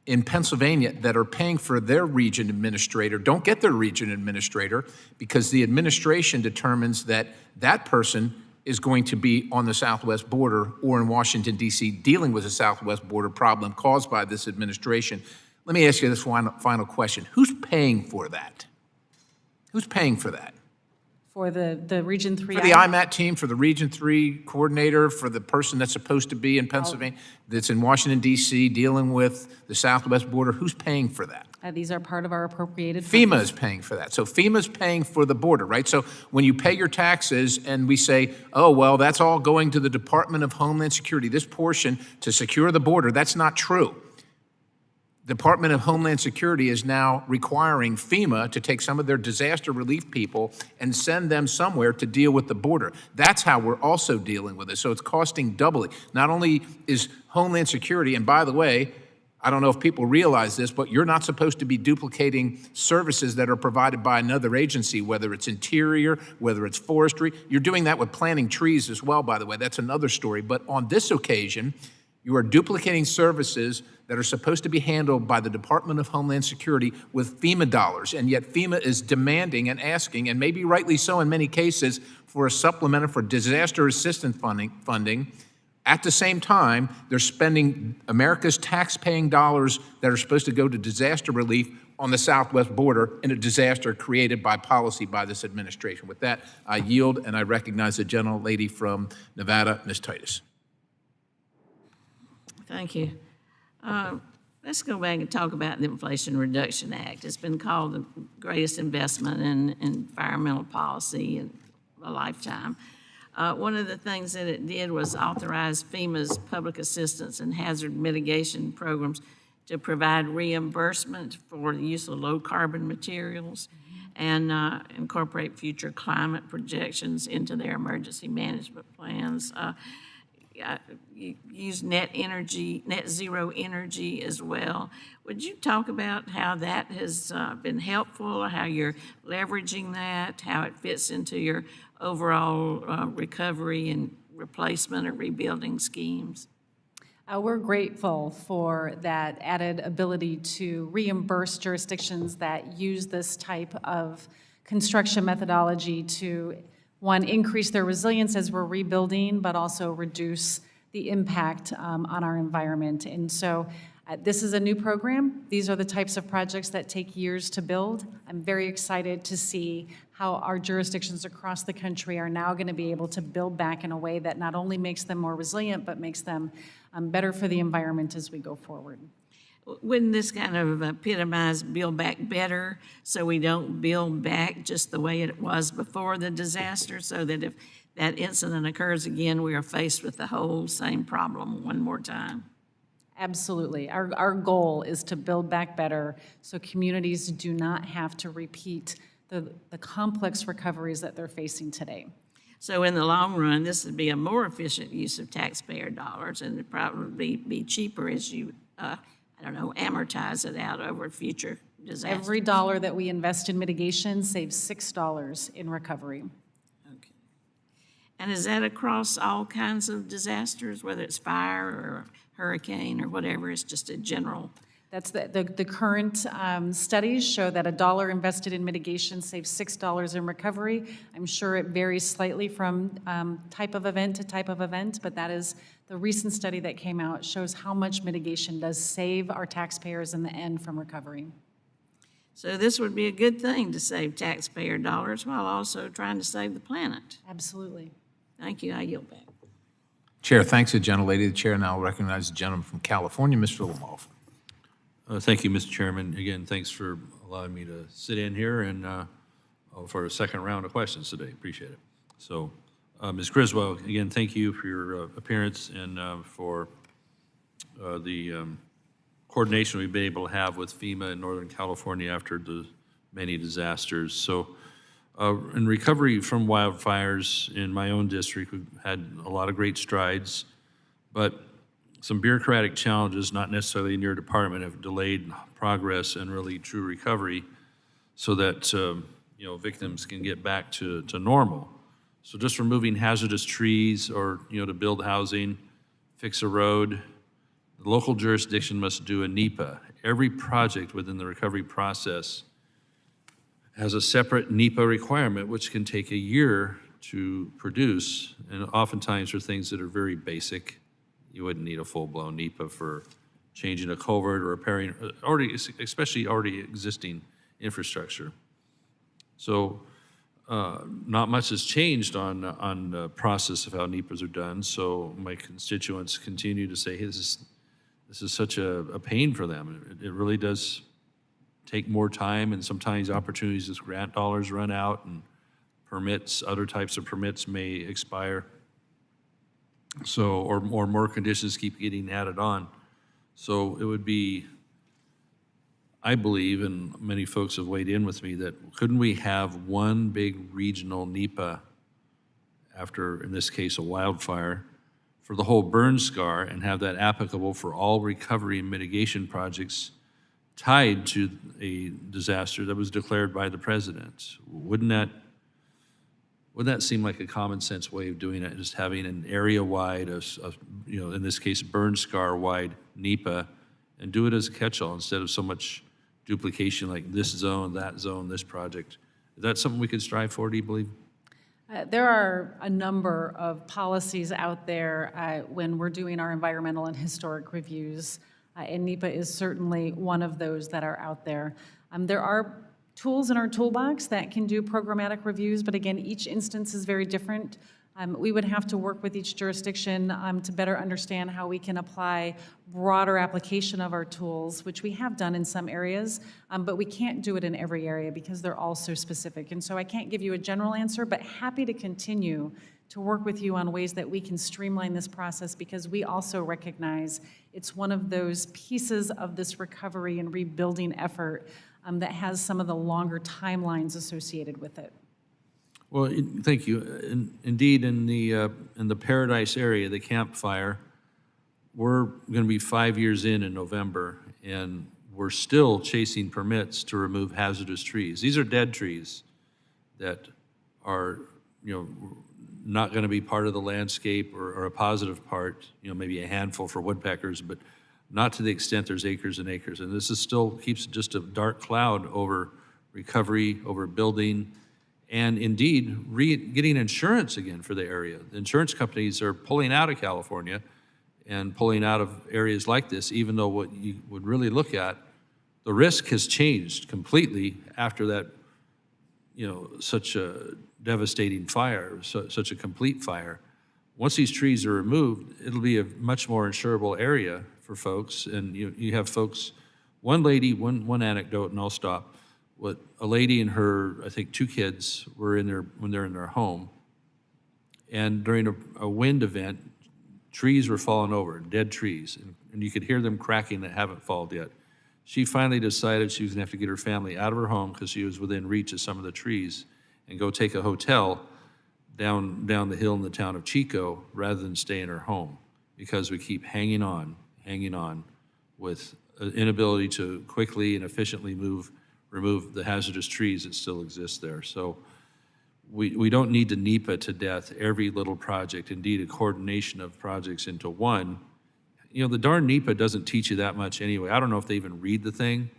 in Pennsylvania that are paying for their region administrator don't get their region administrator because the administration determines that that person is going to be on the southwest border or in Washington, D.C., dealing with a southwest border problem caused by this administration. Let me ask you this final question. Who's paying for that? Who's paying for that? For the Region 3. For the IMAT team, for the Region 3 coordinator, for the person that's supposed to be in Pennsylvania, that's in Washington, D.C., dealing with the southwest border, who's paying for that? These are part of our appropriated FEMA funds. is paying for that. So FEMA's paying for the border, right? So when you pay your taxes and we say, oh, well, that's all going to the Department of Homeland Security, this portion to secure the border, that's not true. Department of Homeland Security is now requiring FEMA to take some of their disaster relief people and send them somewhere to deal with the border. That's how we're also dealing with it. So it's costing doubly. Not only is Homeland Security, and by the way, I don't know if people realize this, but you're not supposed to be duplicating services that are provided by another agency, whether it's Interior, whether it's Forestry. You're doing that with planting trees as well, by the way. That's another story. But on this occasion, you are duplicating services that are supposed to be handled by the Department of Homeland Security with FEMA dollars, and yet FEMA is demanding and asking, and maybe rightly so in many cases, for a supplement for disaster assistance funding. At the same time, they're spending America's tax-paying dollars that are supposed to go to disaster relief on the southwest border in a disaster created by policy by this administration. With that, I yield, and I recognize the gentlelady from Nevada, Ms. Titus. Thank you. Let's go back and talk about the Inflation Reduction Act. It's been called the greatest investment in environmental policy in a lifetime. One of the things that it did was authorize FEMA's public assistance and hazard mitigation programs to provide reimbursement for the use of low-carbon materials and incorporate future climate projections into their emergency management plans. Use net zero energy as well. Would you talk about how that has been helpful, how you're leveraging that, how it fits into your overall recovery and replacement or rebuilding schemes? We're grateful for that added ability to reimburse jurisdictions that use this type of construction methodology to, one, increase their resilience as we're rebuilding, but also reduce the impact on our environment. And so this is a new program. These are the types of projects that take years to build. I'm very excited to see how our jurisdictions across the country are now going to be able to build back in a way that not only makes them more resilient, but makes them better for the environment as we go forward. Wouldn't this kind of epitomize build back better, so we don't build back just the way it was before the disaster, so that if that incident occurs again, we are faced with the whole same problem one more time? Absolutely. Our goal is to build back better so communities do not have to repeat the complex recoveries that they're facing today. So in the long run, this would be a more efficient use of taxpayer dollars, and it'd probably be cheaper as you, amortize it out over future disasters. Every dollar that we invest in mitigation saves $6 in recovery. Okay. And is that across all kinds of disasters, whether it's fire or hurricane or whatever? It's just a general? That's the current studies show that a dollar invested in mitigation saves $6 in recovery. I'm sure it varies slightly from type of event to type of event, but that is the recent study that came out shows how much mitigation does save our taxpayers in the end from recovery. So this would be a good thing to save taxpayer dollars while also trying to save the planet. Absolutely. Thank you. I yield back. Chair, thanks the gentlelady. The chair now recognizes the gentleman from California, Mr. Lamov. Thank you, Mr. Chairman. Again, thanks for allowing me to sit in here and for a second round of questions today. Appreciate it. So, Ms. Criswell, again, thank you for your appearance and for the coordination we've been able to have with FEMA in Northern California after the many disasters. So, in recovery from wildfires in my own district, we've had a lot of great strides, but some bureaucratic challenges, not necessarily in your department, have delayed progress and really true recovery so that victims can get back to normal. So just removing hazardous trees or to build housing, fix a road, The local jurisdiction must do a NEPA. Every project within the recovery process has a separate NEPA requirement, which can take a year to produce, and oftentimes for things that are very basic. You wouldn't need a full-blown NEPA for changing a culvert or repairing, especially already existing infrastructure. So not much has changed on the process of how NEPAs are done, so my constituents continue to say, hey, this is such a pain for them. It really does take more time, and sometimes opportunities as grant dollars run out and permits, other types of permits may expire. So, or more conditions keep getting added on. So it would be, I believe, and many folks have weighed in with me, that couldn't we have one big regional NEPA after, in this case, a wildfire, for the whole burn scar, and have that applicable for all recovery and mitigation projects tied to a disaster that was declared by the president? Wouldn't that seem like a common sense way of doing it? Just having an area-wide, in this case, burn scar-wide NEPA, and do it as a catch-all instead of so much duplication like this zone, this project. Is that something we could strive for, do you believe? There are a number of policies out there when we're doing our environmental and historic reviews, and NEPA is certainly one of those that are out there. There are tools in our toolbox that can do programmatic reviews, but again, each instance is very different. We would have to work with each jurisdiction to better understand how we can apply broader application of our tools, which we have done in some areas, but we can't do it in every area because they're all so specific. And so I can't give you a general answer, but happy to continue to work with you on ways that we can streamline this process, because we also recognize it's one of those pieces of this recovery and rebuilding effort that has some of the longer timelines associated with it. Well, thank you. Indeed, in the Paradise area, the Camp Fire, we're going to be 5 years in November, and we're still chasing permits to remove hazardous trees. These are dead trees that are, not going to be part of the landscape or a positive part. Maybe a handful for woodpeckers, but not to the extent there's acres and acres. And this is still keeps just a dark cloud over recovery, over building, and indeed getting insurance again for the area. The insurance companies are pulling out of California and pulling out of areas like this, even though what you would really look at, the risk has changed completely after that, such a devastating fire, such a complete fire. Once these trees are removed, it'll be a much more insurable area for folks. And you have folks, one lady, one anecdote, and I'll stop. A lady and her, I think, 2 kids were when they're in their home, and during a wind event, trees were falling over, dead trees, and you could hear them cracking that haven't fallen yet. She finally decided she was gonna have to get her family out of her home because she was within reach of some of the trees, and go take a hotel down the hill in the town of Chico rather than stay in her home, because we keep hanging on with an inability to quickly and efficiently remove the hazardous trees that still exist there. So we don't need to NEPA to death every little project. Indeed, a coordination of projects into one. The darn NEPA doesn't teach you that much anyway. I don't know if they even read the thing,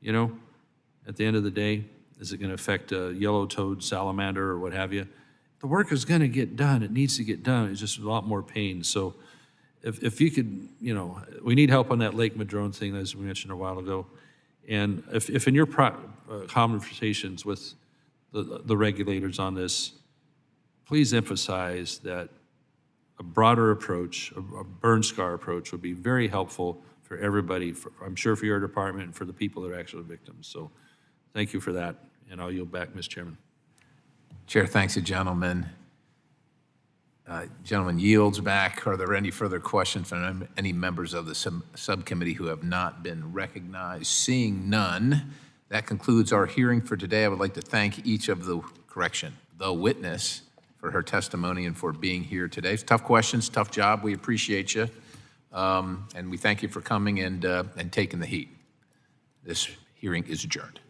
at the end of the day. Is it going to affect a yellow-toed salamander or what have you? The work is going to get done. It needs to get done. It's just a lot more pain. So if you could, we need help on that Lake Madrone thing, as we mentioned a while ago. And if in your conversations with the regulators on this, please emphasize that a broader approach, a burn scar approach, would be very helpful for everybody, I'm sure for your department and for the people that are actually victims. So thank you for that, and I'll yield back, Mr. Chairman. Chair thanks the gentleman. Gentleman yields back. Are there any further questions from any members of the subcommittee who have not been recognized? Seeing none, that concludes our hearing for today. I would like to thank each of the witness for her testimony and for being here today. It's tough questions, tough job. We appreciate you. And we thank you for coming and taking the heat. This hearing is adjourned.